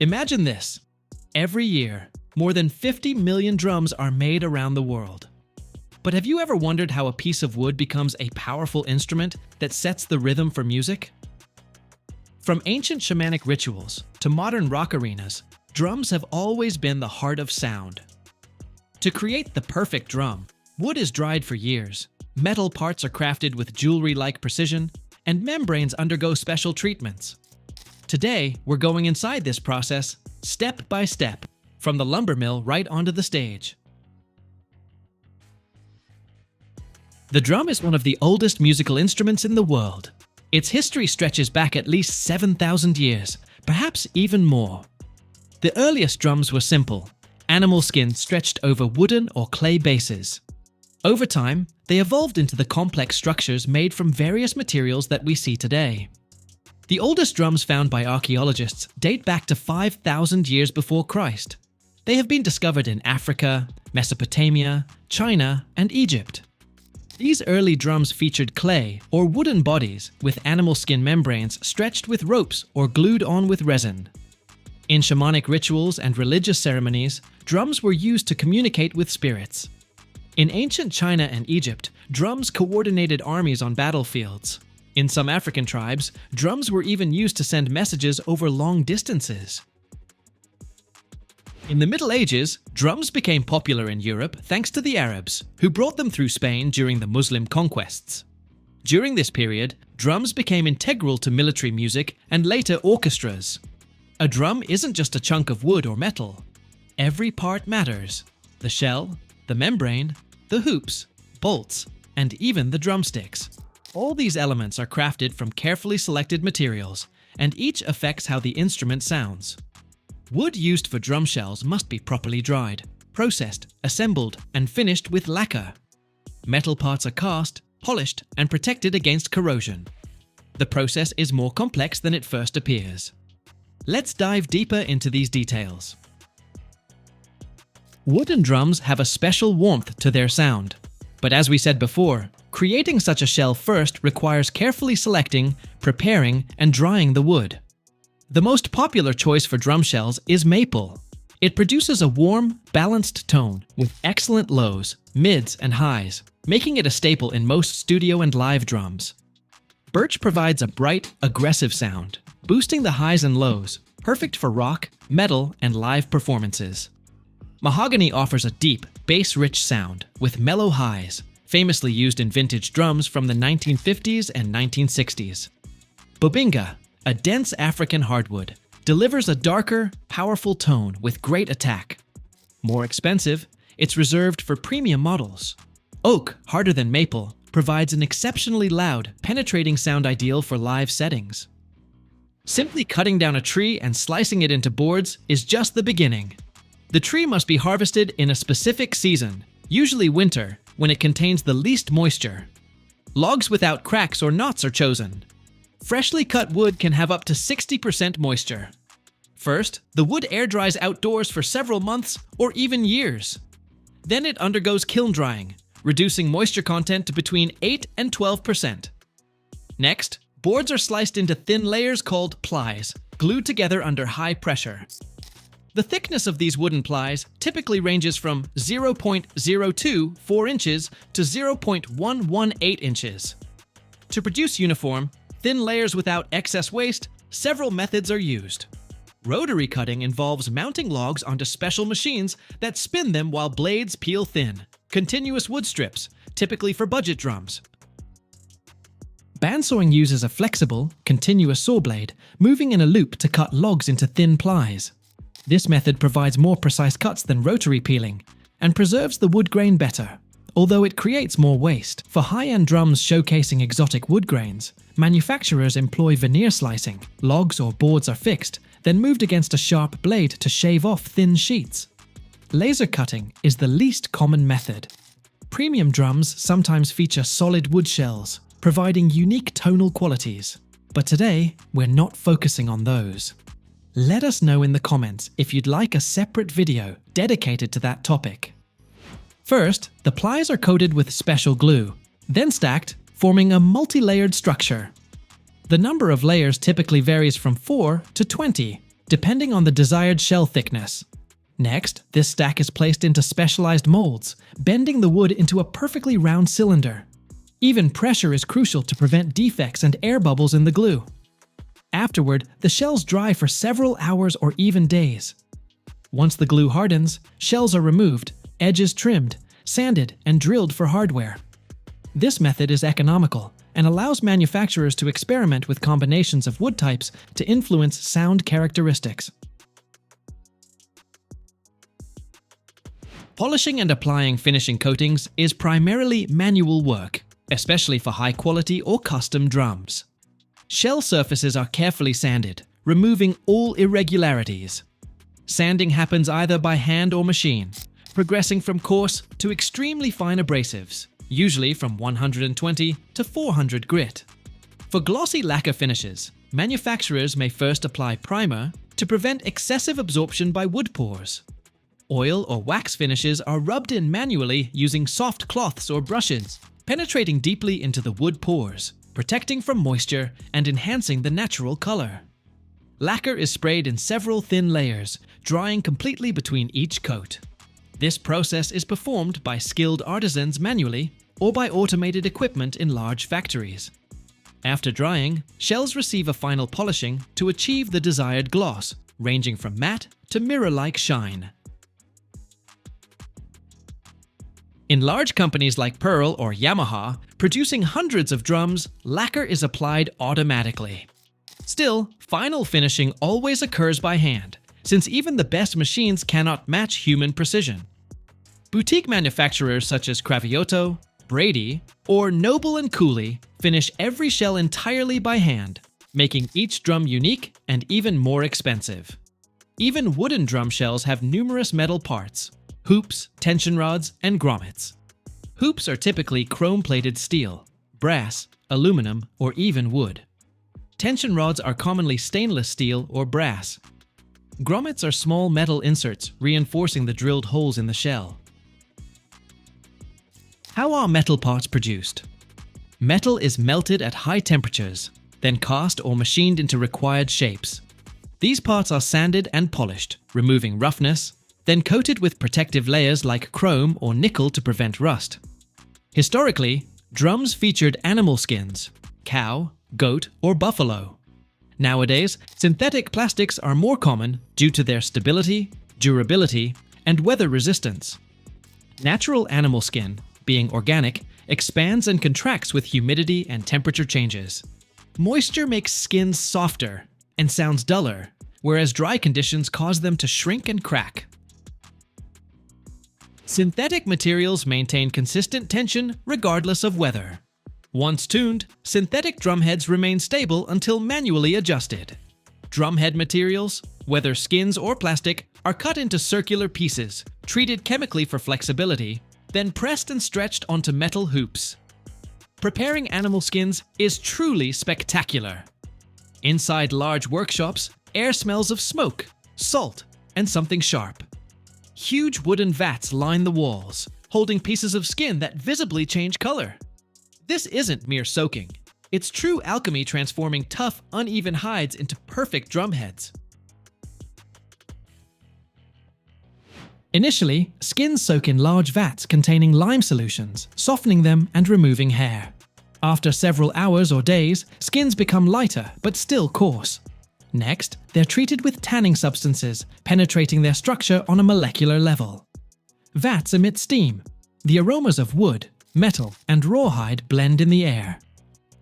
Imagine this. Every year, more than 50 million drums are made around the world. But have you ever wondered how a piece of wood becomes a powerful instrument that sets the rhythm for music? From ancient shamanic rituals to modern rock arenas, drums have always been the heart of sound. To create the perfect drum, wood is dried for years, metal parts are crafted with jewelry-like precision, and membranes undergo special treatments. Today, we're going inside this process, step by step, from the lumber mill right onto the stage. The drum is one of the oldest musical instruments in the world. Its history stretches back at least 7,000 years, perhaps even more. The earliest drums were simple, animal skin stretched over wooden or clay bases. Over time, they evolved into the complex structures made from various materials that we see today. The oldest drums found by archaeologists date back to 5,000 years before Christ. They have been discovered in Africa, Mesopotamia, China, and Egypt. These early drums featured clay or wooden bodies with animal skin membranes stretched with ropes or glued on with resin. In shamanic rituals and religious ceremonies, drums were used to communicate with spirits. In ancient China and Egypt, drums coordinated armies on battlefields. In some African tribes, drums were even used to send messages over long distances. In the Middle Ages, drums became popular in Europe thanks to the Arabs, who brought them through Spain during the Muslim conquests. During this period, drums became integral to military music and later orchestras. A drum isn't just a chunk of wood or metal. Every part matters: the shell, the membrane, the hoops, bolts, and even the drumsticks. All these elements are crafted from carefully selected materials, and each affects how the instrument sounds. Wood used for drum shells must be properly dried, processed, assembled, and finished with lacquer. Metal parts are cast, polished, and protected against corrosion. The process is more complex than it first appears. Let's dive deeper into these details. Wooden drums have a special warmth to their sound. But as we said before, creating such a shell first requires carefully selecting, preparing, and drying the wood. The most popular choice for drum shells is maple. It produces a warm, balanced tone with excellent lows, mids, and highs, making it a staple in most studio and live drums. Birch provides a bright, aggressive sound, boosting the highs and lows, perfect for rock, metal, and live performances. Mahogany offers a deep, bass-rich sound with mellow highs, famously used in vintage drums from the 1950s and 1960s. Bobinga, a dense African hardwood, delivers a darker, powerful tone with great attack. More expensive, it's reserved for premium models. Oak, harder than maple, provides an exceptionally loud, penetrating sound ideal for live settings. Simply cutting down a tree and slicing it into boards is just the beginning. The tree must be harvested in a specific season, usually winter, when it contains the least moisture. Logs without cracks or knots are chosen. Freshly cut wood can have up to 60% moisture. First, the wood air dries outdoors for several months or even years. Then it undergoes kiln drying, reducing moisture content to between 8 and 12%. Next, boards are sliced into thin layers called plies, glued together under high pressure. The thickness of these wooden plies typically ranges from 0.024 inches to 0.118 inches. To produce uniform, thin layers without excess waste, several methods are used. Rotary cutting involves mounting logs onto special machines that spin them while blades peel thin, continuous wood strips, typically for budget drums. Bandsawing uses a flexible, continuous saw blade, moving in a loop to cut logs into thin plies. This method provides more precise cuts than rotary peeling and preserves the wood grain better, although it creates more waste. For high-end drums showcasing exotic wood grains, manufacturers employ veneer slicing. Logs or boards are fixed, then moved against a sharp blade to shave off thin sheets. Laser cutting is the least common method. Premium drums sometimes feature solid wood shells, providing unique tonal qualities. But today, we're not focusing on those. Let us know in the comments if you'd like a separate video dedicated to that topic. First, the plies are coated with special glue, then stacked, forming a multi-layered structure. The number of layers typically varies from 4 to 20, depending on the desired shell thickness. Next, this stack is placed into specialized molds, bending the wood into a perfectly round cylinder. Even pressure is crucial to prevent defects and air bubbles in the glue. Afterward, the shells dry for several hours or even days. Once the glue hardens, shells are removed, edges trimmed, sanded, and drilled for hardware. This method is economical and allows manufacturers to experiment with combinations of wood types to influence sound characteristics. Polishing and applying finishing coatings is primarily manual work, especially for high-quality or custom drums. Shell surfaces are carefully sanded, removing all irregularities. Sanding happens either by hand or machine, progressing from coarse to extremely fine abrasives, usually from 120 to 400 grit. For glossy lacquer finishes, manufacturers may first apply primer to prevent excessive absorption by wood pores. Oil or wax finishes are rubbed in manually using soft cloths or brushes, penetrating deeply into the wood pores, protecting from moisture and enhancing the natural color. Lacquer is sprayed in several thin layers, drying completely between each coat. This process is performed by skilled artisans manually or by automated equipment in large factories. After drying, shells receive a final polishing to achieve the desired gloss, ranging from matte to mirror-like shine. In large companies like Pearl or Yamaha, producing hundreds of drums, lacquer is applied automatically. Still, final finishing always occurs by hand, since even the best machines cannot match human precision. Boutique manufacturers such as Cravioto, Brady, or Noble & Cooley finish every shell entirely by hand, making each drum unique and even more expensive. Even wooden drum shells have numerous metal parts: hoops, tension rods, and grommets. Hoops are typically chrome-plated steel, brass, aluminum, or even wood. Tension rods are commonly stainless steel or brass. Grommets are small metal inserts reinforcing the drilled holes in the shell. How are metal parts produced? Metal is melted at high temperatures, then cast or machined into required shapes. These parts are sanded and polished, removing roughness, then coated with protective layers like chrome or nickel to prevent rust. Historically, drums featured animal skins: cow, goat, or buffalo. Nowadays, synthetic plastics are more common due to their stability, durability, and weather resistance. Natural animal skin, being organic, expands and contracts with humidity and temperature changes. Moisture makes skins softer and sounds duller, whereas dry conditions cause them to shrink and crack. Synthetic materials maintain consistent tension regardless of weather. Once tuned, synthetic drumheads remain stable until manually adjusted. Drumhead materials, whether skins or plastic, are cut into circular pieces, treated chemically for flexibility, then pressed and stretched onto metal hoops. Preparing animal skins is truly spectacular. Inside large workshops, air smells of smoke, salt, and something sharp. Huge wooden vats line the walls, holding pieces of skin that visibly change color. This isn't mere soaking. It's true alchemy transforming tough, uneven hides into perfect drumheads. Initially, skins soak in large vats containing lime solutions, softening them and removing hair. After several hours or days, skins become lighter but still coarse. Next, they're treated with tanning substances, penetrating their structure on a molecular level. Vats emit steam. The aromas of wood, metal, and rawhide blend in the air.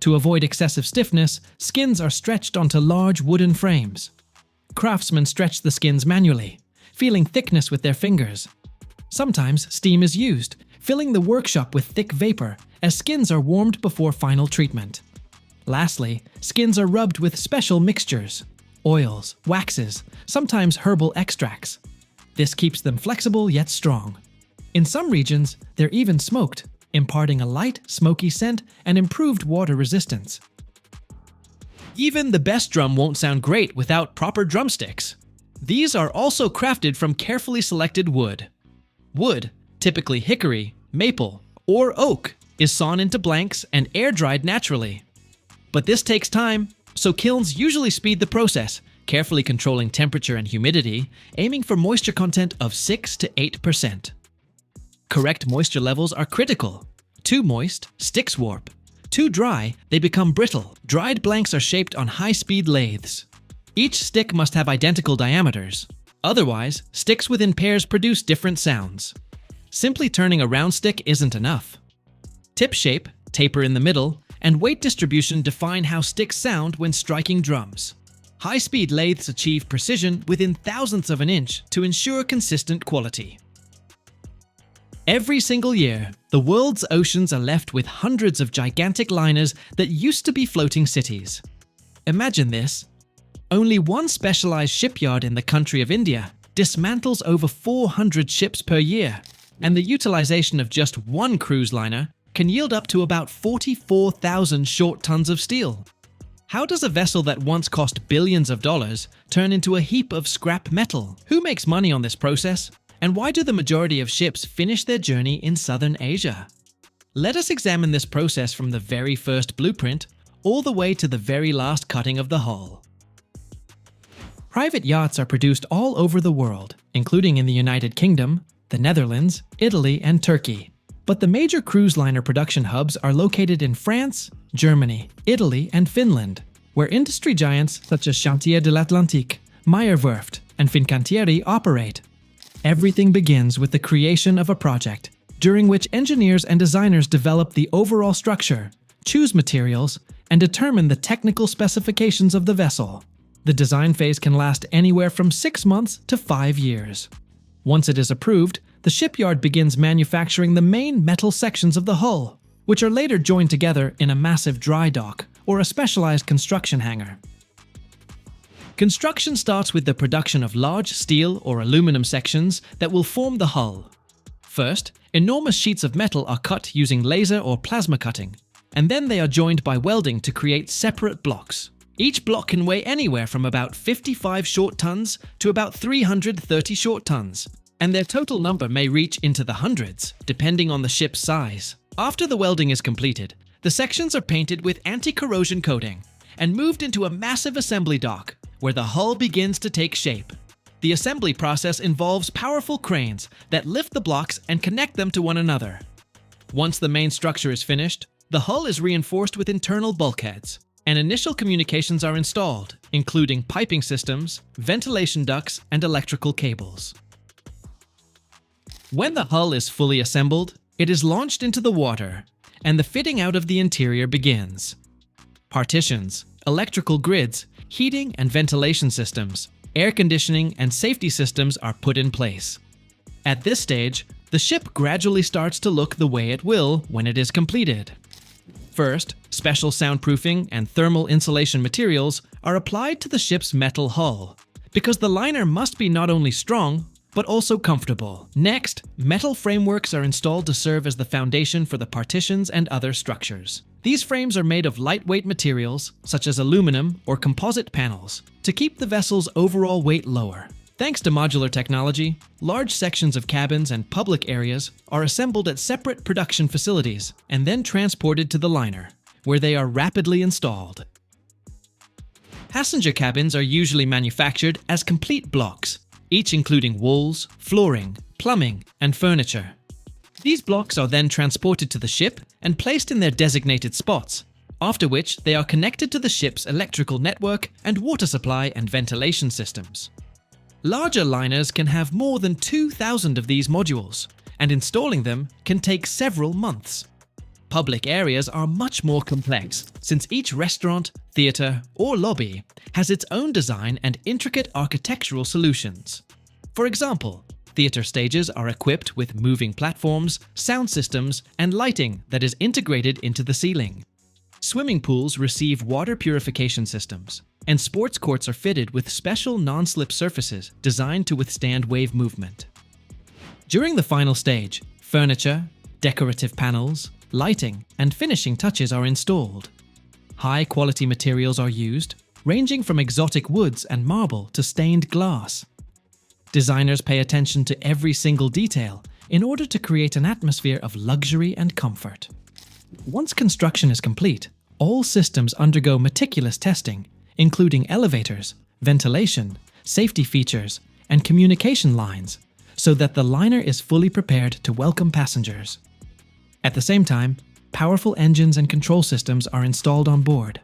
To avoid excessive stiffness, skins are stretched onto large wooden frames. Craftsmen stretch the skins manually, feeling thickness with their fingers. Sometimes steam is used, filling the workshop with thick vapor as skins are warmed before final treatment. Lastly, skins are rubbed with special mixtures: oils, waxes, sometimes herbal extracts. This keeps them flexible yet strong. In some regions, they're even smoked, imparting a light, smoky scent and improved water resistance. Even the best drum won't sound great without proper drumsticks. These are also crafted from carefully selected wood. Wood, typically hickory, maple, or oak, is sawn into blanks and air-dried naturally. But this takes time, so kilns usually speed the process, carefully controlling temperature and humidity, aiming for moisture content of 6 to 8%. Correct moisture levels are critical. Too moist, sticks warp. Too dry, they become brittle. Dried blanks are shaped on high-speed lathes. Each stick must have identical diameters. Otherwise, sticks within pairs produce different sounds. Simply turning a round stick isn't enough. Tip shape, taper in the middle, and weight distribution define how sticks sound when striking drums. High-speed lathes achieve precision within thousandths of an inch to ensure consistent quality. Every single year, the world's oceans are left with hundreds of gigantic liners that used to be floating cities. Imagine this. Only one specialized shipyard in the country of India dismantles over 400 ships per year, and the utilization of just one cruise liner can yield up to about 44,000 short tons of steel. How does a vessel that once cost billions of dollars turn into a heap of scrap metal? Who makes money on this process? And why do the majority of ships finish their journey in southern Asia? Let us examine this process from the very first blueprint all the way to the very last cutting of the hull. Private yachts are produced all over the world, including in the United Kingdom, the Netherlands, Italy, and Turkey. But the major cruise liner production hubs are located in France, Germany, Italy, and Finland, where industry giants such as Chantier de l'Atlantique, Meyer Werft, and Fincantieri operate. Everything begins with the creation of a project, during which engineers and designers develop the overall structure, choose materials, and determine the technical specifications of the vessel. The design phase can last anywhere from 6 months to 5 years. Once it is approved, the shipyard begins manufacturing the main metal sections of the hull, which are later joined together in a massive dry dock or a specialized construction hangar. Construction starts with the production of large steel or aluminum sections that will form the hull. First, enormous sheets of metal are cut using laser or plasma cutting, and then they are joined by welding to create separate blocks. Each block can weigh anywhere from about 55 short tons to about 330 short tons, and their total number may reach into the hundreds, depending on the ship's size. After the welding is completed, the sections are painted with anti-corrosion coating and moved into a massive assembly dock, where the hull begins to take shape. The assembly process involves powerful cranes that lift the blocks and connect them to one another. Once the main structure is finished, the hull is reinforced with internal bulkheads, and initial communications are installed, including piping systems, ventilation ducts, and electrical cables. When the hull is fully assembled, it is launched into the water, and the fitting out of the interior begins. Partitions, electrical grids, heating and ventilation systems, air conditioning, and safety systems are put in place. At this stage, the ship gradually starts to look the way it will when it is completed. First, special soundproofing and thermal insulation materials are applied to the ship's metal hull, because the liner must be not only strong, but also comfortable. Next, metal frameworks are installed to serve as the foundation for the partitions and other structures. These frames are made of lightweight materials, such as aluminum or composite panels, to keep the vessel's overall weight lower. Thanks to modular technology, large sections of cabins and public areas are assembled at separate production facilities and then transported to the liner, where they are rapidly installed. Passenger cabins are usually manufactured as complete blocks, each including walls, flooring, plumbing, and furniture. These blocks are then transported to the ship and placed in their designated spots, after which they are connected to the ship's electrical network and water supply and ventilation systems. Larger liners can have more than 2,000 of these modules, and installing them can take several months. Public areas are much more complex, since each restaurant, theater, or lobby has its own design and intricate architectural solutions. For example, theater stages are equipped with moving platforms, sound systems, and lighting that is integrated into the ceiling. Swimming pools receive water purification systems, and sports courts are fitted with special non-slip surfaces designed to withstand wave movement. During the final stage, furniture, decorative panels, lighting, and finishing touches are installed. High-quality materials are used, ranging from exotic woods and marble to stained glass. Designers pay attention to every single detail in order to create an atmosphere of luxury and comfort. Once construction is complete, all systems undergo meticulous testing, including elevators, ventilation, safety features, and communication lines, so that the liner is fully prepared to welcome passengers. At the same time, powerful engines and control systems are installed on board.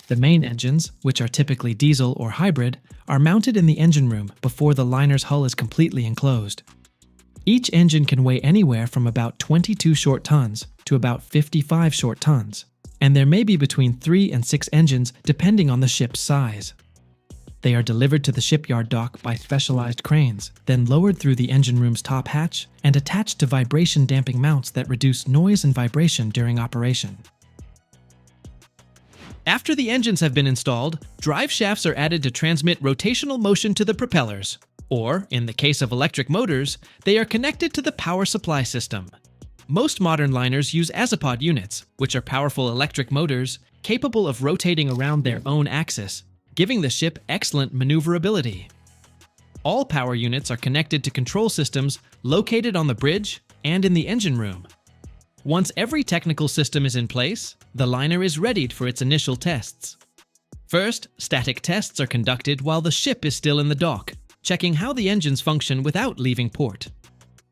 The main engines, which are typically diesel or hybrid, are mounted in the engine room before the liner's hull is completely enclosed. Each engine can weigh anywhere from about 22 short tons to about 55 short tons, and there may be between 3 and 6 engines depending on the ship's size. They are delivered to the shipyard dock by specialized cranes, then lowered through the engine room's top hatch and attached to vibration-damping mounts that reduce noise and vibration during operation. After the engines have been installed, drive shafts are added to transmit rotational motion to the propellers, or, in the case of electric motors, they are connected to the power supply system. Most modern liners use azipod units, which are powerful electric motors capable of rotating around their own axis, giving the ship excellent maneuverability. All power units are connected to control systems located on the bridge and in the engine room. Once every technical system is in place, the liner is readied for its initial tests. First, static tests are conducted while the ship is still in the dock, checking how the engines function without leaving port.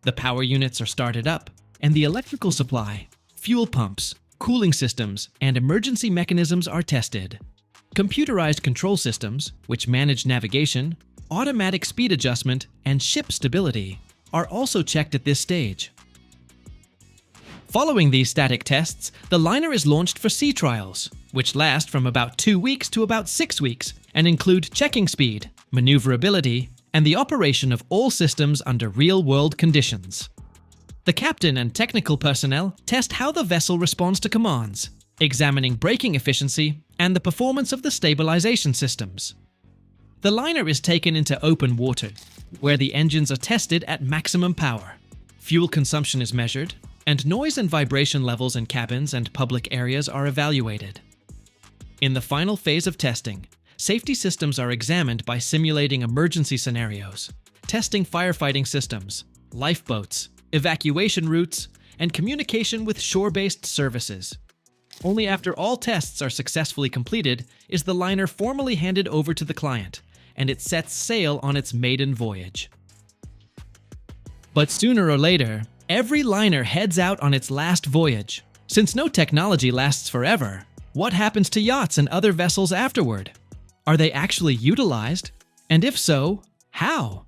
The power units are started up, and the electrical supply, fuel pumps, cooling systems, and emergency mechanisms are tested. Computerized control systems, which manage navigation, automatic speed adjustment, and ship stability, are also checked at this stage. Following these static tests, the liner is launched for sea trials, which last from about 2 weeks to about 6 weeks and include checking speed, maneuverability, and the operation of all systems under real-world conditions. The captain and technical personnel test how the vessel responds to commands, examining braking efficiency and the performance of the stabilization systems. The liner is taken into open water, where the engines are tested at maximum power. Fuel consumption is measured, and noise and vibration levels in cabins and public areas are evaluated. In the final phase of testing, safety systems are examined by simulating emergency scenarios, testing firefighting systems, lifeboats, evacuation routes, and communication with shore-based services. Only after all tests are successfully completed is the liner formally handed over to the client, and it sets sail on its maiden voyage. But sooner or later, every liner heads out on its last voyage. Since no technology lasts forever, what happens to yachts and other vessels afterward? Are they actually utilized? And if so, how?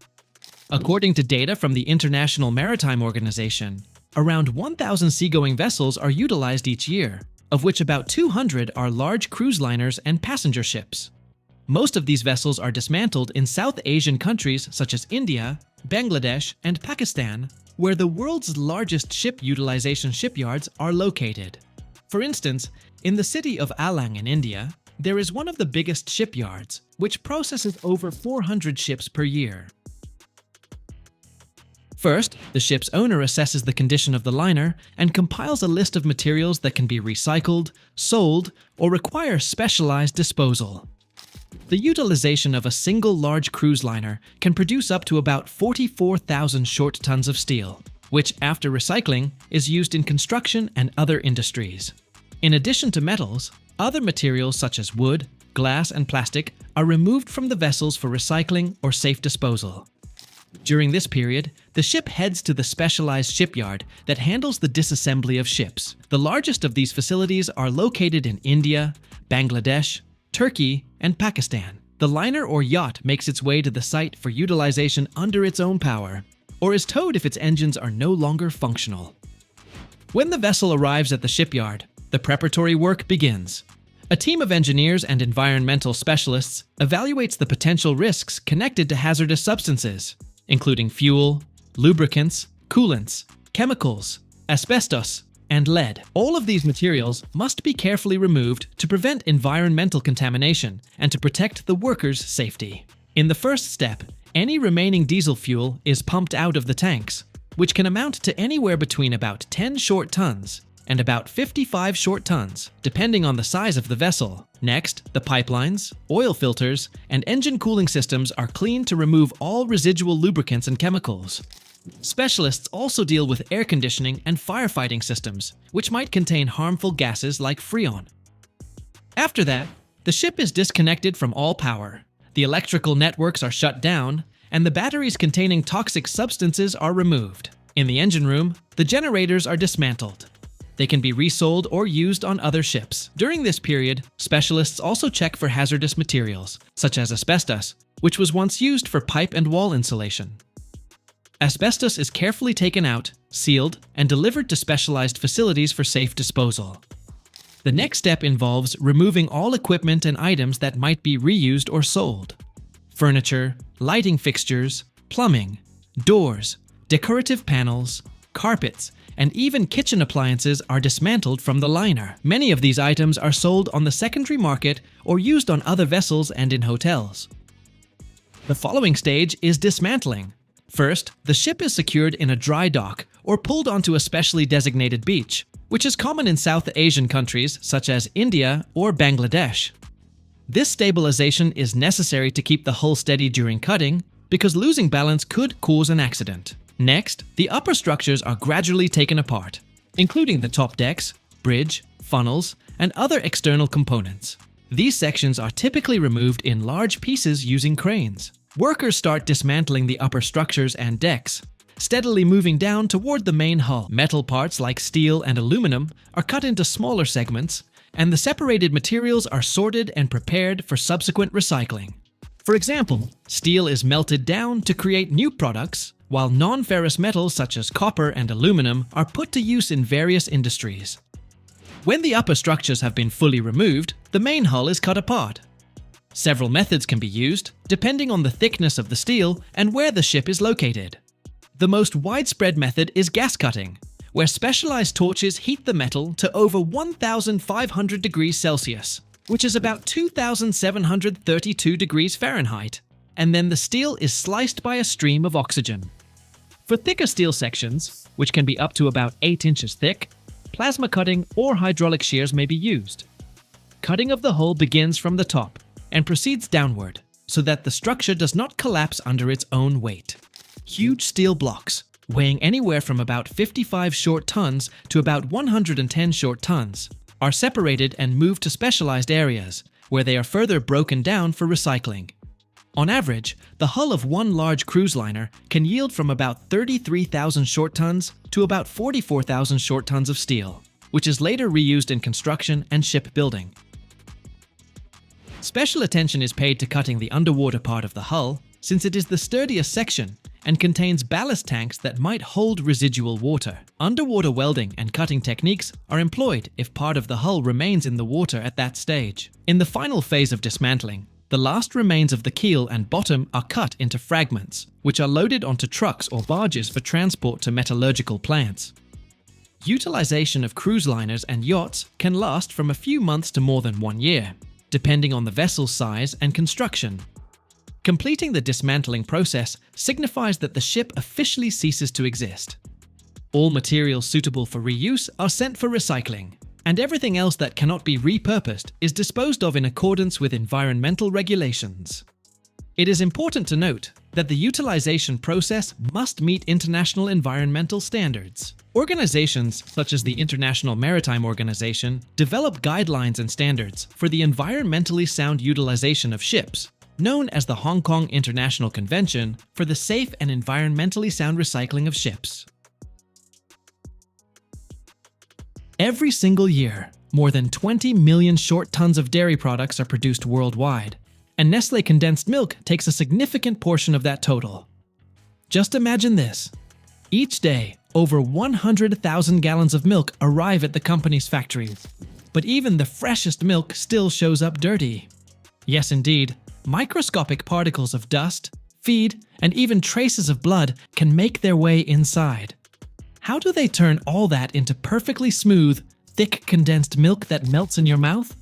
According to data from the International Maritime Organization, around 1,000 seagoing vessels are utilized each year, of which about 200 are large cruise liners and passenger ships. Most of these vessels are dismantled in South Asian countries such as India, Bangladesh, and Pakistan, where the world's largest ship utilization shipyards are located. For instance, in the city of Alang in India, there is one of the biggest shipyards, which processes over 400 ships per year. First, the ship's owner assesses the condition of the liner and compiles a list of materials that can be recycled, sold, or require specialized disposal. The utilization of a single large cruise liner can produce up to about 44,000 short tons of steel, which, after recycling, is used in construction and other industries. In addition to metals, other materials such as wood, glass, and plastic are removed from the vessels for recycling or safe disposal. During this period, the ship heads to the specialized shipyard that handles the disassembly of ships. The largest of these facilities are located in India, Bangladesh, Turkey, and Pakistan. The liner or yacht makes its way to the site for utilization under its own power, or is towed if its engines are no longer functional. When the vessel arrives at the shipyard, the preparatory work begins. A team of engineers and environmental specialists evaluates the potential risks connected to hazardous substances, including fuel, lubricants, coolants, chemicals, asbestos, and lead. All of these materials must be carefully removed to prevent environmental contamination and to protect the workers' safety. In the first step, any remaining diesel fuel is pumped out of the tanks, which can amount to anywhere between about 10 short tons and about 55 short tons, depending on the size of the vessel. Next, the pipelines, oil filters, and engine cooling systems are cleaned to remove all residual lubricants and chemicals. Specialists also deal with air conditioning and firefighting systems, which might contain harmful gases like freon. After that, the ship is disconnected from all power. The The electrical networks are shut down, and the batteries containing toxic substances are removed. In the engine room, the generators are dismantled. They can be resold or used on other ships. During this period, specialists also check for hazardous materials, such as asbestos, which was once used for pipe and wall insulation. Asbestos is carefully taken out, sealed, and delivered to specialized facilities for safe disposal. The next step involves removing all equipment and items that might be reused or sold. Furniture, lighting fixtures, plumbing, doors, decorative panels, carpets, and even kitchen appliances are dismantled from the liner. Many of these items are sold on the secondary market or used on other vessels and in hotels. The following stage is dismantling. First, the ship is secured in a dry dock or pulled onto a specially designated beach, which is common in South Asian countries such as India or Bangladesh. This stabilization is necessary to keep the hull steady during cutting because losing balance could cause an accident. Next, the upper structures are gradually taken apart, including the top decks, bridge, funnels, and other external components. These sections are typically removed in large pieces using cranes. Workers start dismantling the upper structures and decks, steadily moving down toward the main hull. Metal parts like steel and aluminum are cut into smaller segments, and the separated materials are sorted and prepared for subsequent recycling. For example, steel is melted down to create new products, while non-ferrous metals such as copper and aluminum are put to use in various industries. When the upper structures have been fully removed, the main hull is cut apart. Several methods can be used, depending on the thickness of the steel and where the ship is located. The most widespread method is gas cutting, where specialized torches heat the metal to over 1,500 degrees Celsius, which is about 2,732 degrees Fahrenheit, and then the steel is sliced by a stream of oxygen. For thicker steel sections, which can be up to about 8 inches thick, plasma cutting or hydraulic shears may be used. Cutting of the hull begins from the top and proceeds downward so that the structure does not collapse under its own weight. Huge steel blocks, weighing anywhere from about 55 short tons to about 110 short tons, are separated and moved to specialized areas, where they are further broken down for recycling. On average, the hull of one large cruise liner can yield from about 33,000 short tons to about 44,000 short tons of steel, which is later reused in construction and shipbuilding. Special attention is paid to cutting the underwater part of the hull, since it is the sturdiest section and contains ballast tanks that might hold residual water. Underwater welding and cutting techniques are employed if part of the hull remains in the water at that stage. In the final phase of dismantling, the last remains of the keel and bottom are cut into fragments, which are loaded onto trucks or barges for transport to metallurgical plants. Utilization of cruise liners and yachts can last from a few months to more than 1 year, depending on the vessel's size and construction. Completing the dismantling process signifies that the ship officially ceases to exist. All materials suitable for reuse are sent for recycling, and everything else that cannot be repurposed is disposed of in accordance with environmental regulations. It is important to note that the utilization process must meet international environmental standards. Organizations such as the International Maritime Organization develop guidelines and standards for the environmentally sound utilization of ships, known as the Hong Kong International Convention for the Safe and Environmentally Sound Recycling of Ships. Every single year, more than 20 million short tons of dairy products are produced worldwide, and Nestlé condensed milk takes a significant portion of that total. Just imagine this. Each day, over 100,000 gallons of milk arrive at the company's factories, but even the freshest milk still shows up dirty. Yes, indeed, microscopic particles of dust, feed, and even traces of blood can make their way inside. How do they turn all that into perfectly smooth, thick condensed milk that melts in your mouth?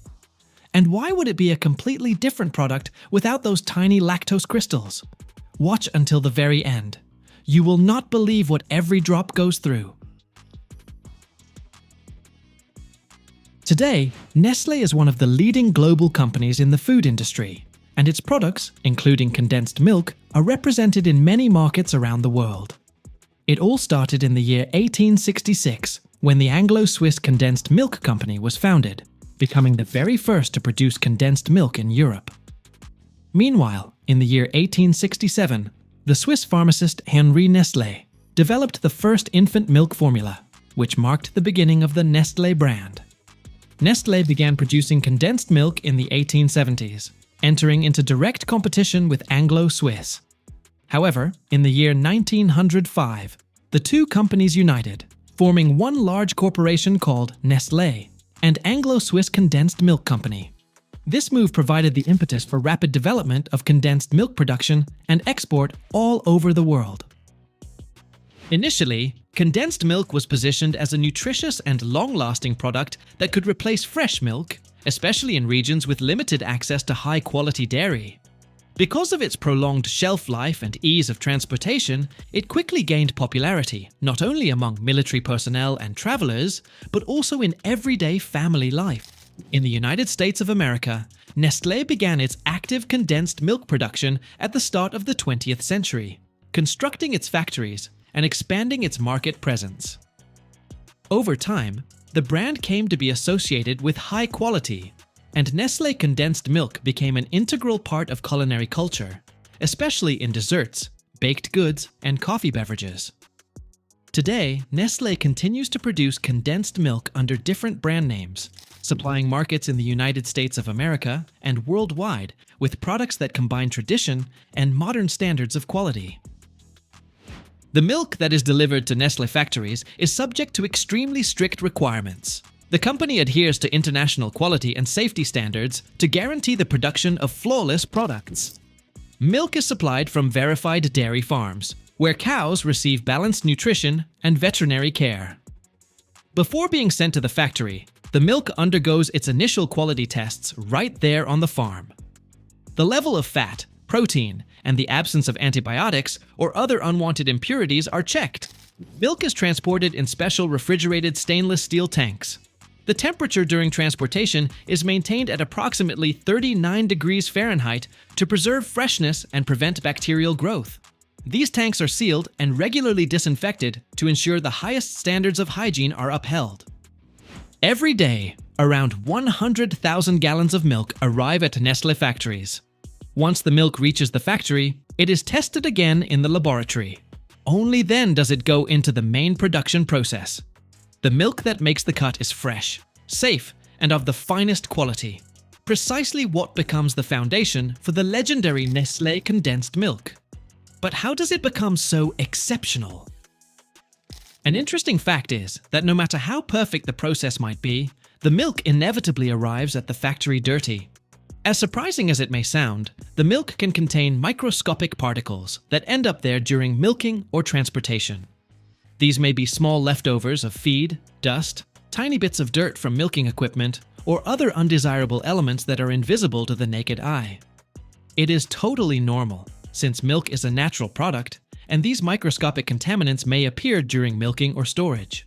And why would it be a completely different product without those tiny lactose crystals? Watch until the very end. You will not believe what every drop goes through. Today, Nestlé is one of the leading global companies in the food industry, and its products, including condensed milk, are represented in many markets around the world. It all started in the year 1866, when the Anglo-Swiss Condensed Milk Company was founded, becoming the very first to produce condensed milk in Europe. Meanwhile, in the year 1867, the Swiss pharmacist Henri Nestlé developed the first infant milk formula, which marked the beginning of the Nestlé brand. Nestlé began producing condensed milk in the 1870s, entering into direct competition with Anglo-Swiss. However, in the year 1905, the two companies united, forming one large corporation called Nestlé and Anglo-Swiss Condensed Milk Company. This move provided the impetus for rapid development of condensed milk production and export all over the world. Initially, condensed milk was positioned as a nutritious and long-lasting product that could replace fresh milk, especially in regions with limited access to high-quality dairy. Because of its prolonged shelf life and ease of transportation, it quickly gained popularity, not only among military personnel and travelers, but also in everyday family life. In the United States of America, Nestlé began its active condensed milk production at the start of the 20th century, constructing its factories and expanding its market presence. Over time, the brand came to be associated with high quality, and Nestlé condensed milk became an integral part of culinary culture, especially in desserts, baked goods, and coffee beverages. Today, Nestlé continues to produce condensed milk under different brand names, supplying markets in the United States of America and worldwide with products that combine tradition and modern standards of quality. The milk that is delivered to Nestlé factories is subject to extremely strict requirements. The company adheres to international quality and safety standards to guarantee the production of flawless products. Milk is supplied from verified dairy farms, where cows receive balanced nutrition and veterinary care. Before being sent to the factory, the milk undergoes its initial quality tests right there on the farm. The level of fat, protein, and the absence of antibiotics or other unwanted impurities are checked. Milk is transported in special refrigerated stainless steel tanks. The temperature during transportation is maintained at approximately 39 degrees Fahrenheit to preserve freshness and prevent bacterial growth. These tanks are sealed and regularly disinfected to ensure the highest standards of hygiene are upheld. Every day, around 100,000 gallons of milk arrive at Nestlé factories. Once the milk reaches the factory, it is tested again in the laboratory. Only then does it go into the main production process. The milk that makes the cut is fresh, safe, and of the finest quality. Precisely what becomes the foundation for the legendary Nestlé condensed milk. But how does it become so exceptional? An interesting fact is that no matter how perfect the process might be, the milk inevitably arrives at the factory dirty. As surprising as it may sound, the milk can contain microscopic particles that end up there during milking or transportation. These may be small leftovers of feed, dust, tiny bits of dirt from milking equipment, or other undesirable elements that are invisible to the naked eye. It is totally normal, since milk is a natural product, and these microscopic contaminants may appear during milking or storage.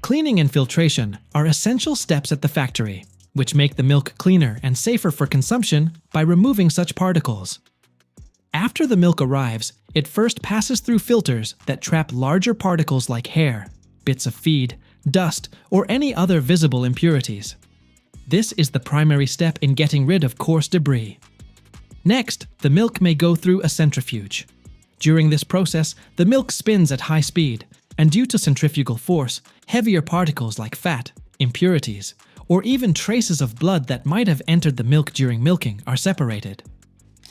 Cleaning and filtration are essential steps at the factory, which make the milk cleaner and safer for consumption by removing such particles. After the milk arrives, it first passes through filters that trap larger particles like hair, bits of feed, dust, or any other visible impurities. This is the primary step in getting rid of coarse debris. Next, the milk may go through a centrifuge. During this process, the milk spins at high speed, and due to centrifugal force, heavier particles like fat, impurities, or even traces of blood that might have entered the milk during milking are separated.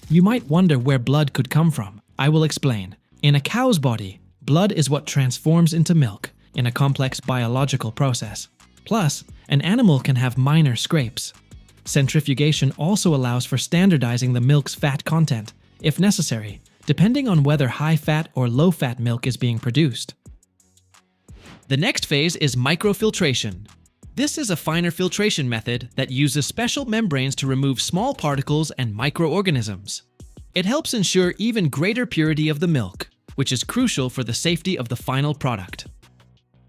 You might wonder where blood could come from. I will explain. In a cow's body, blood is what transforms into milk in a complex biological process. Plus, an animal can have minor scrapes. Centrifugation also allows for standardizing the milk's fat content, if necessary, depending on whether high-fat or low-fat milk is being produced. The next phase is microfiltration. This is a finer filtration method that uses special membranes to remove small particles and microorganisms. It helps ensure even greater purity of the milk, which is crucial for the safety of the final product.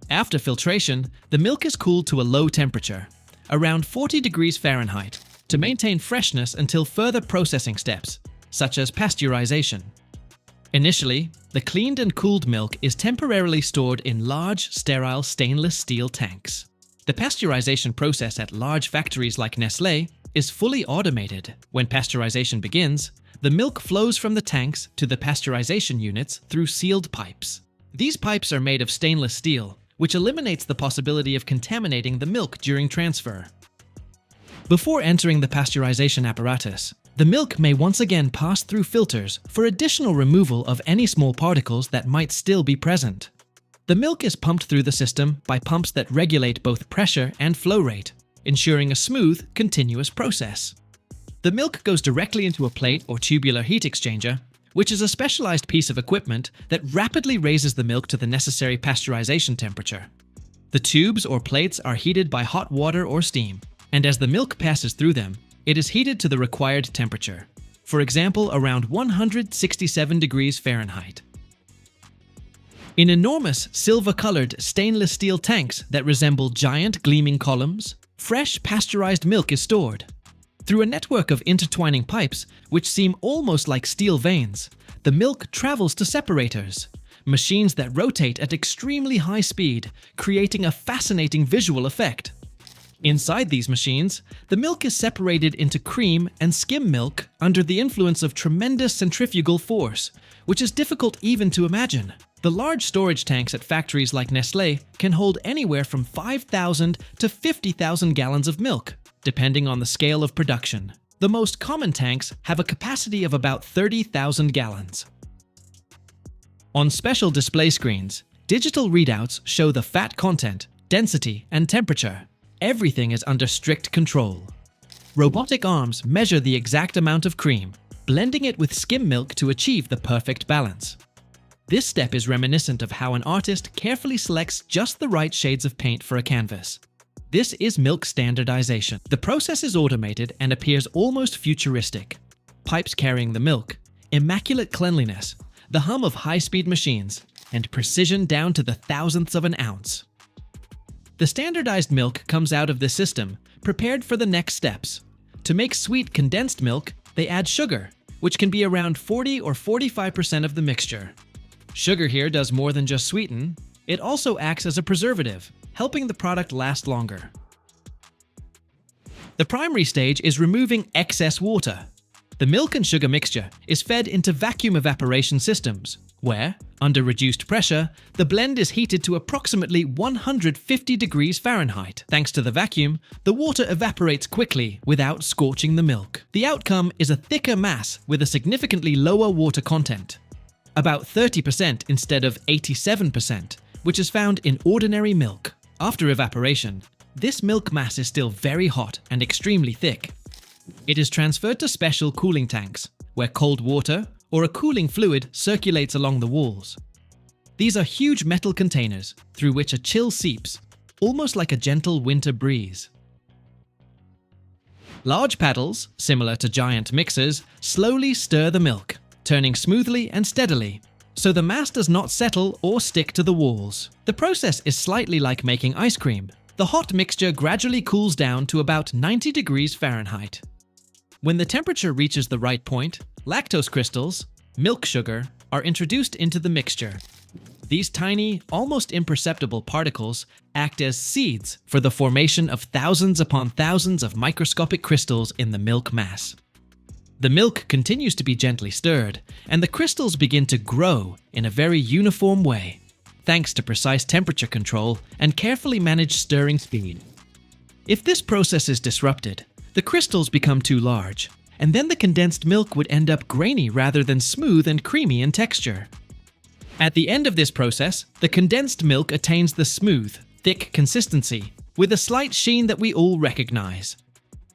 After filtration, the milk is cooled to a low temperature, around 40 degrees Fahrenheit, to maintain freshness until further processing steps, such as pasteurization. Initially, the cleaned and cooled milk is temporarily stored in large, sterile stainless steel tanks. The pasteurization process at large factories like Nestlé is fully automated. When pasteurization begins, the milk flows from the tanks to the pasteurization units through sealed pipes. These pipes are made of stainless steel, which eliminates the possibility of contaminating the milk during transfer. Before entering the pasteurization apparatus, the milk may once again pass through filters for additional removal of any small particles that might still be present. The milk is pumped through the system by pumps that regulate both pressure and flow rate, ensuring a smooth, continuous process. The milk goes directly into a plate or tubular heat exchanger, which is a specialized piece of equipment that rapidly raises the milk to the necessary pasteurization temperature. The tubes or plates are heated by hot water or steam, and as the milk passes through them, it is heated to the required temperature, for example around 167 degrees Fahrenheit. In enormous silver-colored stainless steel tanks that resemble giant gleaming columns, fresh pasteurized milk is stored. Through a network of intertwining pipes, which seem almost like steel veins, the milk travels to separators, machines that rotate at extremely high speed, creating a fascinating visual effect. Inside these machines, the milk is separated into cream and skim milk under the influence of tremendous centrifugal force, which is difficult even to imagine. The large storage tanks at factories like Nestlé can hold anywhere from 5,000 to 50,000 gallons of milk, depending on the scale of production. The most common tanks have a capacity of about 30,000 gallons. On special display screens, digital readouts show the fat content, density, and temperature. Everything is under strict control. Robotic arms measure the exact amount of cream, blending it with skim milk to achieve the perfect balance. This step is reminiscent of how an artist carefully selects just the right shades of paint for a canvas. This is milk standardization. The process is automated and appears almost futuristic. Pipes carrying the milk, immaculate cleanliness, the hum of high-speed machines, and precision down to the thousandths of an ounce. The standardized milk comes out of this system, prepared for the next steps. To make sweet condensed milk, they add sugar, which can be around 40 or 45% of the mixture. Sugar here does more than just sweeten, it also acts as a preservative, helping the product last longer. The primary stage is removing excess water. The milk and sugar mixture is fed into vacuum evaporation systems, where, under reduced pressure, the blend is heated to approximately 150 degrees Fahrenheit. Thanks to the vacuum, the water evaporates quickly without scorching the milk. The outcome is a thicker mass with a significantly lower water content, about 30% instead of 87%, which is found in ordinary milk. After evaporation, this milk mass is still very hot and extremely thick. It is transferred to special cooling tanks, where cold water or a cooling fluid circulates along the walls. These are huge metal containers through which a chill seeps, almost like a gentle winter breeze. Large paddles, similar to giant mixers, slowly stir the milk, turning smoothly and steadily, so the mass does not settle or stick to the walls. The process is slightly like making ice cream. The hot mixture gradually cools down to about 90 degrees Fahrenheit. When the temperature reaches the right point, lactose crystals, milk sugar, are introduced into the mixture. These tiny, almost imperceptible particles act as seeds for the formation of thousands upon thousands of microscopic crystals in the milk mass. The milk continues to be gently stirred, and the crystals begin to grow in a very uniform way, thanks to precise temperature control and carefully managed stirring speed. If this process is disrupted, the crystals become too large, and then the condensed milk would end up grainy rather than smooth and creamy in texture. At the end of this process, the condensed milk attains the smooth, thick consistency, with a slight sheen that we all recognize.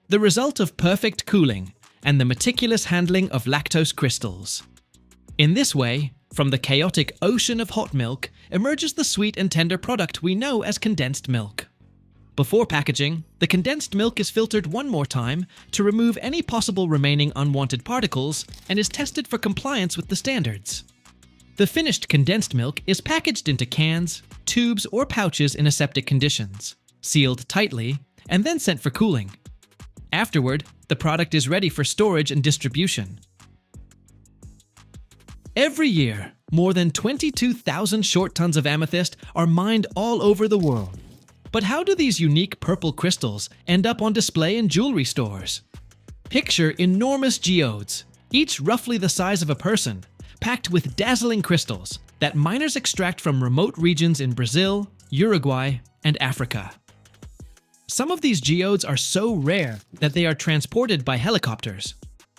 The result of perfect cooling and the meticulous handling of lactose crystals. In this way, from the chaotic ocean of hot milk emerges the sweet and tender product we know as condensed milk. Before packaging, the condensed milk is filtered one more time to remove any possible remaining unwanted particles and is tested for compliance with the standards. The finished condensed milk is packaged into cans, tubes, or pouches in aseptic conditions, sealed tightly, and then sent for cooling. Afterward, the product is ready for storage and distribution. Every year, more than 22,000 short tons of amethyst are mined all over the world. But how do these unique purple crystals end up on display in jewelry stores? Picture enormous geodes, each roughly the size of a person, packed with dazzling crystals that miners extract from remote regions in Brazil, Uruguay, and Africa. Some of these geodes are so rare that they are transported by helicopters.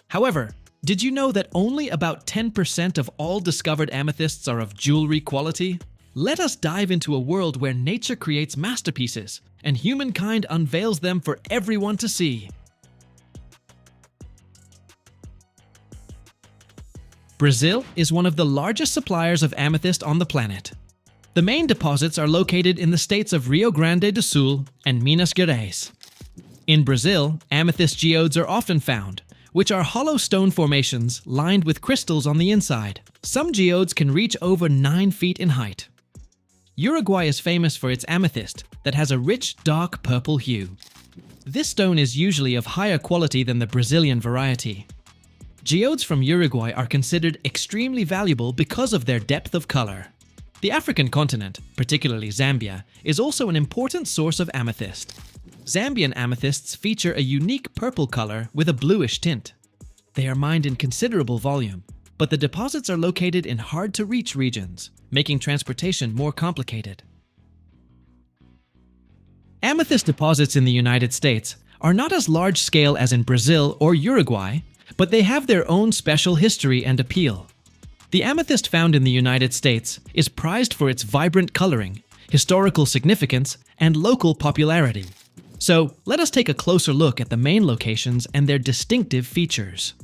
However, did you know that only about 10% of all discovered amethysts are of jewelry quality? Let us dive into a world where nature creates masterpieces and humankind unveils them for everyone to see. Brazil is one of the largest suppliers of amethyst on the planet. The main deposits are located in the states of Rio Grande do Sul and Minas Gerais. In Brazil, amethyst geodes are often found, which are hollow stone formations lined with crystals on the inside. Some geodes can reach over 9 feet in height. Uruguay is famous for its amethyst that has a rich, dark purple hue. This stone is usually of higher quality than the Brazilian variety. Geodes from Uruguay are considered extremely valuable because of their depth of color. The African continent, particularly Zambia, is also an important source of amethyst. Zambian amethysts feature a unique purple color with a bluish tint. They are mined in considerable volume, but the deposits are located in hard-to-reach regions, making transportation more complicated. Amethyst deposits in the United States are not as large-scale as in Brazil or Uruguay, but they have their own special history and appeal. The amethyst found in the United States is prized for its vibrant coloring, historical significance, and local popularity. So, let us take a closer look at the main locations and their distinctive features.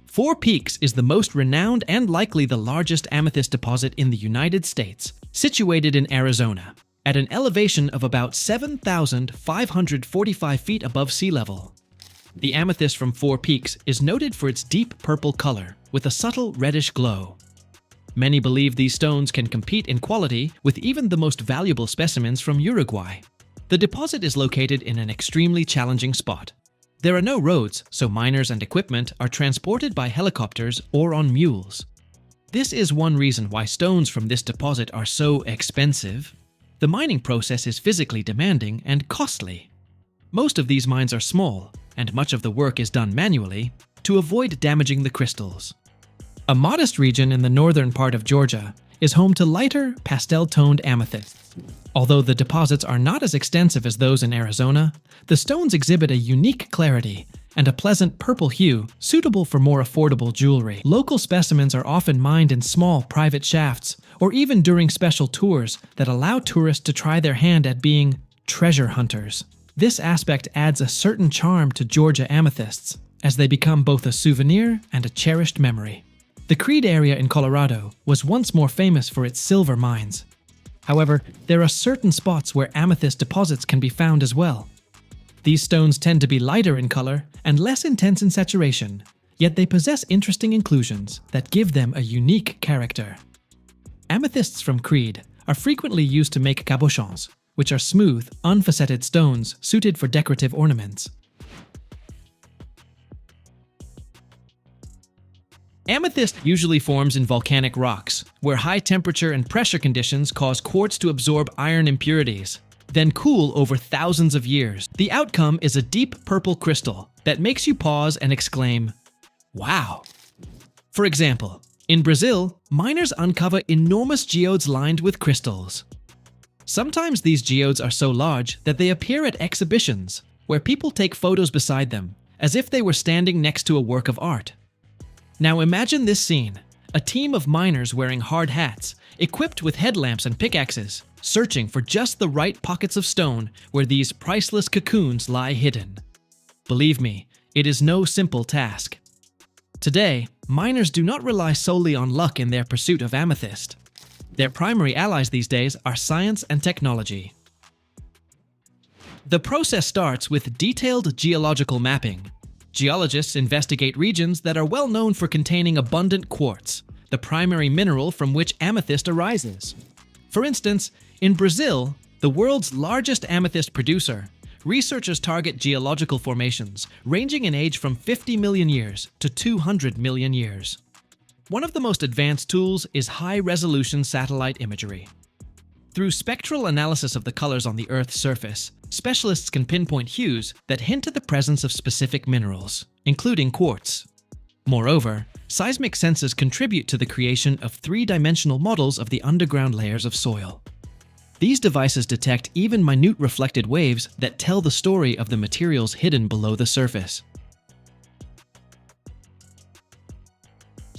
Four Peaks is the most renowned and likely the largest amethyst deposit in the United States, situated in Arizona, at an elevation of about 7,545 feet above sea level. The amethyst from Four Peaks is noted for its deep purple color with a subtle reddish glow. Many believe these stones can compete in quality with even the most valuable specimens from Uruguay. The deposit is located in an extremely challenging spot. There are no roads, so miners and equipment are transported by helicopters or on mules. This is one reason why stones from this deposit are so expensive. The mining process is physically demanding and costly. Most of these mines are small, and much of the work is done manually to avoid damaging the crystals. A modest region in the northern part of Georgia is home to lighter, pastel-toned amethysts. Although the deposits are not as extensive as those in Arizona, the stones exhibit a unique clarity and a pleasant purple hue suitable for more affordable jewelry. Local specimens are often mined in small private shafts or even during special tours that allow tourists to try their hand at being treasure hunters. This aspect adds a certain charm to Georgia amethysts, as they become both a souvenir and a cherished memory. The Creed area in Colorado was once more famous for its silver mines. However, there are certain spots where amethyst deposits can be found as well. These stones tend to be lighter in color and less intense in saturation, yet they possess interesting inclusions that give them a unique character. Amethysts from Creed are frequently used to make cabochons, which are smooth, unfacetted stones suited for decorative ornaments. Amethyst usually forms in volcanic rocks, where high temperature and pressure conditions cause quartz to absorb iron impurities, then cool over thousands of years. The outcome is a deep purple crystal that makes you pause and exclaim, "Wow!" For example, in Brazil, miners uncover enormous geodes lined with crystals. Sometimes these geodes are so large that they appear at exhibitions, where people take photos beside them, as if they were standing next to a work of art. Now imagine this scene, a team of miners wearing hard hats, equipped with headlamps and pickaxes, searching for just the right pockets of stone where these priceless cocoons lie hidden. Believe me, it is no simple task. Today, miners do not rely solely on luck in their pursuit of amethyst. Their primary allies these days are science and technology. The process starts with detailed geological mapping. Geologists investigate regions that are well known for containing abundant quartz, the primary mineral from which amethyst arises. For instance, in Brazil, the world's largest amethyst producer, researchers target geological formations ranging in age from 50 million years to 200 million years. One of the most advanced tools is high-resolution satellite imagery. Through spectral analysis of the colors on the Earth's surface, specialists can pinpoint hues that hint at the presence of specific minerals, including quartz. Moreover, seismic sensors contribute to the creation of three-dimensional models of the underground layers of soil. These devices detect even minute reflected waves that tell the story of the materials hidden below the surface.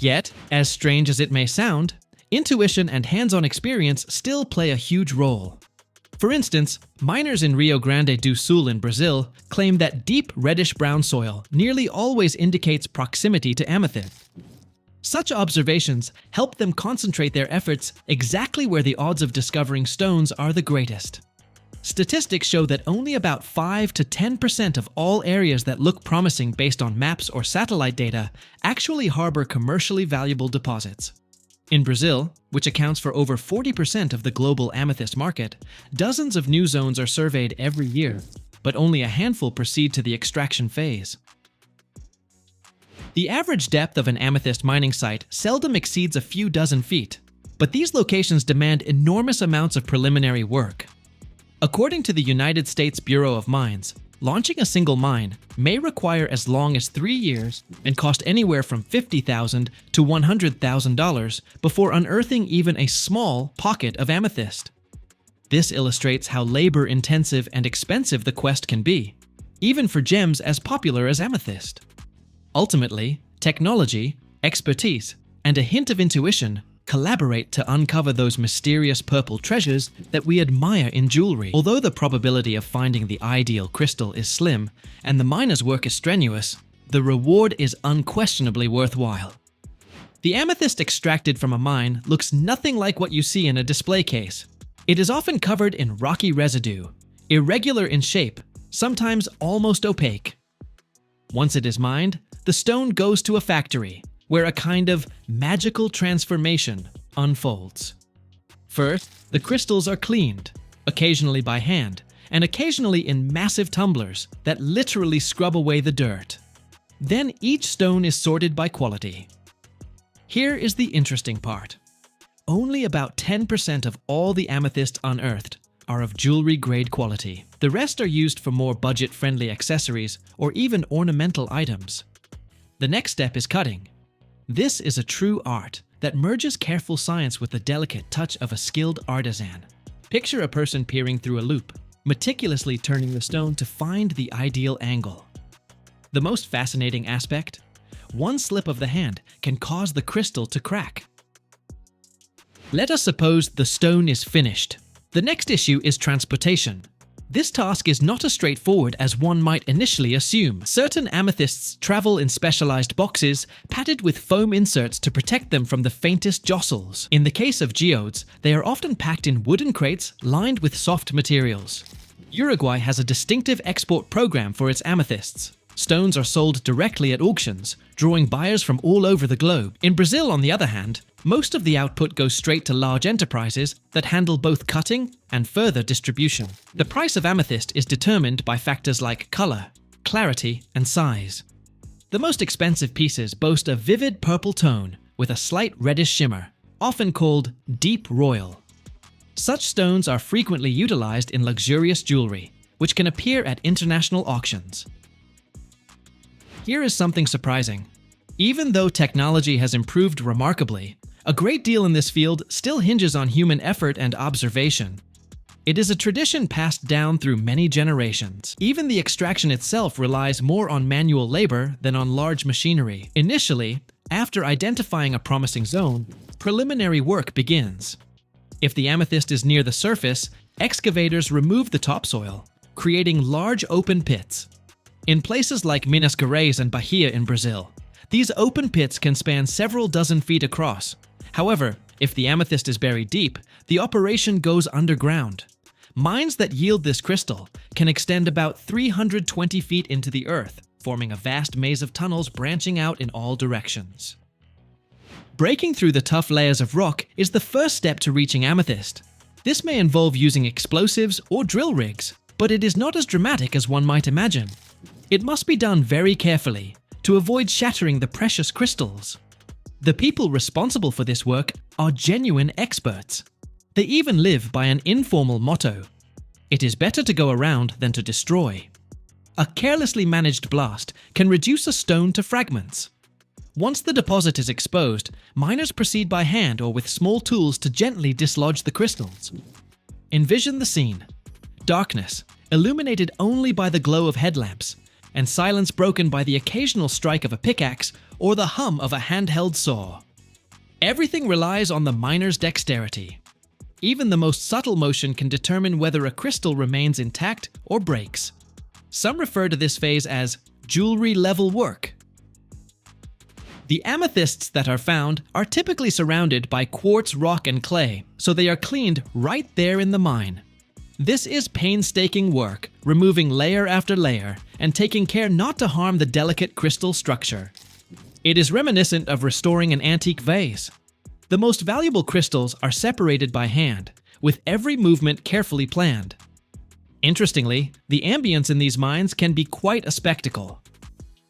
Yet, as strange as it may sound, intuition and hands-on experience still play a huge role. For instance, miners in Rio Grande do Sul in Brazil claim that deep reddish-brown soil nearly always indicates proximity to amethyst. Such observations help them concentrate their efforts exactly where the odds of discovering stones are the greatest. Statistics show that only about 5 to 10% of all areas that look promising based on maps or satellite data actually harbor commercially valuable deposits. In Brazil, which accounts for over 40% of the global amethyst market, dozens of new zones are surveyed every year, but only a handful proceed to the extraction phase. The average depth of an amethyst mining site seldom exceeds a few dozen feet, but these locations demand enormous amounts of preliminary work. According to the United States Bureau of Mines, launching a single mine may require as long as 3 years and cost anywhere from $50,000 to $100,000 before unearthing even a small pocket of amethyst. This illustrates how labor-intensive and expensive the quest can be, even for gems as popular as amethyst. Ultimately, technology, expertise, and a hint of intuition collaborate to uncover those mysterious purple treasures that we admire in jewelry. Although the probability of finding the ideal crystal is slim and the miner's work is strenuous, the reward is unquestionably worthwhile. The amethyst extracted from a mine looks nothing like what you see in a display case. It is often covered in rocky residue, irregular in shape, sometimes almost opaque. Once it is mined, the stone goes to a factory, where a kind of magical transformation unfolds. First, the crystals are cleaned, occasionally by hand, and occasionally in massive tumblers that literally scrub away the dirt. Then each stone is sorted by quality. Here is the interesting part. Only about 10% of all the amethyst unearthed are of jewelry-grade quality. The rest are used for more budget-friendly accessories or even ornamental items. The next step is cutting. This is a true art that merges careful science with the delicate touch of a skilled artisan. Picture a person peering through a loop, meticulously turning the stone to find the ideal angle. The most fascinating aspect? One slip of the hand can cause the crystal to crack. Let us suppose the stone is finished. The next issue is transportation. This task is not as straightforward as one might initially assume. Certain amethysts travel in specialized boxes, padded with foam inserts to protect them from the faintest jostles. In the case of geodes, they are often packed in wooden crates lined with soft materials. Uruguay has a distinctive export program for its amethysts. Stones are sold directly at auctions, drawing buyers from all over the globe. In Brazil, on the other hand, most of the output goes straight to large enterprises that handle both cutting and further distribution. The price of amethyst is determined by factors like color, clarity, and size. The most expensive pieces boast a vivid purple tone with a slight reddish shimmer, often called deep royal. Such stones are frequently utilized in luxurious jewelry, which can appear at international auctions. Here is something surprising. Even though technology has improved remarkably, a great deal in this field still hinges on human effort and observation. It is a tradition passed down through many generations. Even the extraction itself relies more on manual labor than on large machinery. Initially, after identifying a promising zone, preliminary work begins. If the amethyst is near the surface, excavators remove the topsoil, creating large open pits. In places like Minas Gerais and Bahia in Brazil, these open pits can span several dozen feet across. However, if the amethyst is buried deep, the operation goes underground. Mines that yield this crystal can extend about 320 feet into the earth, forming a vast maze of tunnels branching out in all directions. Breaking through the tough layers of rock is the first step to reaching amethyst. This may involve using explosives or drill rigs, but it is not as dramatic as one might imagine. It must be done very carefully to avoid shattering the precious crystals. The people responsible for this work are genuine experts. They even live by an informal motto: "It is better to go around than to destroy." A carelessly managed blast can reduce a stone to fragments. Once the deposit is exposed, miners proceed by hand or with small tools to gently dislodge the crystals. Envision the scene: darkness, illuminated only by the glow of headlamps, and silence broken by the occasional strike of a pickaxe or the hum of a handheld saw. Everything relies on the miner's dexterity. Even the most subtle motion can determine whether a crystal remains intact or breaks. Some refer to this phase as jewelry-level work. The amethysts that are found are typically surrounded by quartz rock and clay, so they are cleaned right there in the mine. This is painstaking work, removing layer after layer and taking care not to harm the delicate crystal structure. It is reminiscent of restoring an antique vase. The most valuable crystals are separated by hand, with every movement carefully planned. Interestingly, the ambience in these mines can be quite a spectacle.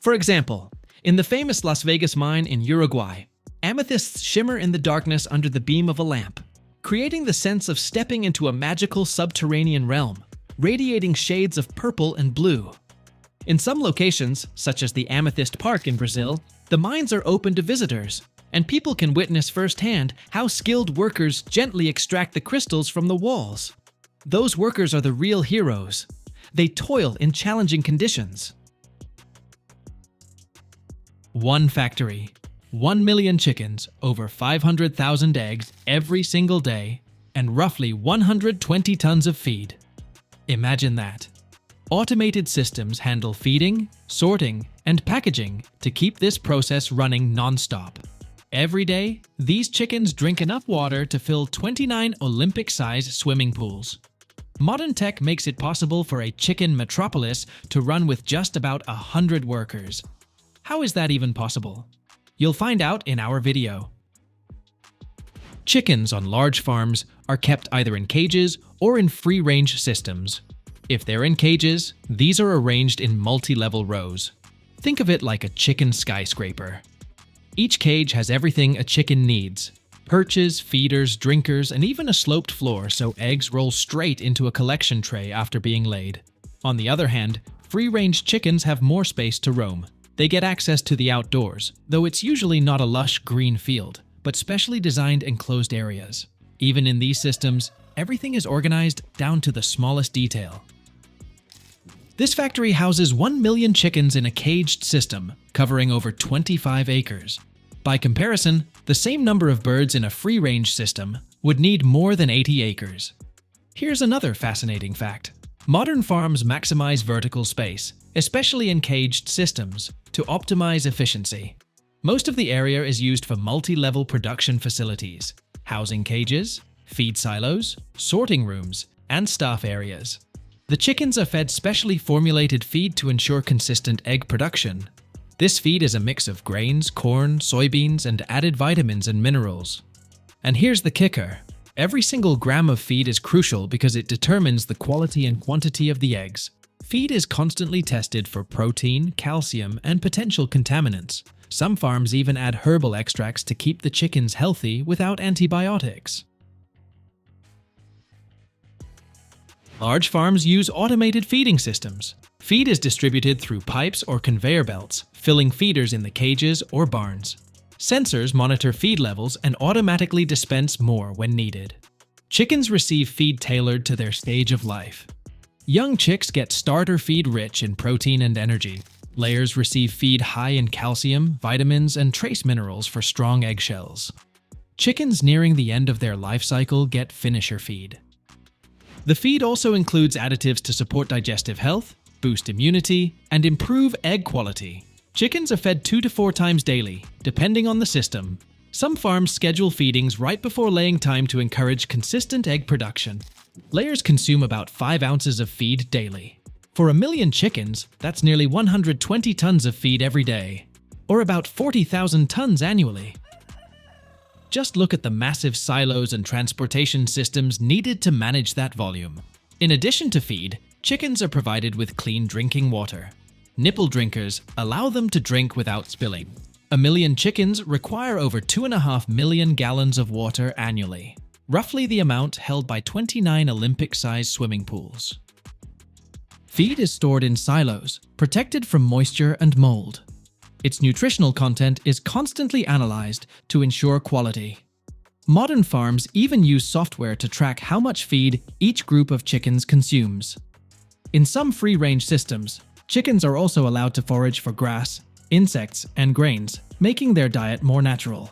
For example, in the famous Las Vegas mine in Uruguay, amethysts shimmer in the darkness under the beam of a lamp, creating the sense of stepping into a magical subterranean realm, radiating shades of purple and blue. In some locations, such as the Amethyst Park in Brazil, the mines are open to visitors, and people can witness firsthand how skilled workers gently extract the crystals from the walls. Those workers are the real heroes. They toil in challenging conditions. One factory, 1 million chickens, over 500,000 eggs every single day, and roughly 120 tons of feed. Imagine that. Automated systems handle feeding, sorting, and packaging to keep this process running non-stop. Every day, these chickens drink enough water to fill 29 Olympic-sized swimming pools. Modern tech makes it possible for a chicken metropolis to run with just about 100 workers. How is that even possible? You'll find out in our video. Chickens on large farms are kept either in cages or in free-range systems. If they're in cages, these are arranged in multi-level rows. Think of it like a chicken skyscraper. Each cage has everything a chicken needs: perches, feeders, drinkers, and even a sloped floor so eggs roll straight into a collection tray after being laid. On the other hand, free-range chickens have more space to roam. They get access to the outdoors, though it's usually not a lush green field, but specially designed enclosed areas. Even in these systems, everything is organized down to the smallest detail. This factory houses 1 million chickens in a caged system, covering over 25 acres. By comparison, the same number of birds in a free-range system would need more than 80 acres. Here's another fascinating fact. Modern farms maximize vertical space, especially in caged systems, to optimize efficiency. Most of the area is used for multi-level production facilities, housing cages, feed silos, sorting rooms, and staff areas. The chickens are fed specially formulated feed to ensure consistent egg production. This feed is a mix of grains, corn, soybeans, and added vitamins and minerals. And here's the kicker. Every single gram of feed is crucial because it determines the quality and quantity of the eggs. Feed is constantly tested for protein, calcium, and potential contaminants. Some farms even add herbal extracts to keep the chickens healthy without antibiotics. Large farms use automated feeding systems. Feed is distributed through pipes or conveyor belts, filling feeders in the cages or barns. Sensors monitor feed levels and automatically dispense more when needed. Chickens receive feed tailored to their stage of life. Young chicks get starter feed rich in protein and energy. Layers receive feed high in calcium, vitamins, and trace minerals for strong eggshells. Chickens nearing the end of their life cycle get finisher feed. The feed also includes additives to support digestive health, boost immunity, and improve egg quality. Chickens are fed 2 to 4 times daily, depending on the system. Some farms schedule feedings right before laying time to encourage consistent egg production. Layers consume about 5 ounces of feed daily. For 1 million chickens, that's nearly 120 tons of feed every day, or about 40,000 tons annually. Just look at the massive silos and transportation systems needed to manage that volume. In addition to feed, chickens are provided with clean drinking water. Nipple drinkers allow them to drink without spilling. 1 million chickens require over 2.5 million gallons of water annually. roughly the amount held by 29 Olympic-sized swimming pools. Feed is stored in silos, protected from moisture and mold. Its nutritional content is constantly analyzed to ensure quality. Modern farms even use software to track how much feed each group of chickens consumes. In some free-range systems, chickens are also allowed to forage for grass, insects, and grains, making their diet more natural.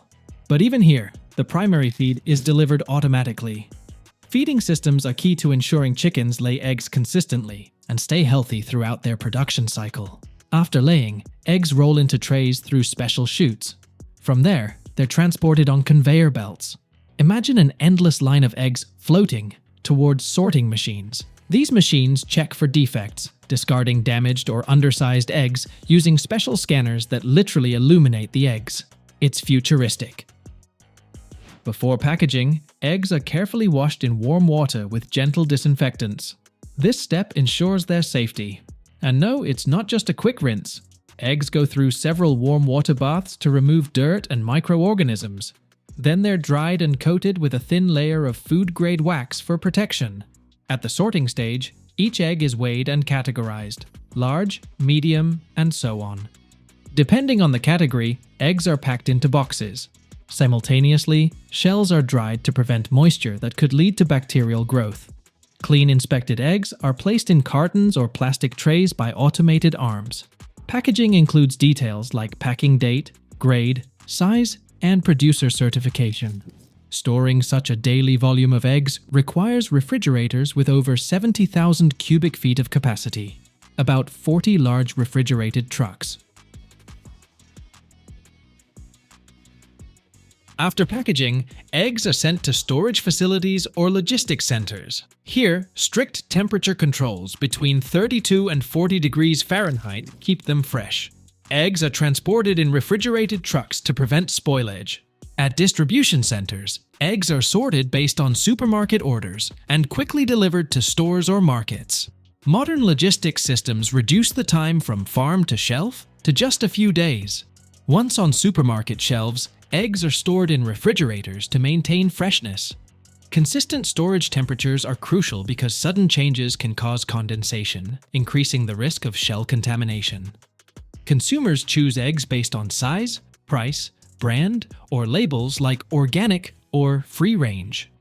But even here, the primary feed is delivered automatically. Feeding systems are key to ensuring chickens lay eggs consistently and stay healthy throughout their production cycle. After laying, eggs roll into trays through special chutes. From there, they're transported on conveyor belts. Imagine an endless line of eggs floating towards sorting machines. These machines check for defects, discarding damaged or undersized eggs using special scanners that literally illuminate the eggs. It's futuristic. Before packaging, eggs are carefully washed in warm water with gentle disinfectants. This step ensures their safety. And no, it's not just a quick rinse. Eggs go through several warm water baths to remove dirt and microorganisms. Then they're dried and coated with a thin layer of food-grade wax for protection. At the sorting stage, each egg is weighed and categorized: large, medium, and so on. Depending on the category, eggs are packed into boxes. Simultaneously, shells are dried to prevent moisture that could lead to bacterial growth. Clean inspected eggs are placed in cartons or plastic trays by automated arms. Packaging includes details like packing date, grade, size, and producer certification. Storing such a daily volume of eggs requires refrigerators with over 70,000 cubic feet of capacity, about 40 large refrigerated trucks. After packaging, eggs are sent to storage facilities or logistics centers. Here, strict temperature controls between 32 and 40 degrees Fahrenheit keep them fresh. Eggs are transported in refrigerated trucks to prevent spoilage. At distribution centers, eggs are sorted based on supermarket orders and quickly delivered to stores or markets. Modern logistics systems reduce the time from farm to shelf to just a few days. Once on supermarket shelves, eggs are stored in refrigerators to maintain freshness. Consistent storage temperatures are crucial because sudden changes can cause condensation, increasing the risk of shell contamination. Consumers choose eggs based on size, price, brand, or labels like organic or free range.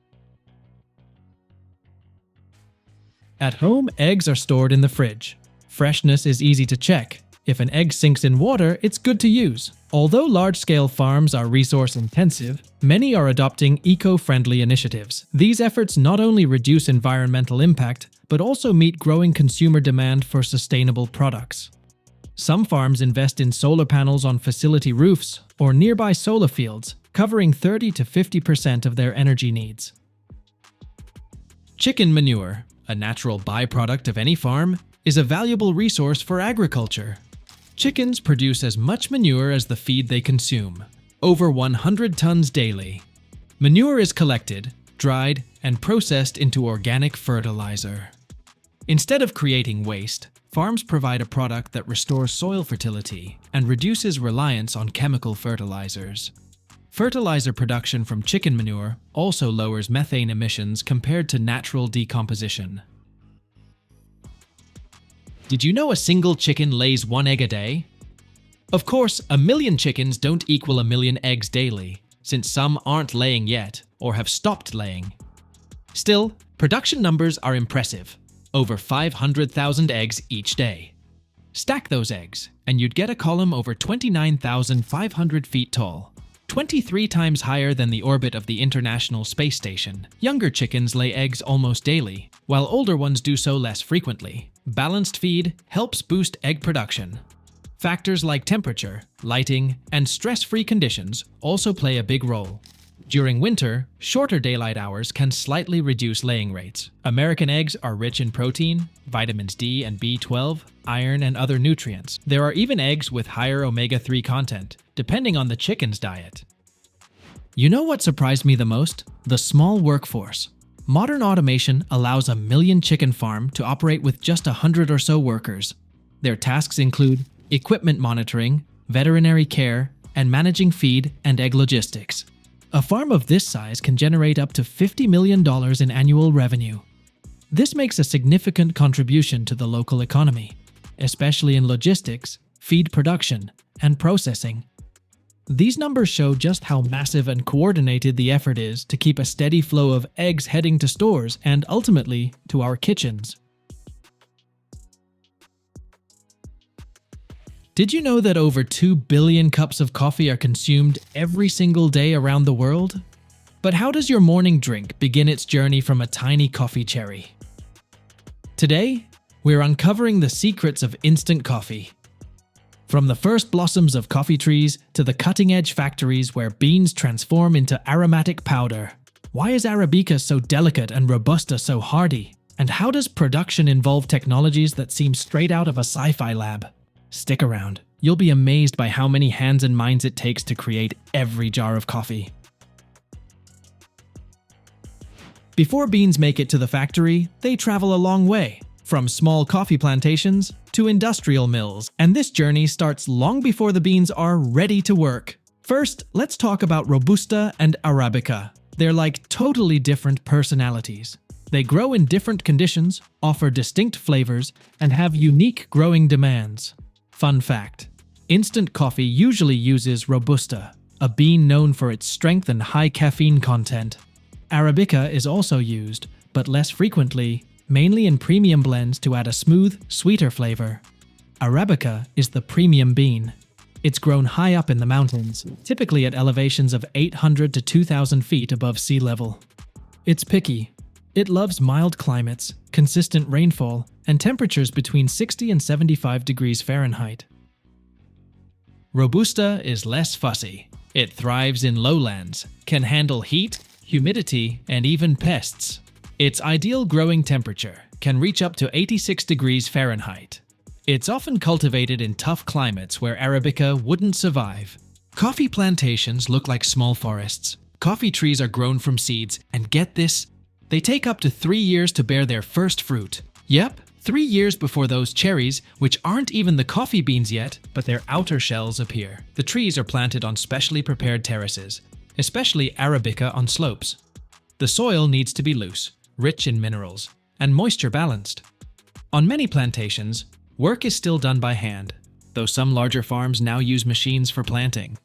At home, eggs are stored in the fridge. Freshness is easy to check. If an egg sinks in water, it's good to use. Although large-scale farms are resource-intensive, many are adopting eco-friendly initiatives. These efforts not only reduce environmental impact, but also meet growing consumer demand for sustainable products. Some farms invest in solar panels on facility roofs or nearby solar fields, covering 30 to 50% of their energy needs. Chicken manure, a natural byproduct of any farm, is a valuable resource for agriculture. Chickens produce as much manure as the feed they consume, over 100 tons daily. Manure is collected, dried, and processed into organic fertilizer. Instead of creating waste, farms provide a product that restores soil fertility and reduces reliance on chemical fertilizers. Fertilizer production from chicken manure also lowers methane emissions compared to natural decomposition. Did you know a single chicken lays 1 egg a day? Of course, 1,000,000 chickens don't equal 1,000,000 eggs daily, since some aren't laying yet or have stopped laying. Still, production numbers are impressive, over 500,000 eggs each day. Stack those eggs, and you'd get a column over 29,500 feet tall, 23 times higher than the orbit of the International Space Station. Younger chickens lay eggs almost daily, while older ones do so less frequently. Balanced feed helps boost egg production. Factors like temperature, lighting, and stress-free conditions also play a big role. During winter, shorter daylight hours can slightly reduce laying rates. American eggs are rich in protein, vitamins D and B12, iron, and other nutrients. There are even eggs with higher omega-3 content, depending on the chicken's diet. You know what surprised me the most? The small workforce. Modern automation allows 1,000,000 chicken farm to operate with just 100 or so workers. Their tasks include equipment monitoring, veterinary care, and managing feed and egg logistics. A farm of this size can generate up to $50 million in annual revenue. This makes a significant contribution to the local economy, especially in logistics, feed production, and processing. These numbers show just how massive and coordinated the effort is to keep a steady flow of eggs heading to stores and ultimately to our kitchens. Did you know that over 2 billion cups of coffee are consumed every single day around the world? But how does your morning drink begin its journey from a tiny coffee cherry? Today, we're uncovering the secrets of instant coffee. From the first blossoms of coffee trees to the cutting-edge factories where beans transform into aromatic powder. Why is Arabica so delicate and Robusta so hardy? And how does production involve technologies that seem straight out of a sci-fi lab? Stick around. You'll be amazed by how many hands and minds it takes to create every jar of coffee. Before beans make it to the factory, they travel a long way, from small coffee plantations to industrial mills, and this journey starts long before the beans are ready to work. First, let's talk about Robusta and Arabica. They're like totally different personalities. They grow in different conditions, offer distinct flavors, and have unique growing demands. Fun fact: instant coffee usually uses Robusta, a bean known for its strength and high caffeine content. Arabica is also used, but less frequently, mainly in premium blends to add a smooth, sweeter flavor. Arabica is the premium bean. It's grown high up in the mountains, typically at elevations of 800 to 2,000 feet above sea level. It's picky. It loves mild climates, consistent rainfall, and temperatures between 60 and 75 degrees Fahrenheit. Robusta is less fussy. It thrives in lowlands, can handle heat, humidity, and even pests. Its ideal growing temperature can reach up to 86 degrees Fahrenheit. It's often cultivated in tough climates where Arabica wouldn't survive. Coffee plantations look like small forests. Coffee trees are grown from seeds, and get this, they take up to 3 years to bear their first fruit. Yep, 3 years before those cherries, which aren't even the coffee beans yet, but their outer shells appear. The trees are planted on specially prepared terraces, especially Arabica on slopes. The soil needs to be loose, rich in minerals, and moisture balanced. On many plantations, work is still done by hand, though some larger farms now use machines for planting.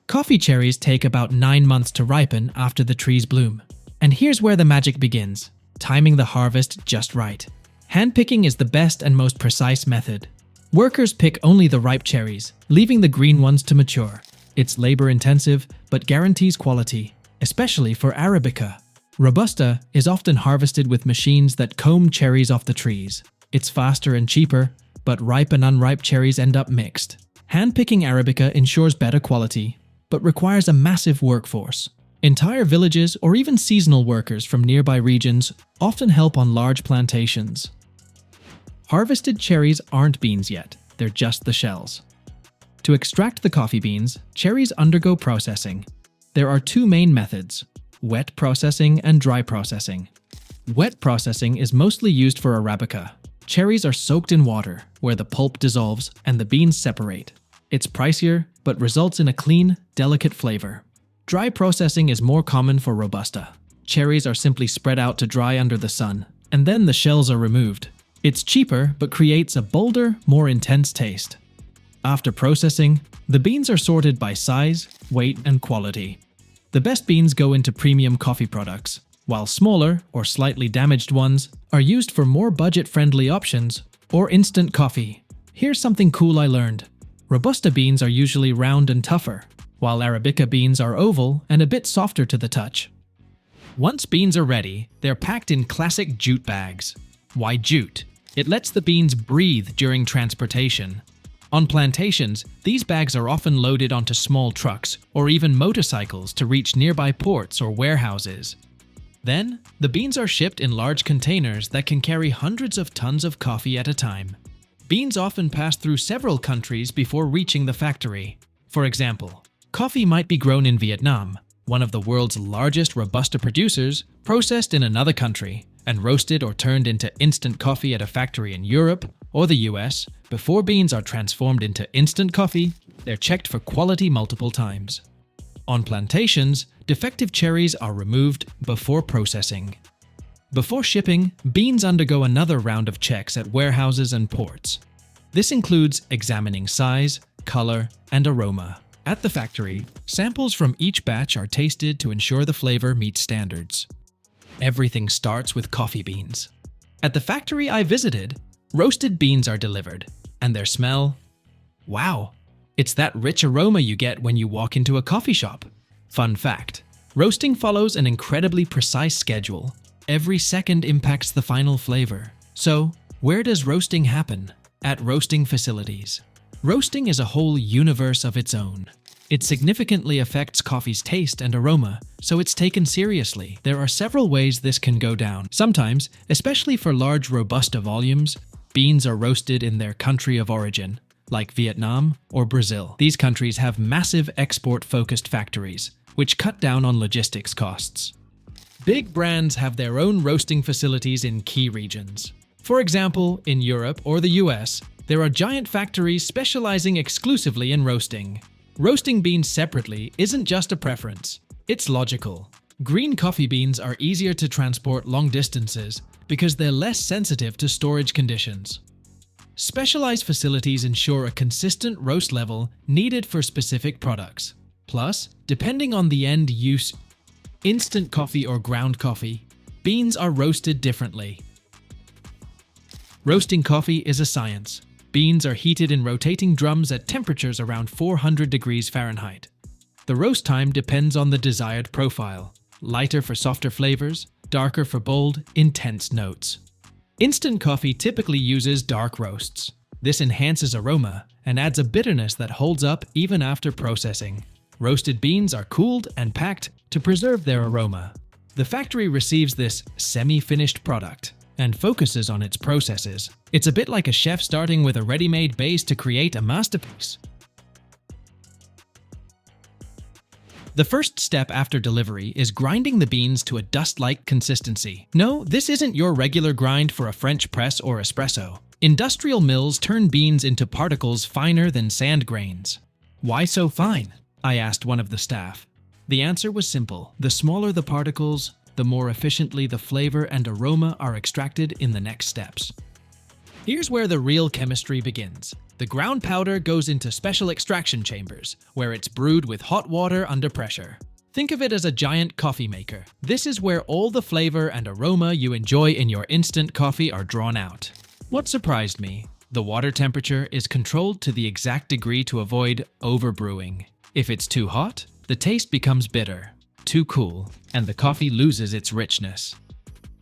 Coffee cherries take about 9 months to ripen after the trees bloom. And here's where the magic begins, timing the harvest just right. Handpicking is the best and most precise method. Workers pick only the ripe cherries, leaving the green ones to mature. It's labor-intensive, but guarantees quality, especially for Arabica. Robusta is often harvested with machines that comb cherries off the trees. It's faster and cheaper, but ripe and unripe cherries end up mixed. Handpicking Arabica ensures better quality, but requires a massive workforce. Entire villages or even seasonal workers from nearby regions often help on large plantations. Harvested cherries aren't beans yet, they're just the shells. To extract the coffee beans, cherries undergo processing. There are 2 main methods: wet processing and dry processing. Wet processing is mostly used for Arabica. Cherries are soaked in water, where the pulp dissolves and the beans separate. It's pricier, but results in a clean, delicate flavor. Dry processing is more common for Robusta. Cherries are simply spread out to dry under the sun, and then the shells are removed. It's cheaper, but creates a bolder, more intense taste. After processing, the beans are sorted by size, weight, and quality. The best beans go into premium coffee products, while smaller or slightly damaged ones are used for more budget-friendly options or instant coffee. Here's something cool I learned. Robusta beans are usually round and tougher, while Arabica beans are oval and a bit softer to the touch. Once beans are ready, they're packed in classic jute bags. Why jute? It lets the beans breathe during transportation. On plantations, these bags are often loaded onto small trucks or even motorcycles to reach nearby ports or warehouses. Then, the beans are shipped in large containers that can carry hundreds of tons of coffee at a time. Beans often pass through several countries before reaching the factory. For example, coffee might be grown in Vietnam, one of the world's largest Robusta producers, processed in another country, and roasted or turned into instant coffee at a factory in Europe or the US before beans are transformed into instant coffee They're checked for quality multiple times. On plantations, defective cherries are removed before processing. Before shipping, beans undergo another round of checks at warehouses and ports. This includes examining size, color, and aroma. At the factory, samples from each batch are tasted to ensure the flavor meets standards. Everything starts with coffee beans. At the factory I visited, roasted beans are delivered, and their smell, wow! It's that rich aroma you get when you walk into a coffee shop. Fun fact, roasting follows an incredibly precise schedule. Every second impacts the final flavor. So, where does roasting happen? At roasting facilities. Roasting is a whole universe of its own. It significantly affects coffee's taste and aroma, so it's taken seriously. There are several ways this can go down. Sometimes, especially for large Robusta volumes, beans are roasted in their country of origin, like Vietnam or Brazil. These countries have massive export-focused factories, which cut down on logistics costs. Big brands have their own roasting facilities in key regions. For example, in Europe or the US, there are giant factories specializing exclusively in roasting. Roasting beans separately isn't just a preference, it's logical. Green coffee beans are easier to transport long distances because they're less sensitive to storage conditions. Specialized facilities ensure a consistent roast level needed for specific products. Plus, depending on the end use, instant coffee or ground coffee, beans are roasted differently. Roasting coffee is a science. Beans are heated in rotating drums at temperatures around 400 degrees Fahrenheit. The roast time depends on the desired profile, lighter for softer flavors, darker for bold, intense notes. Instant coffee typically uses dark roasts. This enhances aroma and adds a bitterness that holds up even after processing. Roasted beans are cooled and packed to preserve their aroma. The factory receives this semi-finished product and focuses on its processes. It's a bit like a chef starting with a ready-made base to create a masterpiece. The first step after delivery is grinding the beans to a dust-like consistency. No, this isn't your regular grind for a French press or espresso. Industrial mills turn beans into particles finer than sand grains. Why so fine? I asked one of the staff. The answer was simple. The smaller the particles, the more efficiently the flavor and aroma are extracted in the next steps. Here's where the real chemistry begins. The ground powder goes into special extraction chambers, where it's brewed with hot water under pressure. Think of it as a giant coffee maker. This is where all the flavor and aroma you enjoy in your instant coffee are drawn out. What surprised me? The water temperature is controlled to the exact degree to avoid overbrewing. If it's too hot, the taste becomes bitter. Too cool, and the coffee loses its richness.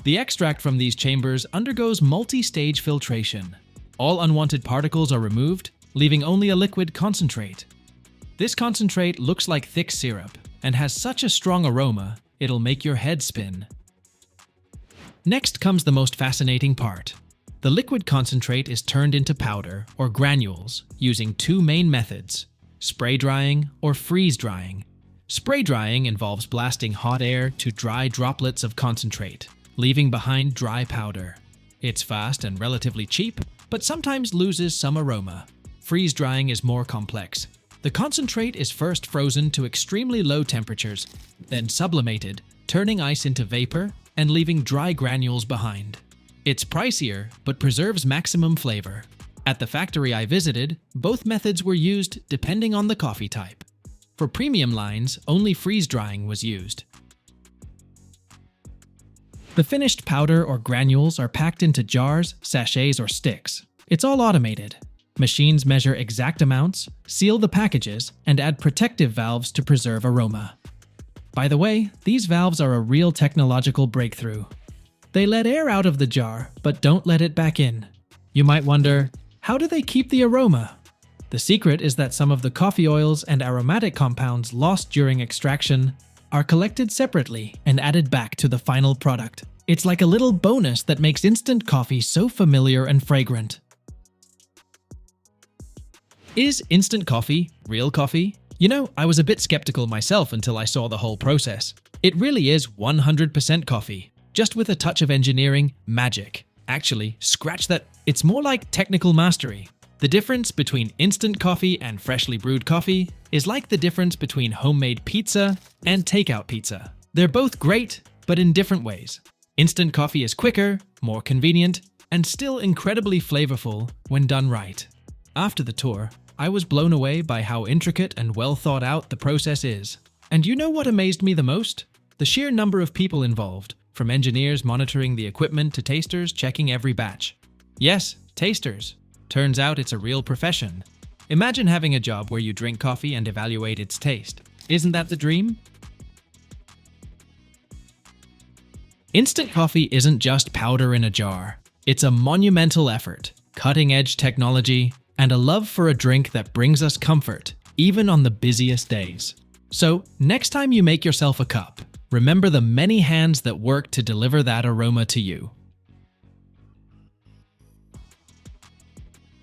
The extract from these chambers undergoes multi-stage filtration. All unwanted particles are removed, leaving only a liquid concentrate. This concentrate looks like thick syrup and has such a strong aroma, it'll make your head spin. Next comes the most fascinating part. The liquid concentrate is turned into powder or granules using two main methods: spray drying or freeze drying. Spray drying involves blasting hot air to dry droplets of concentrate, leaving behind dry powder. It's fast and relatively cheap, but sometimes loses some aroma. Freeze drying is more complex. The concentrate is first frozen to extremely low temperatures, then sublimated, turning ice into vapor and leaving dry granules behind. It's pricier, but preserves maximum flavor. At the factory I visited, both methods were used depending on the coffee type. For premium lines, only freeze drying was used. The finished powder or granules are packed into jars, sachets, or sticks. It's all automated. Machines measure exact amounts, seal the packages, and add protective valves to preserve aroma. By the way, these valves are a real technological breakthrough. They let air out of the jar, but don't let it back in. You might wonder, how do they keep the aroma? The secret is that some of the coffee oils and aromatic compounds lost during extraction are collected separately and added back to the final product. It's like a little bonus that makes instant coffee so familiar and fragrant. Is instant coffee real coffee? You know, I was a bit skeptical myself until I saw the whole process. It really is 100% coffee, just with a touch of engineering magic. Actually, scratch that, it's more like technical mastery. The difference between instant coffee and freshly brewed coffee is like the difference between homemade pizza and takeout pizza. They're both great, but in different ways. Instant coffee is quicker, more convenient, and still incredibly flavorful when done right. After the tour, I was blown away by how intricate and well thought out the process is. And you know what amazed me the most? The sheer number of people involved, from engineers monitoring the equipment to tasters checking every batch. Yes, tasters. Turns out it's a real profession. Imagine having a job where you drink coffee and evaluate its taste. Isn't that the dream? Instant coffee isn't just powder in a jar. It's a monumental effort, cutting-edge technology, and a love for a drink that brings us comfort, even on the busiest days. So, next time you make yourself a cup, remember the many hands that work to deliver that aroma to you.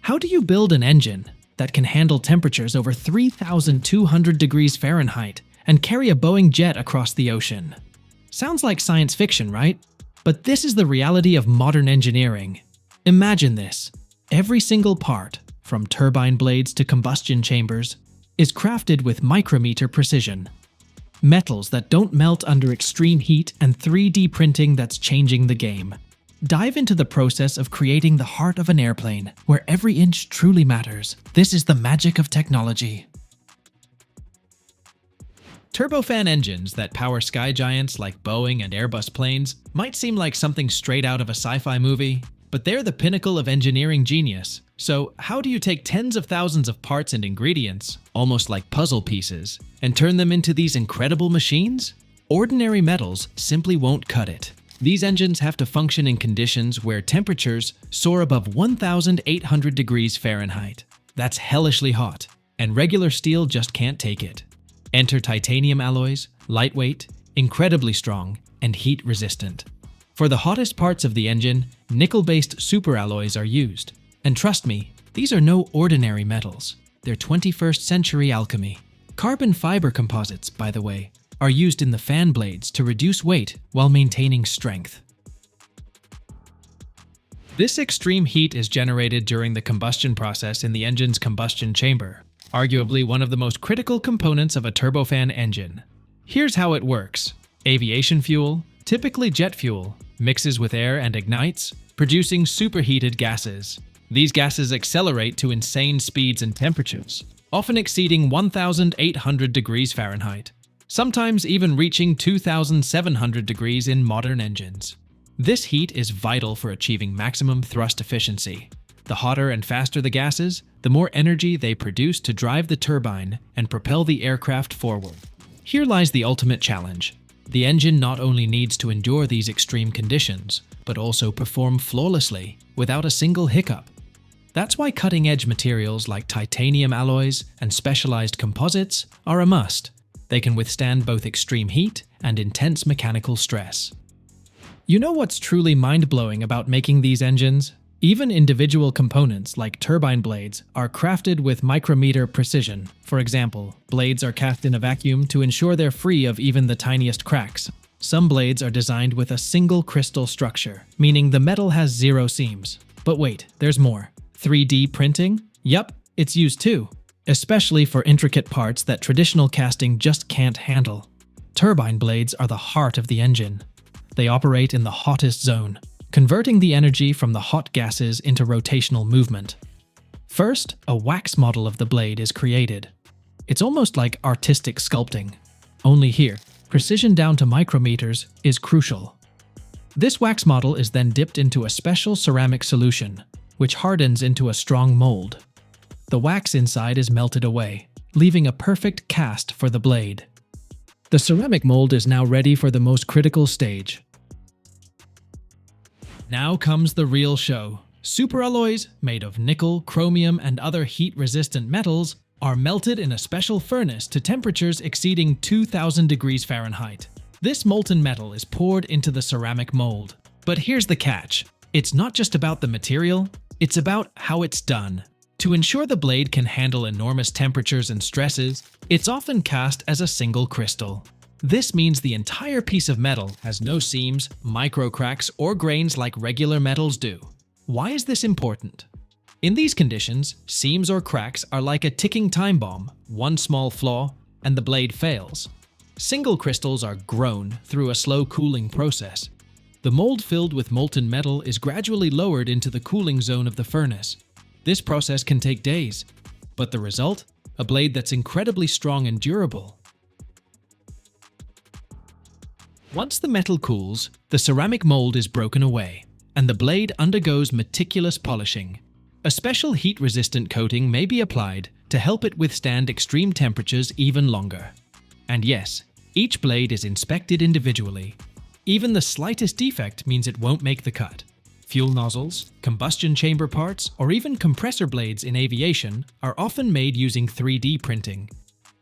How do you build an engine that can handle temperatures over 3,200 degrees Fahrenheit and carry a Boeing jet across the ocean? Sounds like science fiction, right? But this is the reality of modern engineering. Imagine this. Every single part, from turbine blades to combustion chambers, is crafted with micrometer precision. Metals that don't melt under extreme heat and 3D printing that's changing the game. Dive into the process of creating the heart of an airplane, where every inch truly matters. This is the magic of technology. Turbofan engines that power sky giants like Boeing and Airbus planes might seem like something straight out of a sci-fi movie, but they're the pinnacle of engineering genius. So how do you take tens of thousands of parts and ingredients, almost like puzzle pieces, and turn them into these incredible machines? Ordinary metals simply won't cut it. These engines have to function in conditions where temperatures soar above 1,800 degrees Fahrenheit. That's hellishly hot, and regular steel just can't take it. Enter titanium alloys, lightweight, incredibly strong, and heat-resistant. For the hottest parts of the engine, nickel-based superalloys are used. And trust me, these are no ordinary metals. They're 21st century alchemy. Carbon fiber composites, by the way, are used in the fan blades to reduce weight while maintaining strength. This extreme heat is generated during the combustion process in the engine's combustion chamber, arguably one of the most critical components of a turbofan engine. Here's how it works. Aviation fuel, typically jet fuel, mixes with air and ignites, producing superheated gases. These gases accelerate to insane speeds and temperatures, often exceeding 1,800 degrees Fahrenheit, sometimes even reaching 2,700 degrees in modern engines. This heat is vital for achieving maximum thrust efficiency. The hotter and faster the gases, the more energy they produce to drive the turbine and propel the aircraft forward. Here lies the ultimate challenge. The engine not only needs to endure these extreme conditions, but also perform flawlessly, without a single hiccup. That's why cutting-edge materials like titanium alloys and specialized composites are a must. They can withstand both extreme heat and intense mechanical stress. You know what's truly mind-blowing about making these engines? Even individual components like turbine blades are crafted with micrometer precision. For example, blades are cast in a vacuum to ensure they're free of even the tiniest cracks. Some blades are designed with a single crystal structure, meaning the metal has zero seams. But wait, there's more. 3D printing? Yup, it's used too, especially for intricate parts that traditional casting just can't handle. Turbine blades are the heart of the engine. They operate in the hottest zone, converting the energy from the hot gases into rotational movement. First, a wax model of the blade is created. It's almost like artistic sculpting. Only here, precision down to micrometers is crucial. This wax model is then dipped into a special ceramic solution, which hardens into a strong mold. The wax inside is melted away, leaving a perfect cast for the blade. The ceramic mold is now ready for the most critical stage. Now comes the real show. Superalloys, made of nickel, chromium, and other heat-resistant metals, are melted in a special furnace to temperatures exceeding 2,000 degrees Fahrenheit. This molten metal is poured into the ceramic mold. But here's the catch. It's not just about the material, it's about how it's done. To ensure the blade can handle enormous temperatures and stresses, it's often cast as a single crystal. This means the entire piece of metal has no seams, micro cracks, or grains like regular metals do. Why is this important? In these conditions, seams or cracks are like a ticking time bomb. One small flaw, and the blade fails. Single crystals are grown through a slow cooling process. The mold filled with molten metal is gradually lowered into the cooling zone of the furnace. This process can take days, but the result? A blade that's incredibly strong and durable. Once the metal cools, the ceramic mold is broken away, and the blade undergoes meticulous polishing. A special heat-resistant coating may be applied to help it withstand extreme temperatures even longer. And yes, each blade is inspected individually. Even the slightest defect means it won't make the cut. Fuel nozzles, combustion chamber parts, or even compressor blades in aviation are often made using 3D printing.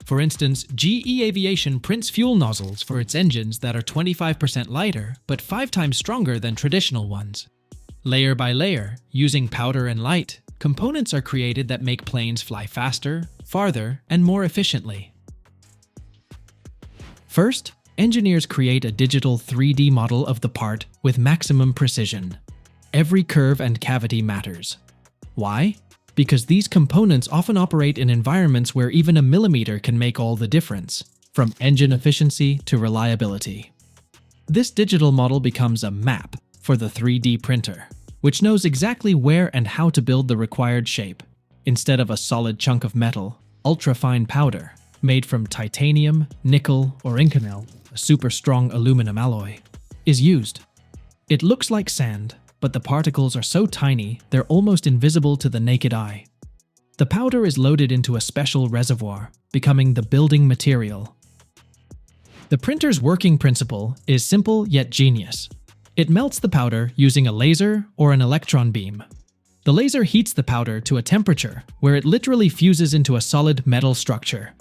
For instance, GE Aviation prints fuel nozzles for its engines that are 25% lighter but 5 times stronger than traditional ones. Layer by layer, using powder and light, components are created that make planes fly faster, farther, and more efficiently. First, engineers create a digital 3D model of the part with maximum precision. Every curve and cavity matters. Why? Because these components often operate in environments where even a millimeter can make all the difference, from engine efficiency to reliability. This digital model becomes a map for the 3D printer, which knows exactly where and how to build the required shape. Instead of a solid chunk of metal, ultra-fine powder, made from titanium, nickel, or Inconel, a super strong aluminum alloy, is used. It looks like sand, but the particles are so tiny they're almost invisible to the naked eye. The powder is loaded into a special reservoir, becoming the building material. The printer's working principle is simple yet genius. It melts the powder using a laser or an electron beam. The laser heats the powder to a temperature where it literally fuses into a solid metal structure.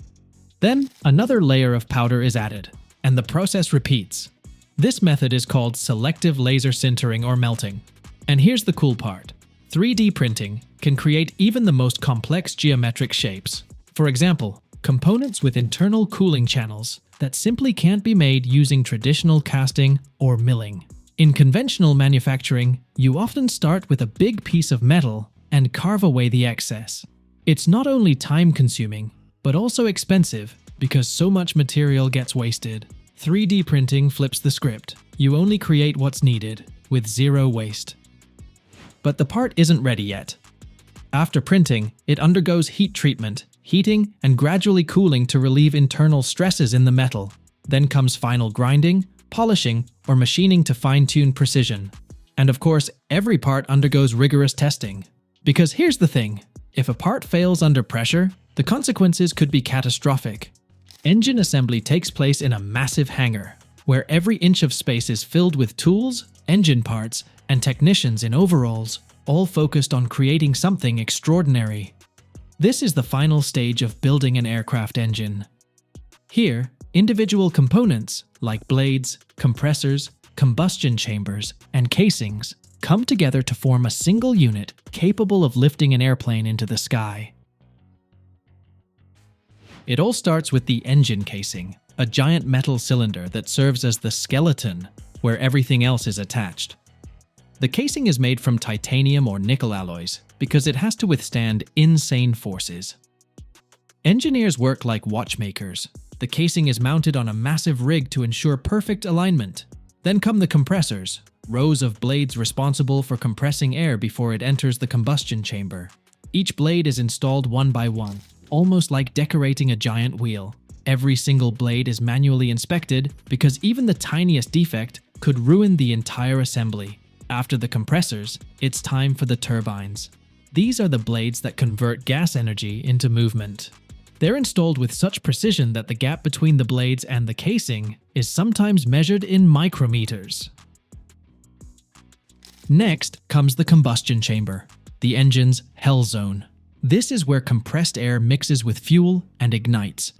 Then, another layer of powder is added, and the process repeats. This method is called selective laser sintering or melting. And here's the cool part. 3D printing can create even the most complex geometric shapes. For example, components with internal cooling channels that simply can't be made using traditional casting or milling. In conventional manufacturing, you often start with a big piece of metal and carve away the excess. It's not only time-consuming, but also expensive because so much material gets wasted. 3D printing flips the script. You only create what's needed, with zero waste. But the part isn't ready yet. After printing, it undergoes heat treatment, heating, and gradually cooling to relieve internal stresses in the metal. Then comes final grinding, polishing, or machining to fine-tune precision. And of course, every part undergoes rigorous testing. Because here's the thing, if a part fails under pressure, the consequences could be catastrophic. Engine assembly takes place in a massive hangar, where every inch of space is filled with tools, engine parts, and technicians in overalls, all focused on creating something extraordinary. This is the final stage of building an aircraft engine. Here, individual components, like blades, compressors, combustion chambers, and casings, come together to form a single unit capable of lifting an airplane into the sky. It all starts with the engine casing, a giant metal cylinder that serves as the skeleton where everything else is attached. The casing is made from titanium or nickel alloys because it has to withstand insane forces. Engineers work like watchmakers. The casing is mounted on a massive rig to ensure perfect alignment. Then come the compressors, rows of blades responsible for compressing air before it enters the combustion chamber. Each blade is installed one by one, almost like decorating a giant wheel. Every single blade is manually inspected because even the tiniest defect could ruin the entire assembly. After the compressors, it's time for the turbines. These are the blades that convert gas energy into movement. They're installed with such precision that the gap between the blades and the casing is sometimes measured in micrometers. Next comes the combustion chamber, the engine's hell zone. This is where compressed air mixes with fuel and ignites.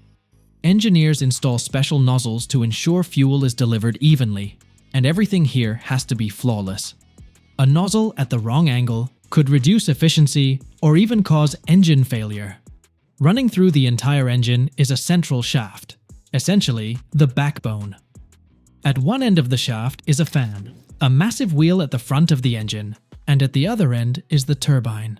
Engineers install special nozzles to ensure fuel is delivered evenly, and everything here has to be flawless. A nozzle at the wrong angle could reduce efficiency or even cause engine failure. Running through the entire engine is a central shaft, essentially the backbone. At one end of the shaft is a fan, a massive wheel at the front of the engine, and at the other end is the turbine.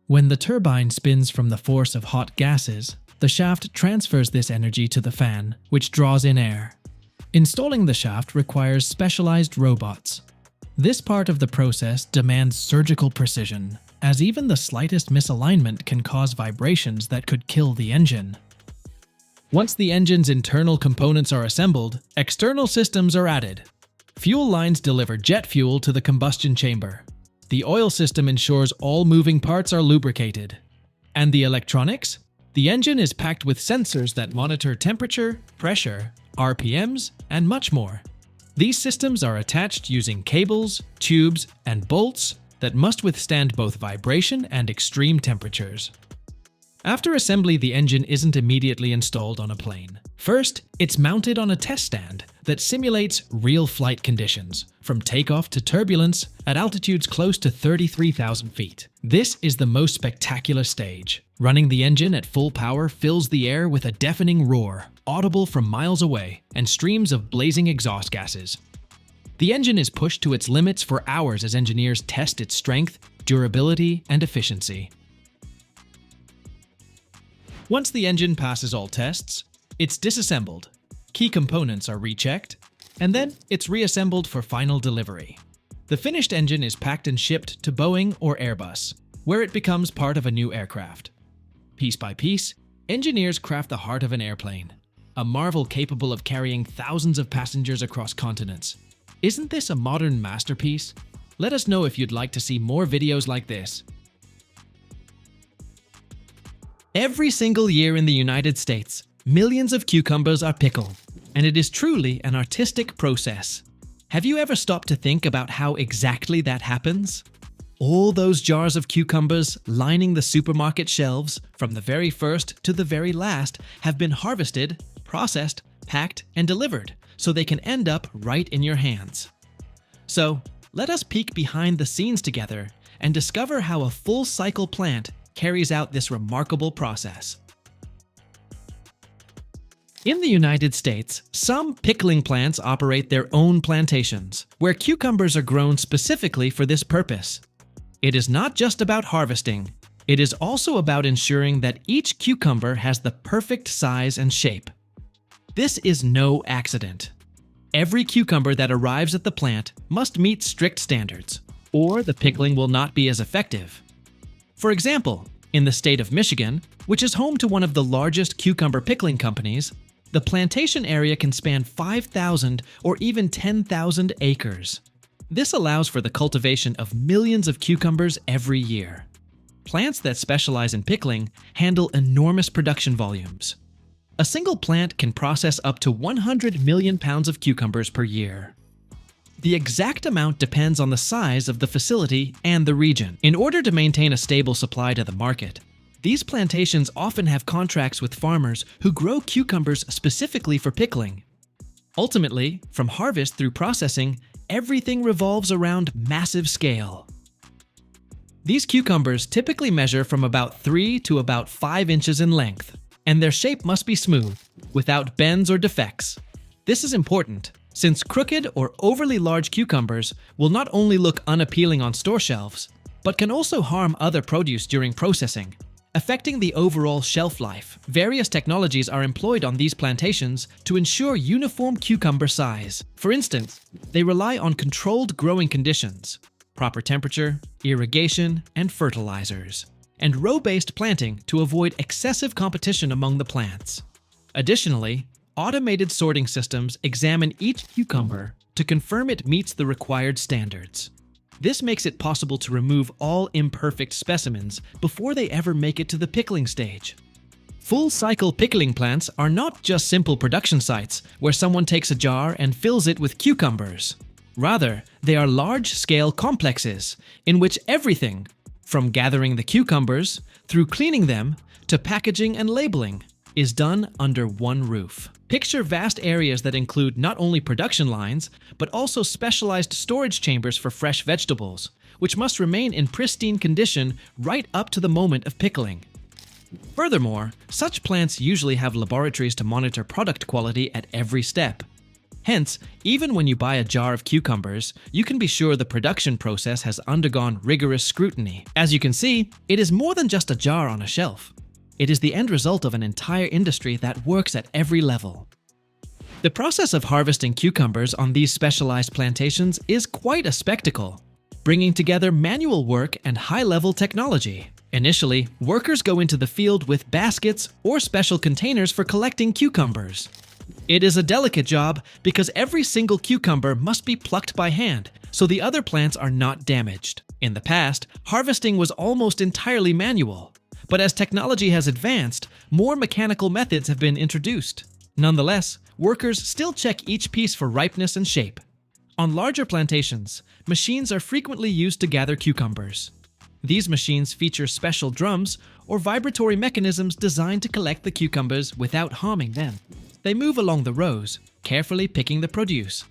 When the turbine spins from the force of hot gases, the shaft transfers this energy to the fan, which draws in air. Installing the shaft requires specialized robots. This part of the process demands surgical precision, as even the slightest misalignment can cause vibrations that could kill the engine. Once the engine's internal components are assembled, external systems are added. Fuel lines deliver jet fuel to the combustion chamber. The oil system ensures all moving parts are lubricated. And the electronics? The engine is packed with sensors that monitor temperature, pressure, RPMs, and much more. These systems are attached using cables, tubes, and bolts that must withstand both vibration and extreme temperatures. After assembly, the engine isn't immediately installed on a plane. First, it's mounted on a test stand that simulates real flight conditions, from takeoff to turbulence at altitudes close to 33,000 feet. This is the most spectacular stage. Running the engine at full power fills the air with a deafening roar, audible from miles away, and streams of blazing exhaust gases. The engine is pushed to its limits for hours as engineers test its strength, durability, and efficiency. Once the engine passes all tests, it's disassembled. Key components are rechecked, and then it's reassembled for final delivery. The finished engine is packed and shipped to Boeing or Airbus, where it becomes part of a new aircraft. Piece by piece, engineers craft the heart of an airplane, a marvel capable of carrying thousands of passengers across continents. Isn't this a modern masterpiece? Let us know if you'd like to see more videos like this. Every single year in the United States, millions of cucumbers are pickled, and it is truly an artistic process. Have you ever stopped to think about how exactly that happens? All those jars of cucumbers lining the supermarket shelves, from the very first to the very last, have been harvested, processed, packed, and delivered, so they can end up right in your hands. So, let us peek behind the scenes together and discover how a full-cycle plant carries out this remarkable process. In the United States, some pickling plants operate their own plantations, where cucumbers are grown specifically for this purpose. It is not just about harvesting, it is also about ensuring that each cucumber has the perfect size and shape. This is no accident. Every cucumber that arrives at the plant must meet strict standards, or the pickling will not be as effective. For example, in the state of Michigan, which is home to one of the largest cucumber pickling companies, the plantation area can span 5,000 or even 10,000 acres. This allows for the cultivation of millions of cucumbers every year. Plants that specialize in pickling handle enormous production volumes. A single plant can process up to 100 million pounds of cucumbers per year. The exact amount depends on the size of the facility and the region. In order to maintain a stable supply to the market, these plantations often have contracts with farmers who grow cucumbers specifically for pickling. Ultimately, from harvest through processing, everything revolves around massive scale. These cucumbers typically measure from about 3 to about 5 inches in length, and their shape must be smooth, without bends or defects. This is important, since crooked or overly large cucumbers will not only look unappealing on store shelves, but can also harm other produce during processing, affecting the overall shelf life. Various technologies are employed on these plantations to ensure uniform cucumber size. For instance, they rely on controlled growing conditions, proper temperature, irrigation, and fertilizers, and row-based planting to avoid excessive competition among the plants. Additionally, automated sorting systems examine each cucumber to confirm it meets the required standards. This makes it possible to remove all imperfect specimens before they ever make it to the pickling stage. Full-cycle pickling plants are not just simple production sites where someone takes a jar and fills it with cucumbers. Rather, they are large-scale complexes in which everything, from gathering the cucumbers, through cleaning them, to packaging and labeling, is done under one roof. Picture vast areas that include not only production lines, but also specialized storage chambers for fresh vegetables, which must remain in pristine condition right up to the moment of pickling. Furthermore, such plants usually have laboratories to monitor product quality at every step. Hence, even when you buy a jar of cucumbers, you can be sure the production process has undergone rigorous scrutiny. As you can see, it is more than just a jar on a shelf. It is the end result of an entire industry that works at every level. The process of harvesting cucumbers on these specialized plantations is quite a spectacle, bringing together manual work and high-level technology. Initially, workers go into the field with baskets or special containers for collecting cucumbers. It is a delicate job because every single cucumber must be plucked by hand, so the other plants are not damaged. In the past, harvesting was almost entirely manual, but as technology has advanced, more mechanical methods have been introduced. Nonetheless, workers still check each piece for ripeness and shape. On larger plantations, machines are frequently used to gather cucumbers. These machines feature special drums or vibratory mechanisms designed to collect the cucumbers without harming them. They move along the rows, carefully picking the produce.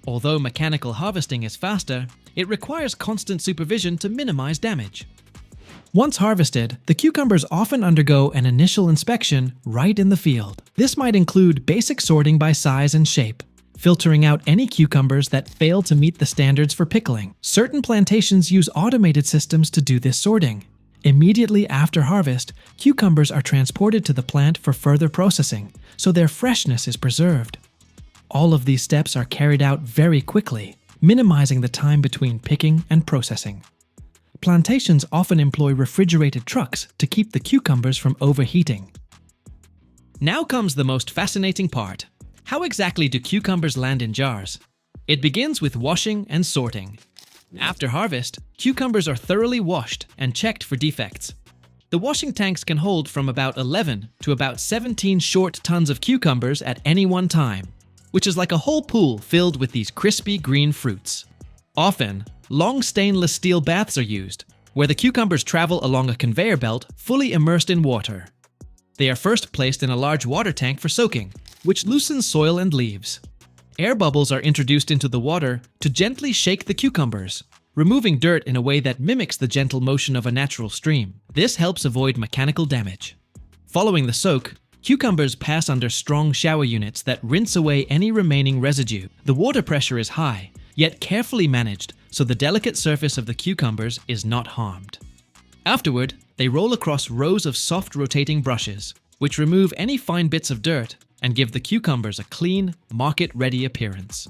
Although mechanical harvesting is faster, it requires constant supervision to minimize damage. Once harvested, the cucumbers often undergo an initial inspection right in the field. This might include basic sorting by size and shape, filtering out any cucumbers that fail to meet the standards for pickling. Certain plantations use automated systems to do this sorting. Immediately after harvest, cucumbers are transported to the plant for further processing, so their freshness is preserved. All of these steps are carried out very quickly, minimizing the time between picking and processing. Plantations often employ refrigerated trucks to keep the cucumbers from overheating. Now comes the most fascinating part. How exactly do cucumbers land in jars? It begins with washing and sorting. After harvest, cucumbers are thoroughly washed and checked for defects. The washing tanks can hold from about 11 to about 17 short tons of cucumbers at any one time, which is like a whole pool filled with these crispy green fruits. Often, long stainless steel baths are used, where the cucumbers travel along a conveyor belt fully immersed in water. They are first placed in a large water tank for soaking, which loosens soil and leaves. Air bubbles are introduced into the water to gently shake the cucumbers, removing dirt in a way that mimics the gentle motion of a natural stream. This helps avoid mechanical damage. Following the soak, cucumbers pass under strong shower units that rinse away any remaining residue. The water pressure is high, yet carefully managed so the delicate surface of the cucumbers is not harmed. Afterward, they roll across rows of soft rotating brushes, which remove any fine bits of dirt and give the cucumbers a clean, market-ready appearance.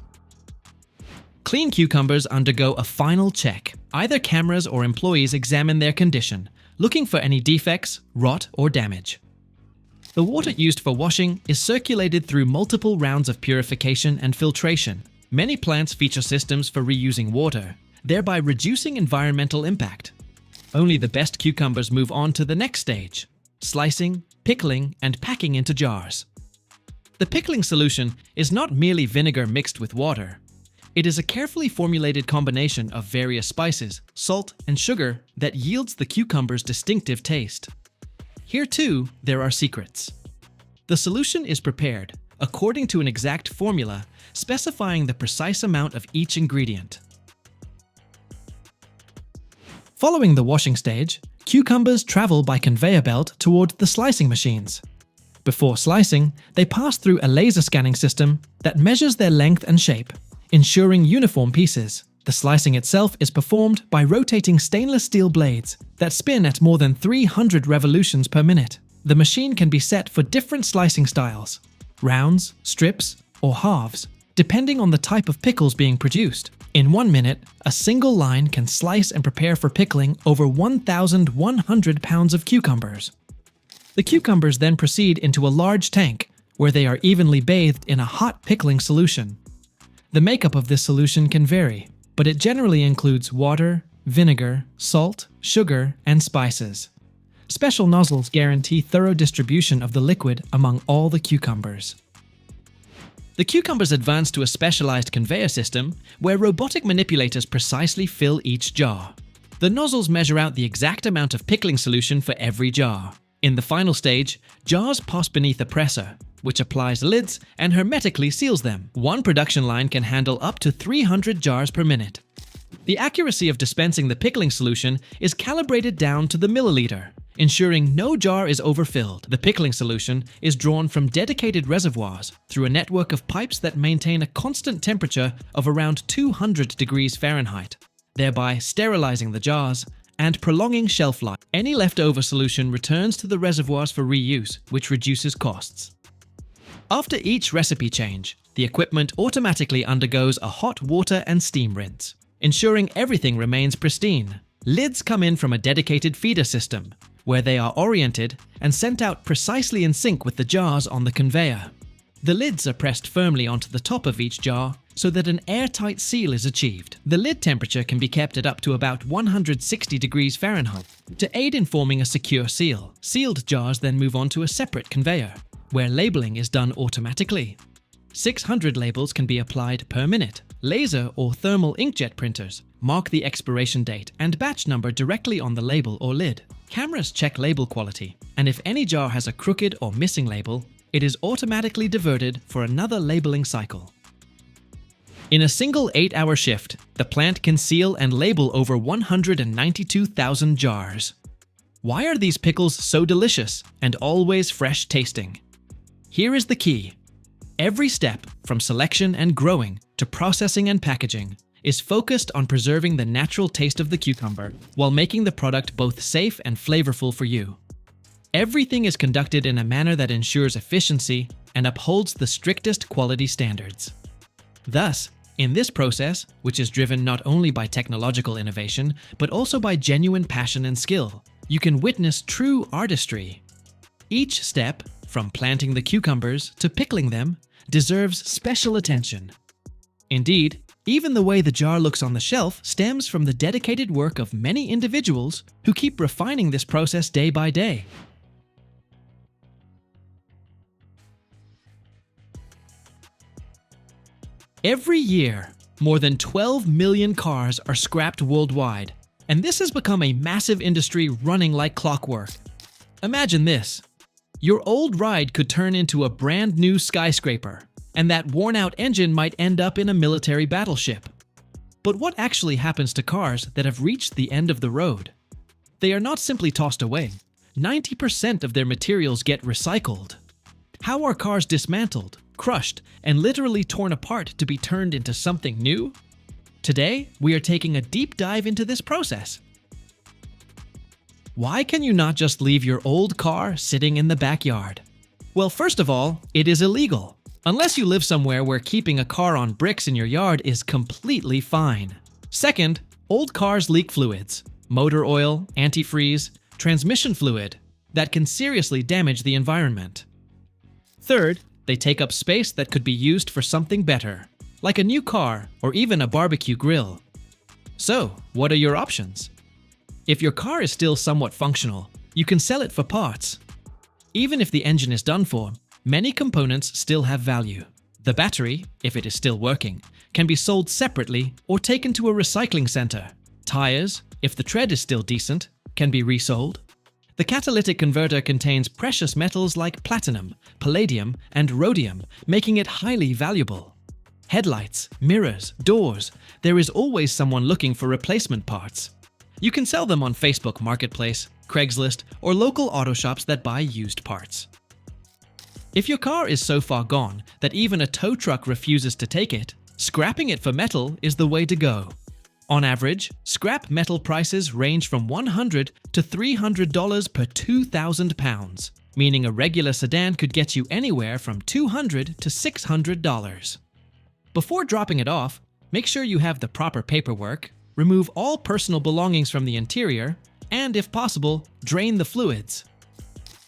Clean cucumbers undergo a final check. Either cameras or employees examine their condition, looking for any defects, rot, or damage. The water used for washing is circulated through multiple rounds of purification and filtration. Many plants feature systems for reusing water, thereby reducing environmental impact. Only the best cucumbers move on to the next stage: slicing, pickling, and packing into jars. The pickling solution is not merely vinegar mixed with water. It is a carefully formulated combination of various spices, salt, and sugar that yields the cucumber's distinctive taste. Here too, there are secrets. The solution is prepared according to an exact formula specifying the precise amount of each ingredient. Following the washing stage, cucumbers travel by conveyor belt toward the slicing machines. Before slicing, they pass through a laser scanning system that measures their length and shape, ensuring uniform pieces. The slicing itself is performed by rotating stainless steel blades that spin at more than 300 revolutions per minute. The machine can be set for different slicing styles: rounds, strips, or halves, depending on the type of pickles being produced. In 1 minute, a single line can slice and prepare for pickling over 1,100 pounds of cucumbers. The cucumbers then proceed into a large tank, where they are evenly bathed in a hot pickling solution. The makeup of this solution can vary, but it generally includes water, vinegar, salt, sugar, and spices. Special nozzles guarantee thorough distribution of the liquid among all the cucumbers. The cucumbers advance to a specialized conveyor system where robotic manipulators precisely fill each jar. The nozzles measure out the exact amount of pickling solution for every jar. In the final stage, jars pass beneath a presser, which applies lids and hermetically seals them. One production line can handle up to 300 jars per minute. The accuracy of dispensing the pickling solution is calibrated down to the milliliter, ensuring no jar is overfilled. The pickling solution is drawn from dedicated reservoirs through a network of pipes that maintain a constant temperature of around 200 degrees Fahrenheit, thereby sterilizing the jars and prolonging shelf life. Any leftover solution returns to the reservoirs for reuse, which reduces costs. After each recipe change, the equipment automatically undergoes a hot water and steam rinse, ensuring everything remains pristine. Lids come in from a dedicated feeder system, where they are oriented and sent out precisely in sync with the jars on the conveyor. The lids are pressed firmly onto the top of each jar so that an airtight seal is achieved. The lid temperature can be kept at up to about 160 degrees Fahrenheit to aid in forming a secure seal. Sealed jars then move on to a separate conveyor, where labeling is done automatically. 600 labels can be applied per minute. Laser or thermal inkjet printers mark the expiration date and batch number directly on the label or lid. Cameras check label quality, and if any jar has a crooked or missing label, it is automatically diverted for another labeling cycle. In a single 8-hour shift, the plant can seal and label over 192,000 jars. Why are these pickles so delicious and always fresh tasting? Here is the key. Every step, from selection and growing to processing and packaging, is focused on preserving the natural taste of the cucumber while making the product both safe and flavorful for you. Everything is conducted in a manner that ensures efficiency and upholds the strictest quality standards. Thus, in this process, which is driven not only by technological innovation, but also by genuine passion and skill, you can witness true artistry. Each step, from planting the cucumbers to pickling them, deserves special attention. Indeed, even the way the jar looks on the shelf stems from the dedicated work of many individuals who keep refining this process day by day. Every year, more than 12 million cars are scrapped worldwide, and this has become a massive industry running like clockwork. Imagine this. Your old ride could turn into a brand new skyscraper, and that worn-out engine might end up in a military battleship. But what actually happens to cars that have reached the end of the road? They are not simply tossed away. 90% of their materials get recycled. How are cars dismantled, crushed, and literally torn apart to be turned into something new? Today, we are taking a deep dive into this process. Why can you not just leave your old car sitting in the backyard? Well, first of all, it is illegal. Unless you live somewhere where keeping a car on bricks in your yard is completely fine. Second, old cars leak fluids, motor oil, antifreeze, transmission fluid, that can seriously damage the environment. Third, they take up space that could be used for something better, like a new car or even a barbecue grill. So, what are your options? If your car is still somewhat functional, you can sell it for parts. Even if the engine is done for, many components still have value. The battery, if it is still working, can be sold separately or taken to a recycling center. Tires, if the tread is still decent, can be resold. The catalytic converter contains precious metals like platinum, palladium, and rhodium, making it highly valuable. Headlights, mirrors, doors, there is always someone looking for replacement parts. You can sell them on Facebook Marketplace, Craigslist, or local auto shops that buy used parts. If your car is so far gone that even a tow truck refuses to take it, scrapping it for metal is the way to go. On average, scrap metal prices range from $100 to $300 per 2,000 pounds, meaning a regular sedan could get you anywhere from $200 to $600. Before dropping it off, make sure you have the proper paperwork, remove all personal belongings from the interior, and if possible, drain the fluids.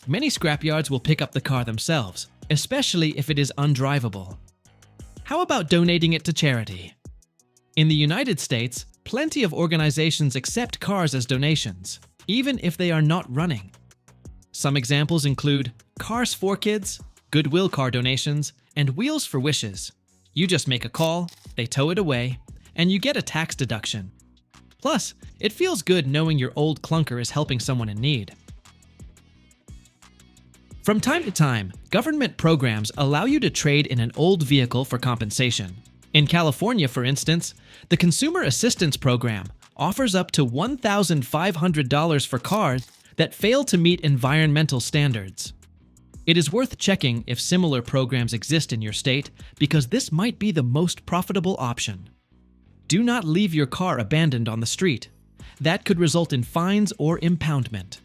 Many scrapyards will pick up the car themselves, especially if it is undrivable. How about donating it to charity? In the United States, plenty of organizations accept cars as donations, even if they are not running. Some examples include Cars for Kids, Goodwill car donations, and Wheels for Wishes. You just make a call, they tow it away, and you get a tax deduction. Plus, it feels good knowing your old clunker is helping someone in need. From time to time, government programs allow you to trade in an old vehicle for compensation. In California, for instance, the Consumer Assistance Program offers up to $1,500 for cars that fail to meet environmental standards. It is worth checking if similar programs exist in your state because this might be the most profitable option. Do not leave your car abandoned on the street. That could result in fines or impoundment.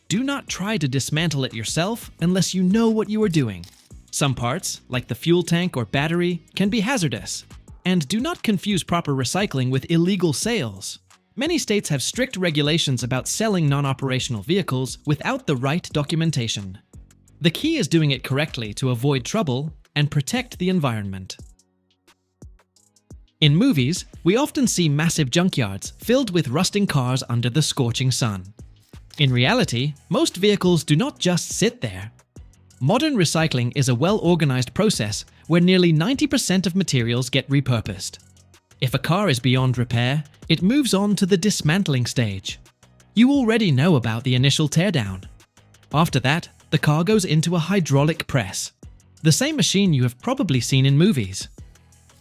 Do not try to dismantle it yourself unless you know what you are doing. Some parts, like the fuel tank or battery, can be hazardous. And do not confuse proper recycling with illegal sales. Many states have strict regulations about selling non-operational vehicles without the right documentation. The key is doing it correctly to avoid trouble and protect the environment. In movies, we often see massive junkyards filled with rusting cars under the scorching sun. In reality, most vehicles do not just sit there. Modern recycling is a well-organized process where nearly 90% of materials get repurposed. If a car is beyond repair, it moves on to the dismantling stage. You already know about the initial teardown. After that, the car goes into a hydraulic press, the same machine you have probably seen in movies.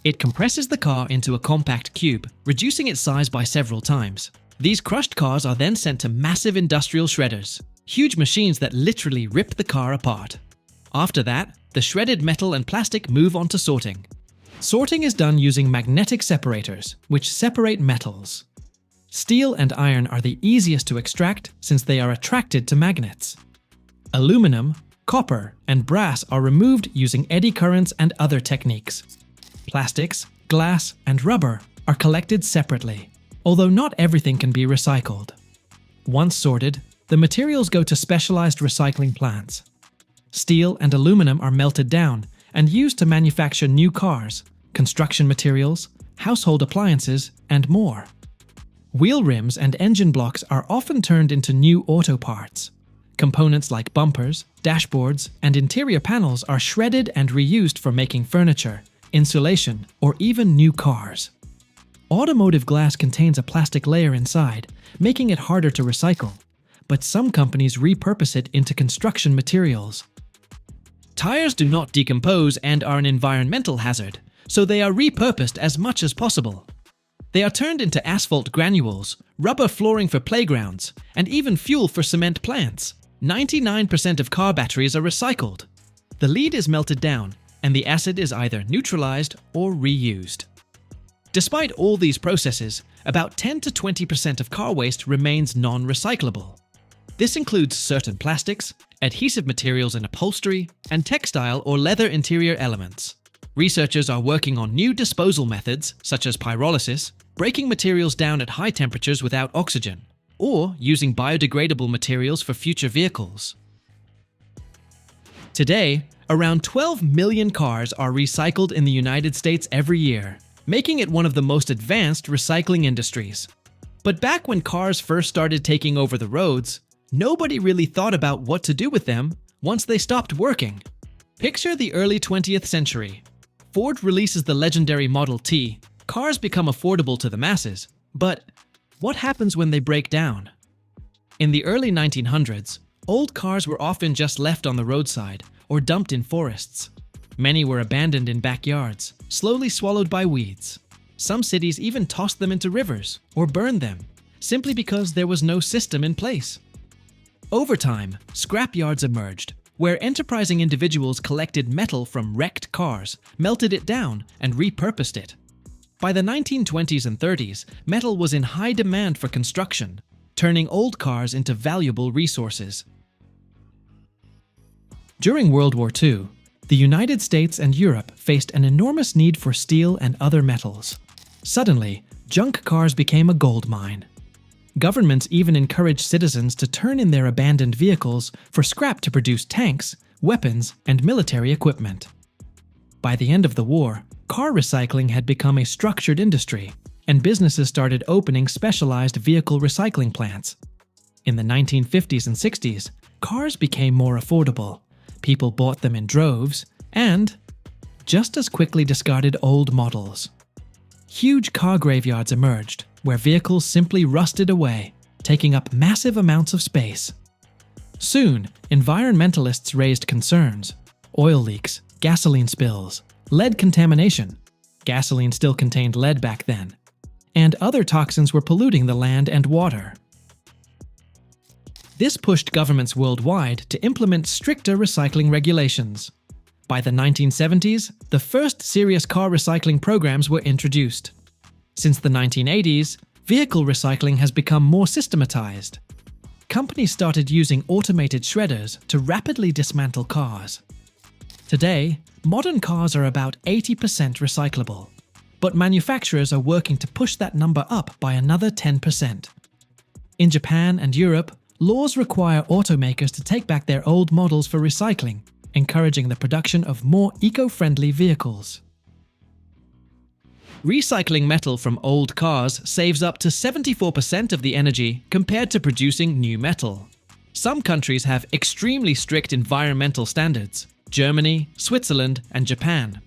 It compresses the car into a compact cube, reducing its size by several times. These crushed cars are then sent to massive industrial shredders, huge machines that literally rip the car apart. After that, the shredded metal and plastic move on to sorting. Sorting is done using magnetic separators, which separate metals. Steel and iron are the easiest to extract since they are attracted to magnets. Aluminum, copper, and brass are removed using eddy currents and other techniques. Plastics, glass, and rubber are collected separately, although not everything can be recycled. Once sorted, the materials go to specialized recycling plants. Steel and aluminum are melted down and used to manufacture new cars, construction materials, household appliances, and more. Wheel rims and engine blocks are often turned into new auto parts. Components like bumpers, dashboards, and interior panels are shredded and reused for making furniture, insulation, or even new cars. Automotive glass contains a plastic layer inside, making it harder to recycle, but some companies repurpose it into construction materials. Tires do not decompose and are an environmental hazard, so they are repurposed as much as possible. They are turned into asphalt granules, rubber flooring for playgrounds, and even fuel for cement plants. 99% of car batteries are recycled. The lead is melted down, and the acid is either neutralized or reused. Despite all these processes, about 10 to 20% of car waste remains non-recyclable. This includes certain plastics, adhesive materials in upholstery, and textile or leather interior elements. Researchers are working on new disposal methods, such as pyrolysis, breaking materials down at high temperatures without oxygen, or using biodegradable materials for future vehicles. Today, around 12 million cars are recycled in the United States every year, making it one of the most advanced recycling industries. But back when cars first started taking over the roads, nobody really thought about what to do with them once they stopped working. Picture the early 20th century. Ford releases the legendary Model T. Cars become affordable to the masses, but what happens when they break down? In the early 1900s, old cars were often just left on the roadside or dumped in forests. Many were abandoned in backyards, slowly swallowed by weeds. Some cities even tossed them into rivers or burned them, simply because there was no system in place. Over time, scrap yards emerged, where enterprising individuals collected metal from wrecked cars, melted it down, and repurposed it. By the 1920s and 30s, metal was in high demand for construction, turning old cars into valuable resources. During World War II, the United States and Europe faced an enormous need for steel and other metals. Suddenly, junk cars became a gold mine. Governments even encouraged citizens to turn in their abandoned vehicles for scrap to produce tanks, weapons, and military equipment. By the end of the war, car recycling had become a structured industry, and businesses started opening specialized vehicle recycling plants. In the 1950s and 60s, cars became more affordable. People bought them in droves, and just as quickly discarded old models. Huge car graveyards emerged, where vehicles simply rusted away, taking up massive amounts of space. Soon, environmentalists raised concerns: oil leaks, gasoline spills, lead contamination — gasoline still contained lead back then — and other toxins were polluting the land and water. This pushed governments worldwide to implement stricter recycling regulations. By the 1970s, the first serious car recycling programs were introduced. Since the 1980s, vehicle recycling has become more systematized. Companies started using automated shredders to rapidly dismantle cars. Today, modern cars are about 80% recyclable, but manufacturers are working to push that number up by another 10%. In Japan and Europe, laws require automakers to take back their old models for recycling, encouraging the production of more eco-friendly vehicles. Recycling metal from old cars saves up to 74% of the energy compared to producing new metal. Some countries have extremely strict environmental standards: Germany, Switzerland, and Japan.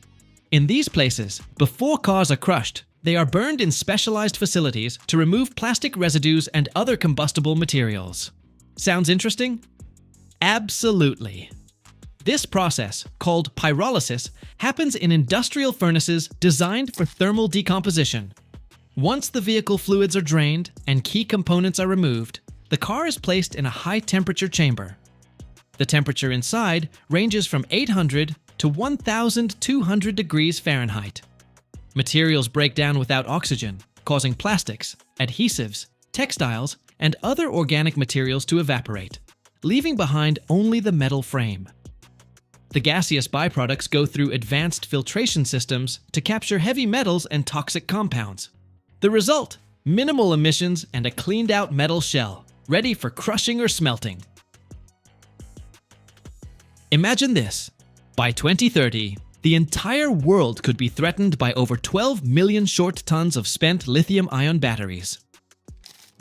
In these places, before cars are crushed, they are burned in specialized facilities to remove plastic residues and other combustible materials. Sounds interesting? Absolutely. This process, called pyrolysis, happens in industrial furnaces designed for thermal decomposition. Once the vehicle fluids are drained and key components are removed, the car is placed in a high-temperature chamber. The temperature inside ranges from 800 to 1,200 degrees Fahrenheit. Materials break down without oxygen, causing plastics, adhesives, textiles, and other organic materials to evaporate, leaving behind only the metal frame. The gaseous byproducts go through advanced filtration systems to capture heavy metals and toxic compounds. The result: minimal emissions and a cleaned-out metal shell, ready for crushing or smelting. Imagine this. By 2030, the entire world could be threatened by over 12 million short tons of spent lithium-ion batteries.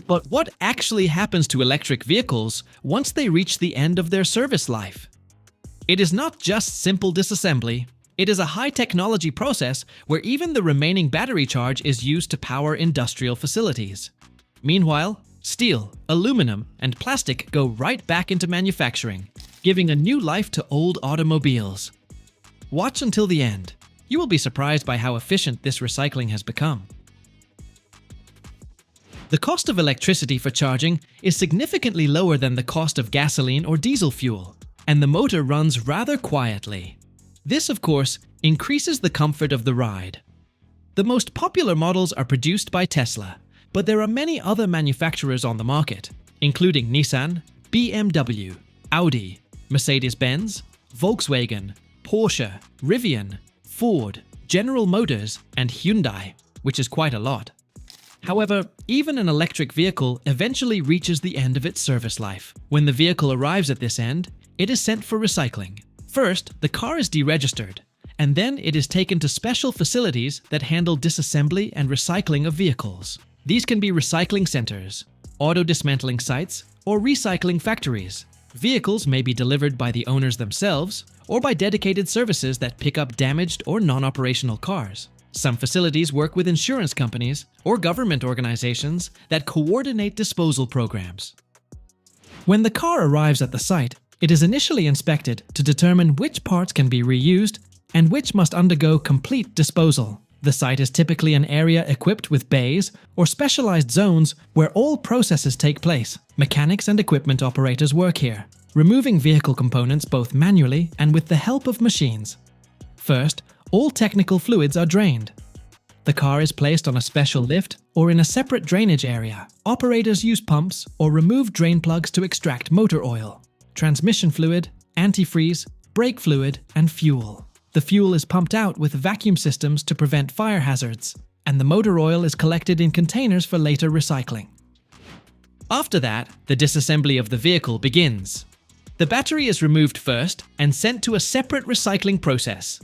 But what actually happens to electric vehicles once they reach the end of their service life? It is not just simple disassembly. It is a high-technology process where even the remaining battery charge is used to power industrial facilities. Meanwhile, steel, aluminum, and plastic go right back into manufacturing, giving a new life to old automobiles. Watch until the end. You will be surprised by how efficient this recycling has become. The cost of electricity for charging is significantly lower than the cost of gasoline or diesel fuel, and the motor runs rather quietly. This, of course, increases the comfort of the ride. The most popular models are produced by Tesla, but there are many other manufacturers on the market, including Nissan, BMW, Audi, Mercedes-Benz, Volkswagen, Porsche, Rivian, Ford, General Motors, and Hyundai, which is quite a lot. However, even an electric vehicle eventually reaches the end of its service life. When the vehicle arrives at this end, it is sent for recycling. First, the car is deregistered, and then it is taken to special facilities that handle disassembly and recycling of vehicles. These can be recycling centers, auto dismantling sites, or recycling factories. Vehicles may be delivered by the owners themselves or by dedicated services that pick up damaged or non-operational cars. Some facilities work with insurance companies or government organizations that coordinate disposal programs. When the car arrives at the site, it is initially inspected to determine which parts can be reused and which must undergo complete disposal. The site is typically an area equipped with bays or specialized zones where all processes take place. Mechanics and equipment operators work here, removing vehicle components both manually and with the help of machines. First, all technical fluids are drained. The car is placed on a special lift or in a separate drainage area. Operators use pumps or remove drain plugs to extract motor oil, transmission fluid, antifreeze, brake fluid, and fuel. The fuel is pumped out with vacuum systems to prevent fire hazards, and the motor oil is collected in containers for later recycling. After that, the disassembly of the vehicle begins. The battery is removed first and sent to a separate recycling process.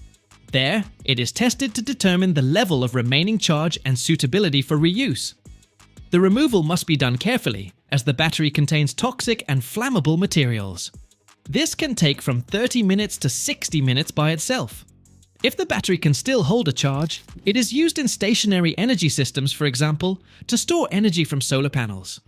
There, it is tested to determine the level of remaining charge and suitability for reuse. The removal must be done carefully, as the battery contains toxic and flammable materials. This can take from 30 minutes to 60 minutes by itself. If the battery can still hold a charge, it is used in stationary energy systems, for example, to store energy from solar panels.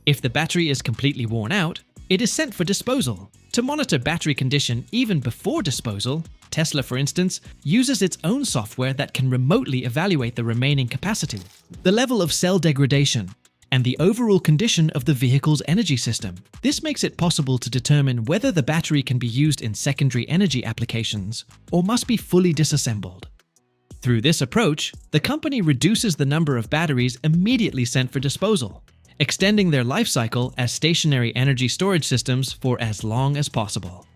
If the battery is completely worn out, it is sent for disposal. To monitor battery condition even before disposal, Tesla, for instance, uses its own software that can remotely evaluate the remaining capacity, the level of cell degradation, and the overall condition of the vehicle's energy system. This makes it possible to determine whether the battery can be used in secondary energy applications or must be fully disassembled. Through this approach, the company reduces the number of batteries immediately sent for disposal, extending their life cycle as stationary energy storage systems for as long as possible.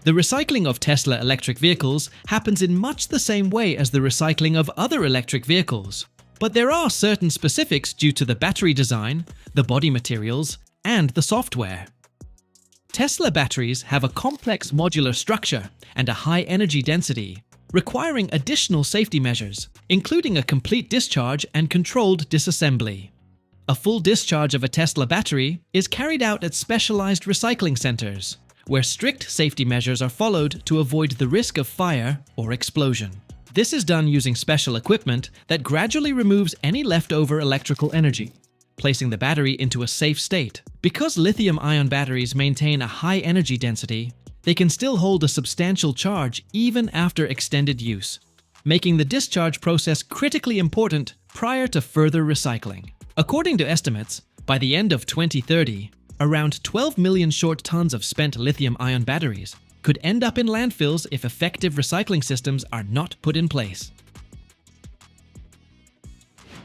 The recycling of Tesla electric vehicles happens in much the same way as the recycling of other electric vehicles, but there are certain specifics due to the battery design, the body materials, and the software. Tesla batteries have a complex modular structure and a high energy density, requiring additional safety measures, including a complete discharge and controlled disassembly. A full discharge of a Tesla battery is carried out at specialized recycling centers, where strict safety measures are followed to avoid the risk of fire or explosion. This is done using special equipment that gradually removes any leftover electrical energy, placing the battery into a safe state. Because lithium-ion batteries maintain a high energy density, they can still hold a substantial charge even after extended use, making the discharge process critically important prior to further recycling. According to estimates, by the end of 2030, around 12 million short tons of spent lithium-ion batteries could end up in landfills if effective recycling systems are not put in place.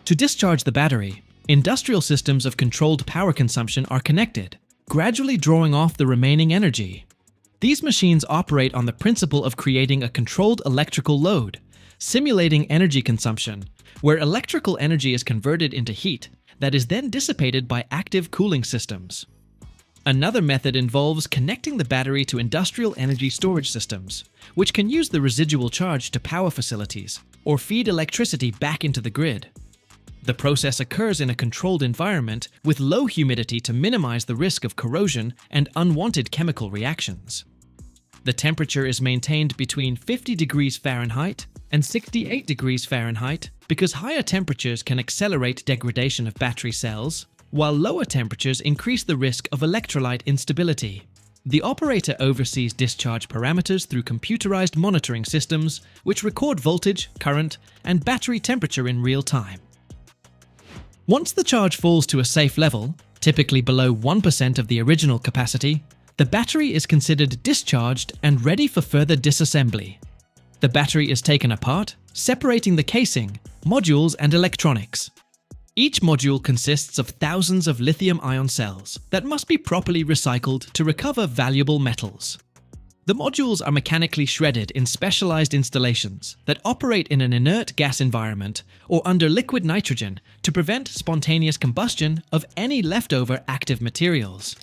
To discharge the battery, industrial systems of controlled power consumption are connected, gradually drawing off the remaining energy. These machines operate on the principle of creating a controlled electrical load, simulating energy consumption, where electrical energy is converted into heat that is then dissipated by active cooling systems. Another method involves connecting the battery to industrial energy storage systems, which can use the residual charge to power facilities or feed electricity back into the grid. The process occurs in a controlled environment with low humidity to minimize the risk of corrosion and unwanted chemical reactions. The temperature is maintained between 50 degrees Fahrenheit and 68 degrees Fahrenheit because higher temperatures can accelerate degradation of battery cells, while lower temperatures increase the risk of electrolyte instability. The operator oversees discharge parameters through computerized monitoring systems, which record voltage, current, and battery temperature in real time. Once the charge falls to a safe level, typically below 1% of the original capacity, the battery is considered discharged and ready for further disassembly. The battery is taken apart, separating the casing, modules, and electronics. Each module consists of thousands of lithium-ion cells that must be properly recycled to recover valuable metals. The modules are mechanically shredded in specialized installations that operate in an inert gas environment or under liquid nitrogen to prevent spontaneous combustion of any leftover active materials.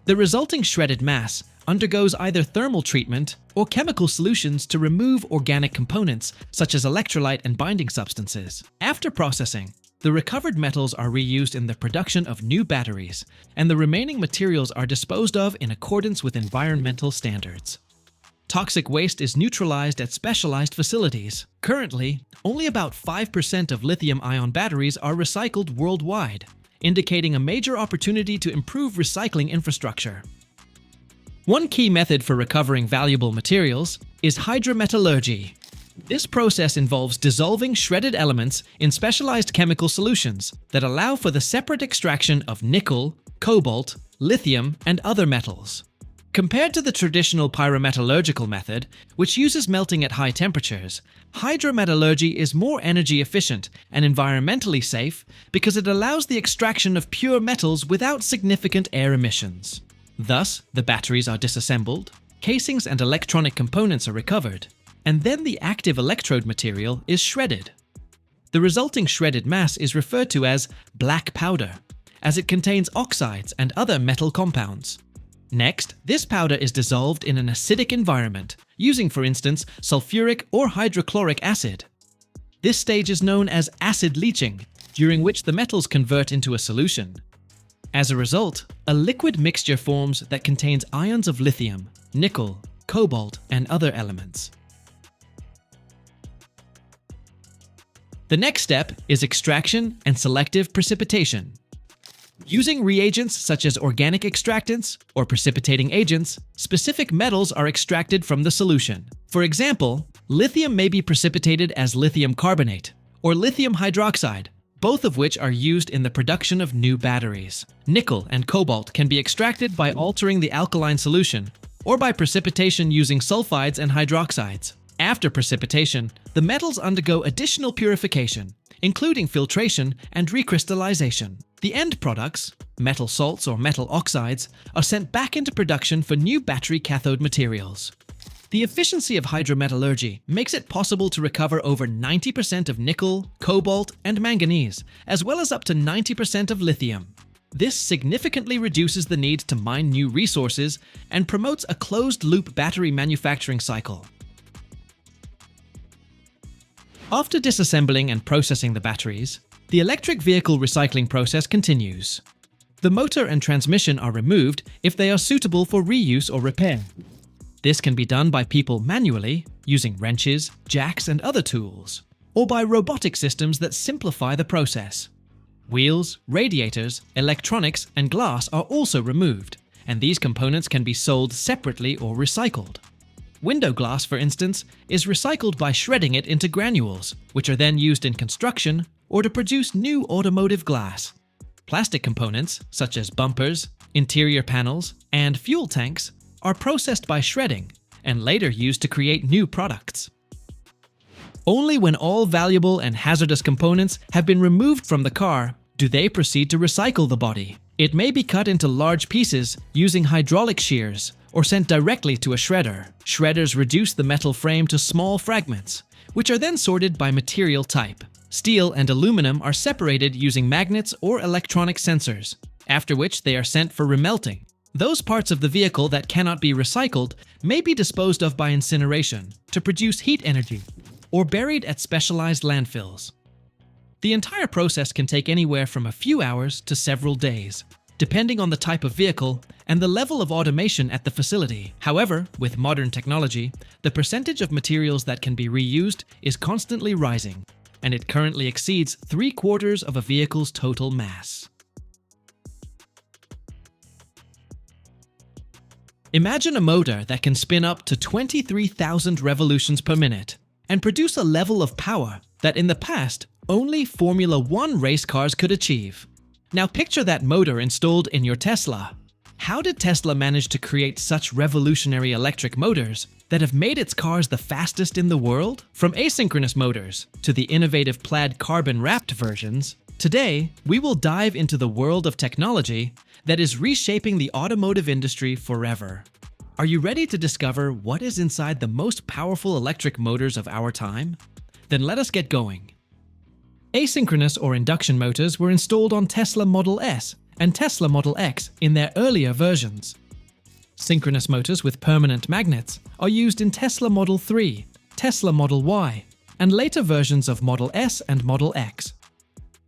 The resulting shredded mass undergoes either thermal treatment or chemical solutions to remove organic components such as electrolyte and binding substances. After processing, the recovered metals are reused in the production of new batteries, and the remaining materials are disposed of in accordance with environmental standards. Toxic waste is neutralized at specialized facilities. Currently, only about 5% of lithium-ion batteries are recycled worldwide, indicating a major opportunity to improve recycling infrastructure. One key method for recovering valuable materials is hydrometallurgy. This process involves dissolving shredded elements in specialized chemical solutions that allow for the separate extraction of nickel, cobalt, lithium, and other metals. Compared to the traditional pyrometallurgical method, which uses melting at high temperatures, hydrometallurgy is more energy efficient and environmentally safe because it allows the extraction of pure metals without significant air emissions. Thus, the batteries are disassembled, casings and electronic components are recovered, and then the active electrode material is shredded. The resulting shredded mass is referred to as black powder, as it contains oxides and other metal compounds. Next, this powder is dissolved in an acidic environment, using, for instance, sulfuric or hydrochloric acid. This stage is known as acid leaching, during which the metals convert into a solution. As a result, a liquid mixture forms that contains ions of lithium, nickel, cobalt, and other elements. The next step is extraction and selective precipitation. Using reagents such as organic extractants or precipitating agents, specific metals are extracted from the solution. For example, lithium may be precipitated as lithium carbonate or lithium hydroxide, both of which are used in the production of new batteries. Nickel and cobalt can be extracted by altering the alkaline solution or by precipitation using sulfides and hydroxides. After precipitation, the metals undergo additional purification, including filtration and recrystallization. The end products, metal salts or metal oxides, are sent back into production for new battery cathode materials. The efficiency of hydrometallurgy makes it possible to recover over 90% of nickel, cobalt, and manganese, as well as up to 90% of lithium. This significantly reduces the need to mine new resources and promotes a closed-loop battery manufacturing cycle. After disassembling and processing the batteries, the electric vehicle recycling process continues. The motor and transmission are removed if they are suitable for reuse or repair. This can be done by people manually, using wrenches, jacks, and other tools, or by robotic systems that simplify the process. Wheels, radiators, electronics, and glass are also removed, and these components can be sold separately or recycled. Window glass, for instance, is recycled by shredding it into granules, which are then used in construction or to produce new automotive glass. Plastic components, such as bumpers, interior panels, and fuel tanks, are processed by shredding and later used to create new products. Only when all valuable and hazardous components have been removed from the car do they proceed to recycle the body. It may be cut into large pieces using hydraulic shears or sent directly to a shredder. Shredders reduce the metal frame to small fragments, which are then sorted by material type. Steel and aluminum are separated using magnets or electronic sensors, after which they are sent for remelting. Those parts of the vehicle that cannot be recycled may be disposed of by incineration to produce heat energy or buried at specialized landfills. The entire process can take anywhere from a few hours to several days, depending on the type of vehicle and the level of automation at the facility. However, with modern technology, the percentage of materials that can be reused is constantly rising, and it currently exceeds 3/4 of a vehicle's total mass. Imagine a motor that can spin up to 23,000 revolutions per minute and produce a level of power that in the past only Formula One race cars could achieve. Now picture that motor installed in your Tesla. How did Tesla manage to create such revolutionary electric motors that have made its cars the fastest in the world? From asynchronous motors to the innovative plaid carbon-wrapped versions, today we will dive into the world of technology that is reshaping the automotive industry forever. Are you ready to discover what is inside the most powerful electric motors of our time? Then let us get going. Asynchronous or induction motors were installed on Tesla Model S and Tesla Model X in their earlier versions. Synchronous motors with permanent magnets are used in Tesla Model 3, Tesla Model Y, and later versions of Model S and Model X.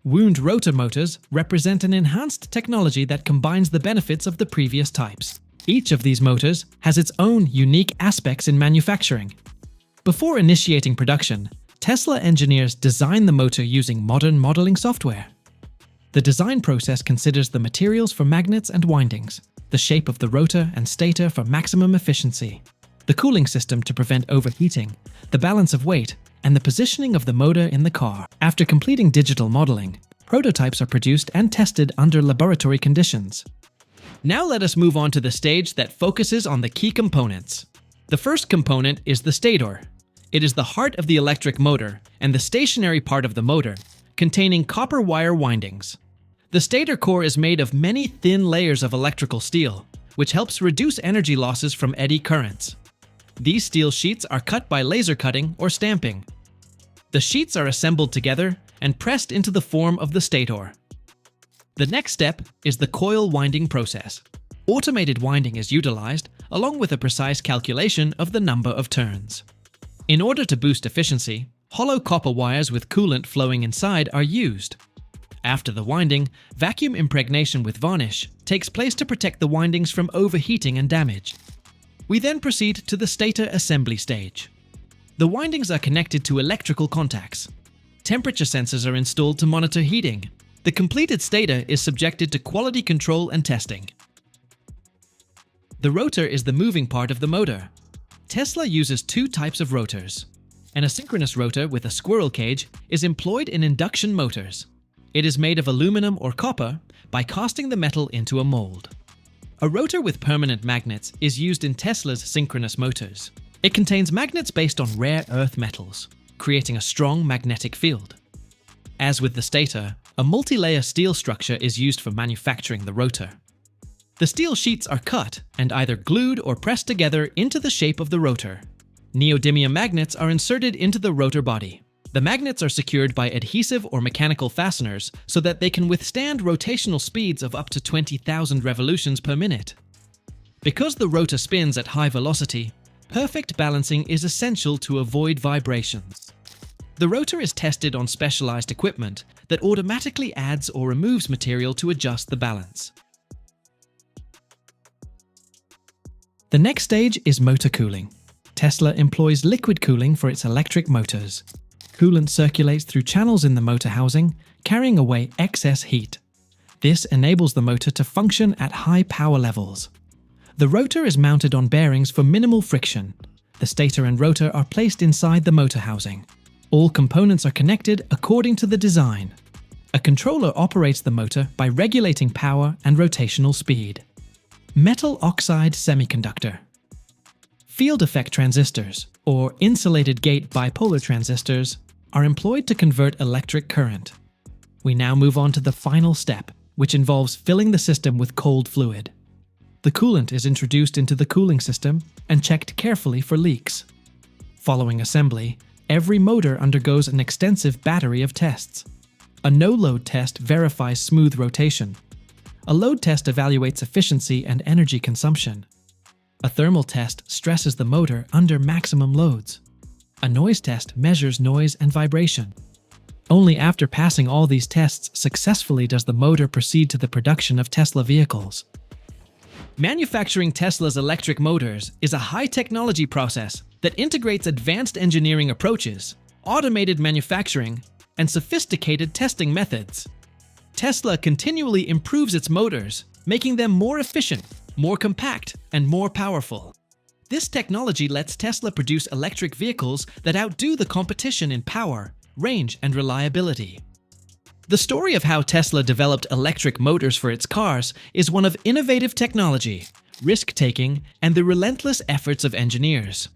Wound rotor motors represent an enhanced technology that combines the benefits of the previous types. Each of these motors has its own unique aspects in manufacturing. Before initiating production, Tesla engineers design the motor using modern modeling software. The design process considers the materials for magnets and windings, the shape of the rotor and stator for maximum efficiency, the cooling system to prevent overheating, the balance of weight, and the positioning of the motor in the car. After completing digital modeling, prototypes are produced and tested under laboratory conditions. Now let us move on to the stage that focuses on the key components. The first component is the stator. It is the heart of the electric motor and the stationary part of the motor, containing copper wire windings. The stator core is made of many thin layers of electrical steel, which helps reduce energy losses from eddy currents. These steel sheets are cut by laser cutting or stamping. The sheets are assembled together and pressed into the form of the stator. The next step is the coil winding process. Automated winding is utilized, along with a precise calculation of the number of turns. In order to boost efficiency, hollow copper wires with coolant flowing inside are used. After the winding, vacuum impregnation with varnish takes place to protect the windings from overheating and damage. We then proceed to the stator assembly stage. The windings are connected to electrical contacts. Temperature sensors are installed to monitor heating. The completed stator is subjected to quality control and testing. The rotor is the moving part of the motor. Tesla uses two types of rotors. An asynchronous rotor with a squirrel cage is employed in induction motors. It is made of aluminum or copper by casting the metal into a mold. A rotor with permanent magnets is used in Tesla's synchronous motors. It contains magnets based on rare earth metals, creating a strong magnetic field. As with the stator, a multi-layer steel structure is used for manufacturing the rotor. The steel sheets are cut and either glued or pressed together into the shape of the rotor. Neodymium magnets are inserted into the rotor body. The magnets are secured by adhesive or mechanical fasteners so that they can withstand rotational speeds of up to 20,000 revolutions per minute. Because the rotor spins at high velocity, perfect balancing is essential to avoid vibrations. The rotor is tested on specialized equipment that automatically adds or removes material to adjust the balance. The next stage is motor cooling. Tesla employs liquid cooling for its electric motors. Coolant circulates through channels in the motor housing, carrying away excess heat. This enables the motor to function at high power levels. The rotor is mounted on bearings for minimal friction. The stator and rotor are placed inside the motor housing. All components are connected according to the design. A controller operates the motor by regulating power and rotational speed. Metal oxide semiconductor. Field effect transistors, or insulated gate bipolar transistors, are employed to convert electric current. We now move on to the final step, which involves filling the system with cold fluid. The coolant is introduced into the cooling system and checked carefully for leaks. Following assembly, every motor undergoes an extensive battery of tests. A no-load test verifies smooth rotation. A load test evaluates efficiency and energy consumption. A thermal test stresses the motor under maximum loads. A noise test measures noise and vibration. Only after passing all these tests successfully does the motor proceed to the production of Tesla vehicles. Manufacturing Tesla's electric motors is a high-technology process that integrates advanced engineering approaches, automated manufacturing, and sophisticated testing methods. Tesla continually improves its motors, making them more efficient, more compact, and more powerful. This technology lets Tesla produce electric vehicles that outdo the competition in power, range, and reliability. The story of how Tesla developed electric motors for its cars is one of innovative technology, risk-taking, and the relentless efforts of engineers.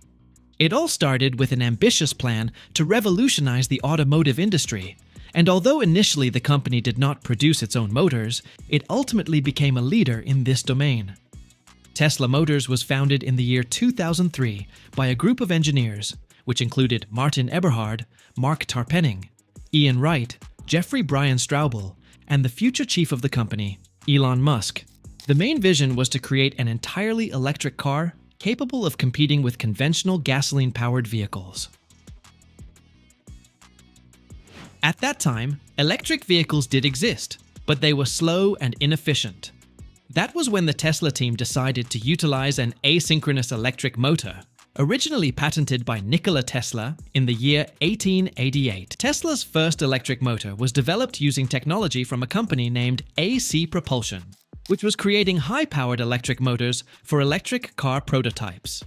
It all started with an ambitious plan to revolutionize the automotive industry, and although initially the company did not produce its own motors, it ultimately became a leader in this domain. Tesla Motors was founded in the year 2003 by a group of engineers, which included Martin Eberhard, Mark Tarpenning, Ian Wright, Jeffrey Brian Straubel, and the future chief of the company, Elon Musk. The main vision was to create an entirely electric car capable of competing with conventional gasoline-powered vehicles. At that time, electric vehicles did exist, but they were slow and inefficient. That was when the Tesla team decided to utilize an asynchronous electric motor, originally patented by Nikola Tesla in the year 1888. Tesla's first electric motor was developed using technology from a company named AC Propulsion, which was creating high-powered electric motors for electric car prototypes.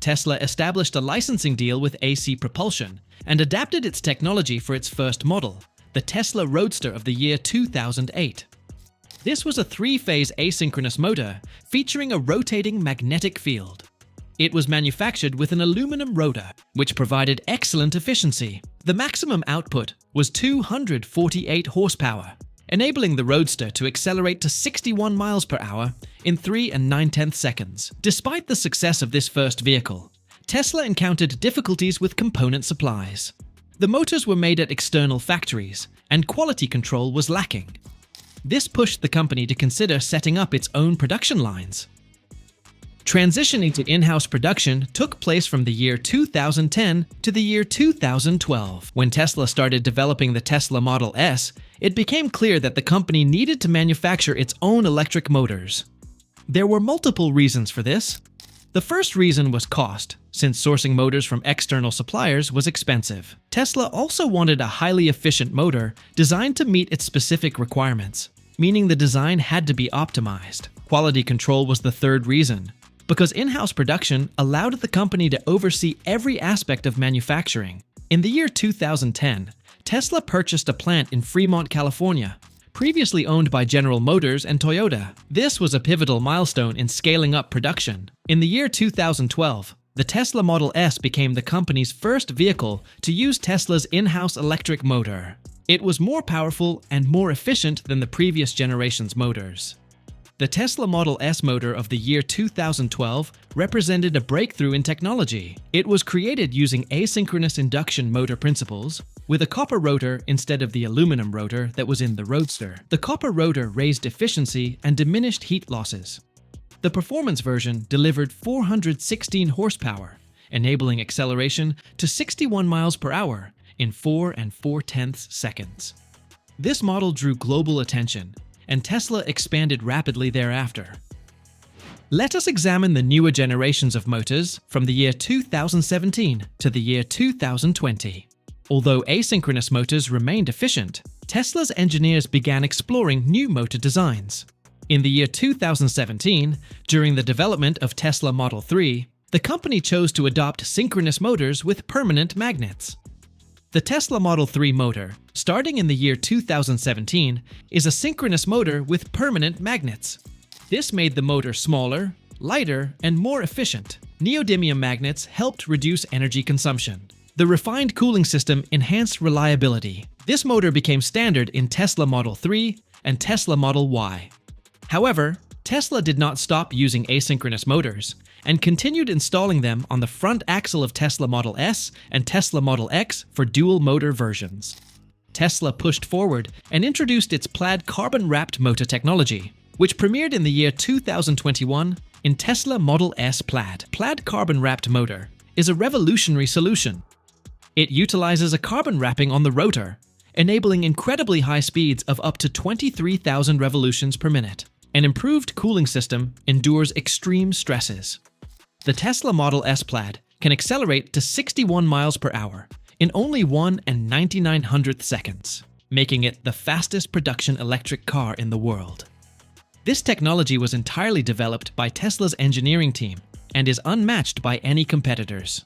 Tesla established a licensing deal with AC Propulsion and adapted its technology for its first model, the Tesla Roadster of the year 2008. This was a three-phase asynchronous motor featuring a rotating magnetic field. It was manufactured with an aluminum rotor, which provided excellent efficiency. The maximum output was 248 horsepower, enabling the Roadster to accelerate to 61 miles per hour in 3 9/10 seconds. Despite the success of this first vehicle, Tesla encountered difficulties with component supplies. The motors were made at external factories, and quality control was lacking. This pushed the company to consider setting up its own production lines. Transitioning to in-house production took place from the year 2010 to the year 2012. When Tesla started developing the Tesla Model S, it became clear that the company needed to manufacture its own electric motors. There were multiple reasons for this. The first reason was cost, since sourcing motors from external suppliers was expensive. Tesla also wanted a highly efficient motor designed to meet its specific requirements, meaning the design had to be optimized. Quality control was the third reason, because in-house production allowed the company to oversee every aspect of manufacturing. In the year 2010, Tesla purchased a plant in Fremont, California, previously owned by General Motors and Toyota. This was a pivotal milestone in scaling up production. In the year 2012, the Tesla Model S became the company's first vehicle to use Tesla's in-house electric motor. It was more powerful and more efficient than the previous generation's motors. The Tesla Model S motor of the year 2012 represented a breakthrough in technology. It was created using asynchronous induction motor principles, with a copper rotor instead of the aluminum rotor that was in the Roadster. The copper rotor raised efficiency and diminished heat losses. The performance version delivered 416 horsepower, enabling acceleration to 61 miles per hour in 4 4/10 seconds. This model drew global attention, and Tesla expanded rapidly thereafter. Let us examine the newer generations of motors from the year 2017 to the year 2020. Although asynchronous motors remained efficient, Tesla's engineers began exploring new motor designs. In the year 2017, during the development of Tesla Model 3, the company chose to adopt synchronous motors with permanent magnets. The Tesla Model 3 motor, starting in the year 2017, is a synchronous motor with permanent magnets. This made the motor smaller, lighter, and more efficient. Neodymium magnets helped reduce energy consumption. The refined cooling system enhanced reliability. This motor became standard in Tesla Model 3 and Tesla Model Y. However, Tesla did not stop using asynchronous motors and continued installing them on the front axle of Tesla Model S and Tesla Model X for dual-motor versions. Tesla pushed forward and introduced its plaid carbon-wrapped motor technology, which premiered in the year 2021 in Tesla Model S Plaid. Plaid carbon-wrapped motor is a revolutionary solution. It utilizes a carbon wrapping on the rotor, enabling incredibly high speeds of up to 23,000 revolutions per minute. An improved cooling system endures extreme stresses. The Tesla Model S Plaid can accelerate to 61 miles per hour in only 1 99/100th seconds, making it the fastest production electric car in the world. This technology was entirely developed by Tesla's engineering team and is unmatched by any competitors.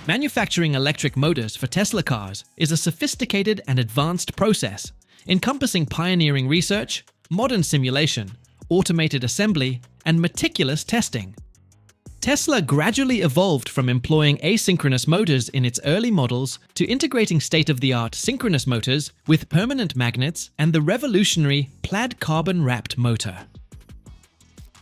Manufacturing electric motors for Tesla cars is a sophisticated and advanced process encompassing pioneering research, modern simulation, automated assembly, and meticulous testing. Tesla gradually evolved from employing asynchronous motors in its early models to integrating state-of-the-art synchronous motors with permanent magnets and the revolutionary plaid carbon-wrapped motor.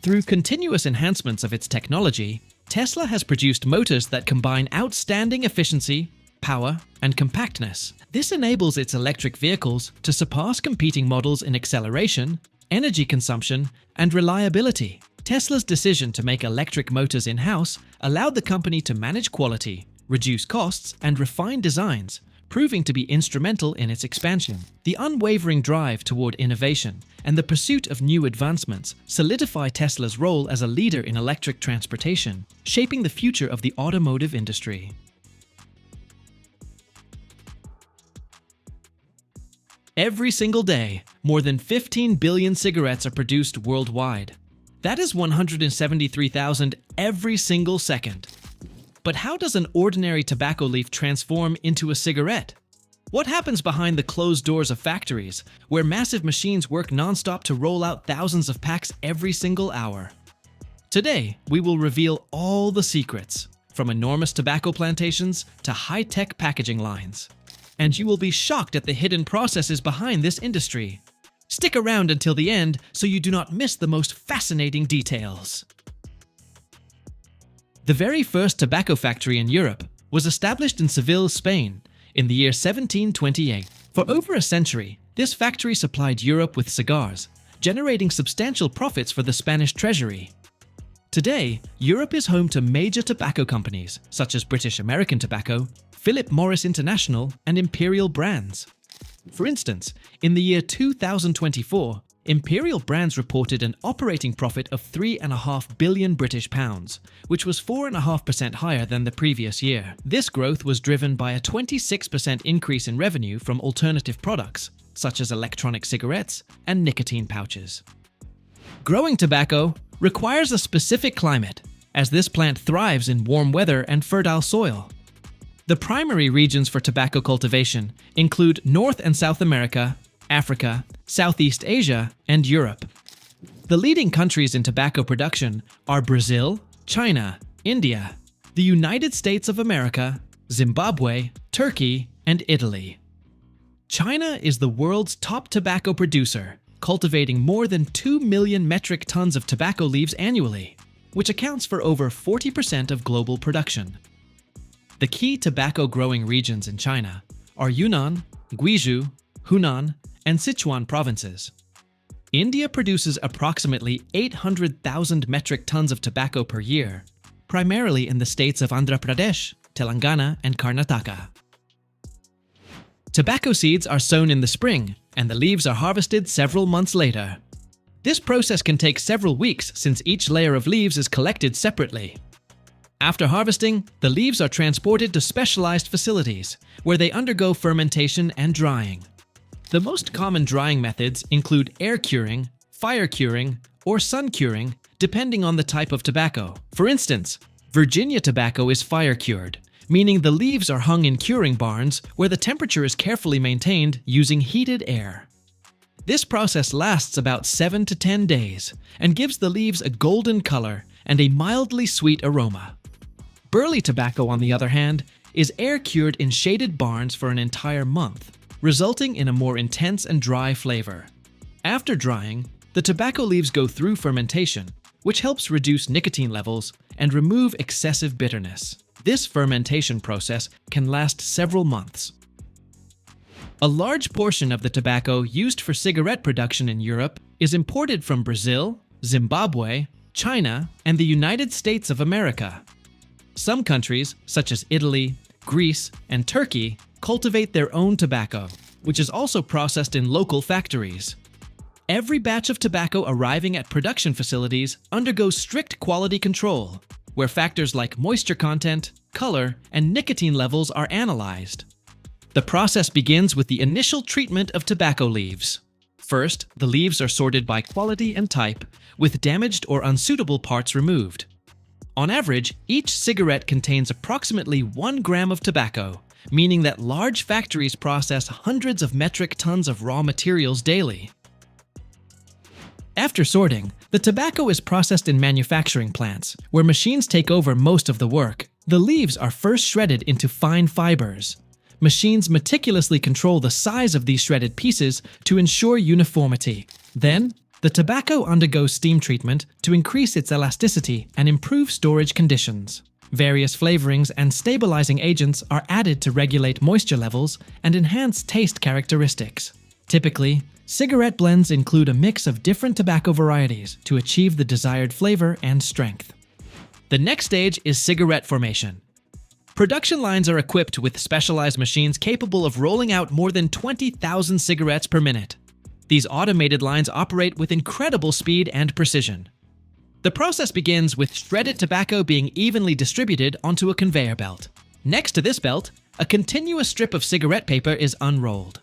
Through continuous enhancements of its technology, Tesla has produced motors that combine outstanding efficiency, power, and compactness. This enables its electric vehicles to surpass competing models in acceleration, energy consumption, and reliability. Tesla's decision to make electric motors in-house allowed the company to manage quality, reduce costs, and refine designs, proving to be instrumental in its expansion. The unwavering drive toward innovation and the pursuit of new advancements solidify Tesla's role as a leader in electric transportation, shaping the future of the automotive industry. Every single day, more than 15 billion cigarettes are produced worldwide. That is 173,000 every single second. But how does an ordinary tobacco leaf transform into a cigarette? What happens behind the closed doors of factories, where massive machines work non-stop to roll out thousands of packs every single hour? Today, we will reveal all the secrets, from enormous tobacco plantations to high-tech packaging lines. And you will be shocked at the hidden processes behind this industry. Stick around until the end so you do not miss the most fascinating details. The very first tobacco factory in Europe was established in Seville, Spain, in the year 1728. For over a century, this factory supplied Europe with cigars, generating substantial profits for the Spanish treasury. Today, Europe is home to major tobacco companies such as British American Tobacco, Philip Morris International, and Imperial Brands. For instance, in the year 2024, Imperial Brands reported an operating profit of £3.5 billion British pounds, which was 4.5% higher than the previous year. This growth was driven by a 26% increase in revenue from alternative products, such as electronic cigarettes and nicotine pouches. Growing tobacco requires a specific climate, as this plant thrives in warm weather and fertile soil. The primary regions for tobacco cultivation include North and South America, Africa, Southeast Asia, and Europe. The leading countries in tobacco production are Brazil, China, India, the United States of America, Zimbabwe, Turkey, and Italy. China is the world's top tobacco producer, cultivating more than 2 million metric tons of tobacco leaves annually, which accounts for over 40% of global production. The key tobacco growing regions in China are Yunnan, Guizhou, Hunan, and Sichuan provinces. India produces approximately 800,000 metric tons of tobacco per year, primarily in the states of Andhra Pradesh, Telangana, and Karnataka. Tobacco seeds are sown in the spring, and the leaves are harvested several months later. This process can take several weeks since each layer of leaves is collected separately. After harvesting, the leaves are transported to specialized facilities, where they undergo fermentation and drying. The most common drying methods include air curing, fire curing, or sun curing, depending on the type of tobacco. For instance, Virginia tobacco is fire cured, meaning the leaves are hung in curing barns where the temperature is carefully maintained using heated air. This process lasts about 7 to 10 days and gives the leaves a golden color and a mildly sweet aroma. Burley tobacco, on the other hand, is air cured in shaded barns for an entire month, resulting in a more intense and dry flavor. After drying, the tobacco leaves go through fermentation, which helps reduce nicotine levels and remove excessive bitterness. This fermentation process can last several months. A large portion of the tobacco used for cigarette production in Europe is imported from Brazil, Zimbabwe, China, and the United States of America. Some countries, such as Italy, Greece, and Turkey, cultivate their own tobacco, which is also processed in local factories. Every batch of tobacco arriving at production facilities undergoes strict quality control, where factors like moisture content, color, and nicotine levels are analyzed. The process begins with the initial treatment of tobacco leaves. First, the leaves are sorted by quality and type, with damaged or unsuitable parts removed. On average, each cigarette contains approximately 1 gram of tobacco, meaning that large factories process hundreds of metric tons of raw materials daily. After sorting, the tobacco is processed in manufacturing plants, where machines take over most of the work. The leaves are first shredded into fine fibers. Machines meticulously control the size of these shredded pieces to ensure uniformity. Then, the tobacco undergoes steam treatment to increase its elasticity and improve storage conditions. Various flavorings and stabilizing agents are added to regulate moisture levels and enhance taste characteristics. Typically, cigarette blends include a mix of different tobacco varieties to achieve the desired flavor and strength. The next stage is cigarette formation. Production lines are equipped with specialized machines capable of rolling out more than 20,000 cigarettes per minute. These automated lines operate with incredible speed and precision. The process begins with shredded tobacco being evenly distributed onto a conveyor belt. Next to this belt, a continuous strip of cigarette paper is unrolled.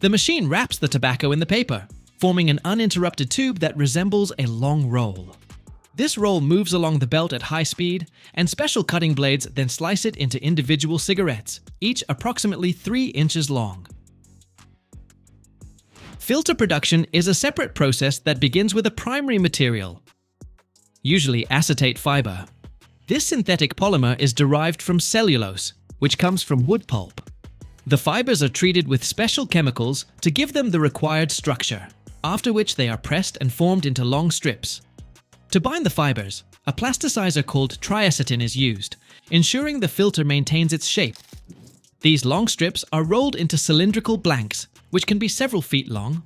The machine wraps the tobacco in the paper, forming an uninterrupted tube that resembles a long roll. This roll moves along the belt at high speed, and special cutting blades then slice it into individual cigarettes, each approximately 3 inches long. Filter production is a separate process that begins with a primary material, usually acetate fiber. This synthetic polymer is derived from cellulose, which comes from wood pulp. The fibers are treated with special chemicals to give them the required structure, after which they are pressed and formed into long strips. To bind the fibers, a plasticizer called triacetin is used, ensuring the filter maintains its shape. These long strips are rolled into cylindrical blanks, which can be several feet long.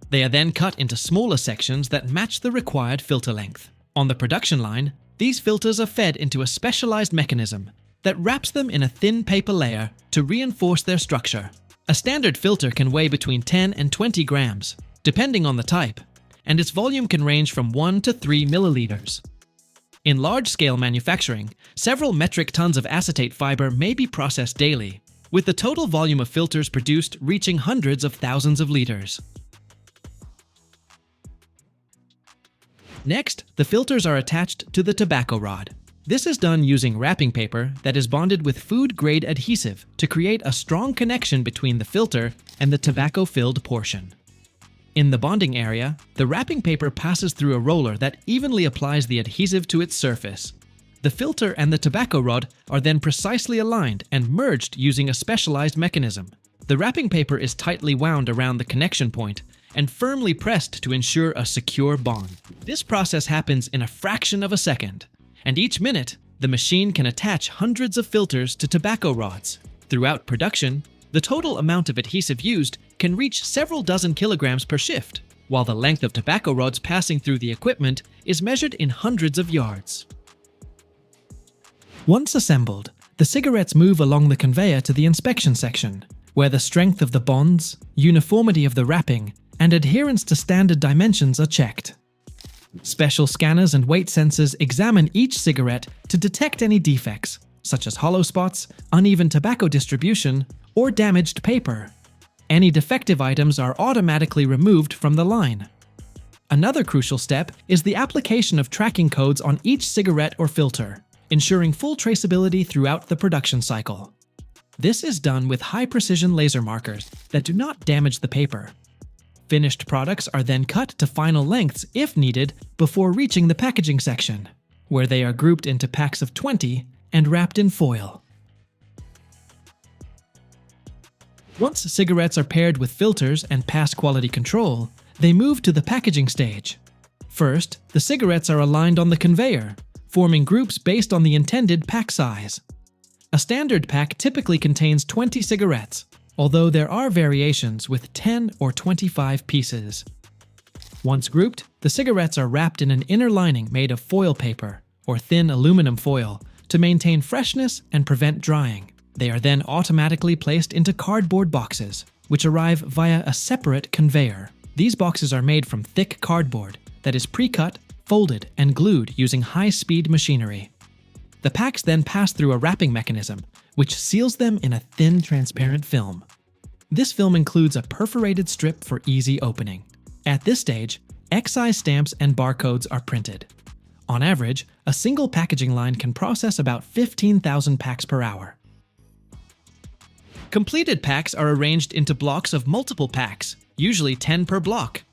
They are then cut into smaller sections that match the required filter length. On the production line, these filters are fed into a specialized mechanism that wraps them in a thin paper layer to reinforce their structure. A standard filter can weigh between 10 and 20 grams, depending on the type, and its volume can range from 1 to 3 milliliters. In large-scale manufacturing, several metric tons of acetate fiber may be processed daily, with the total volume of filters produced reaching hundreds of thousands of liters. Next, the filters are attached to the tobacco rod. This is done using wrapping paper that is bonded with food-grade adhesive to create a strong connection between the filter and the tobacco-filled portion. In the bonding area, the wrapping paper passes through a roller that evenly applies the adhesive to its surface. The filter and the tobacco rod are then precisely aligned and merged using a specialized mechanism. The wrapping paper is tightly wound around the connection point and firmly pressed to ensure a secure bond. This process happens in a fraction of a second, and each minute, the machine can attach hundreds of filters to tobacco rods. Throughout production, the total amount of adhesive used can reach several dozen kilograms per shift, while the length of tobacco rods passing through the equipment is measured in hundreds of yards. Once assembled, the cigarettes move along the conveyor to the inspection section, where the strength of the bonds, uniformity of the wrapping, and adherence to standard dimensions are checked. Special scanners and weight sensors examine each cigarette to detect any defects, such as hollow spots, uneven tobacco distribution, or damaged paper. Any defective items are automatically removed from the line. Another crucial step is the application of tracking codes on each cigarette or filter, ensuring full traceability throughout the production cycle. This is done with high-precision laser markers that do not damage the paper. Finished products are then cut to final lengths if needed before reaching the packaging section, where they are grouped into packs of 20 and wrapped in foil. Once cigarettes are paired with filters and pass quality control, they move to the packaging stage. First, the cigarettes are aligned on the conveyor, forming groups based on the intended pack size. A standard pack typically contains 20 cigarettes, although there are variations with 10 or 25 pieces. Once grouped, the cigarettes are wrapped in an inner lining made of foil paper or thin aluminum foil to maintain freshness and prevent drying. They are then automatically placed into cardboard boxes, which arrive via a separate conveyor. These boxes are made from thick cardboard that is pre-cut, folded, and glued using high-speed machinery. The packs then pass through a wrapping mechanism, which seals them in a thin, transparent film. This film includes a perforated strip for easy opening. At this stage, excise stamps and barcodes are printed. On average, a single packaging line can process about 15,000 packs per hour. Completed packs are arranged into blocks of multiple packs, usually 10 per block.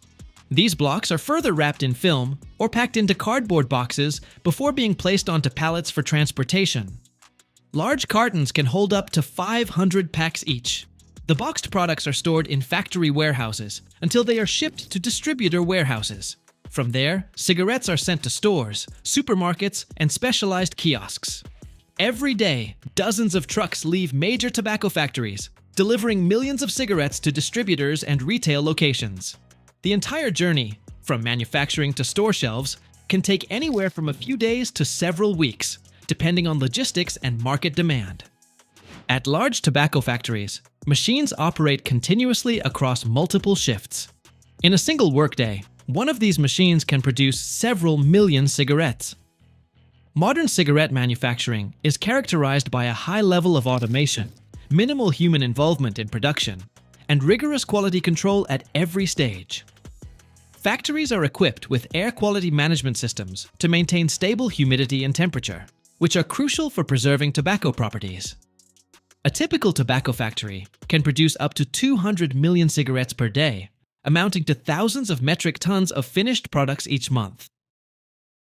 These blocks are further wrapped in film or packed into cardboard boxes before being placed onto pallets for transportation. Large cartons can hold up to 500 packs each. The boxed products are stored in factory warehouses until they are shipped to distributor warehouses. From there, cigarettes are sent to stores, supermarkets, and specialized kiosks. Every day, dozens of trucks leave major tobacco factories, delivering millions of cigarettes to distributors and retail locations. The entire journey, from manufacturing to store shelves, can take anywhere from a few days to several weeks, depending on logistics and market demand. At large tobacco factories, machines operate continuously across multiple shifts. In a single workday, one of these machines can produce several million cigarettes. Modern cigarette manufacturing is characterized by a high level of automation, minimal human involvement in production, and rigorous quality control at every stage. Factories are equipped with air quality management systems to maintain stable humidity and temperature, which are crucial for preserving tobacco properties. A typical tobacco factory can produce up to 200 million cigarettes per day, amounting to thousands of metric tons of finished products each month.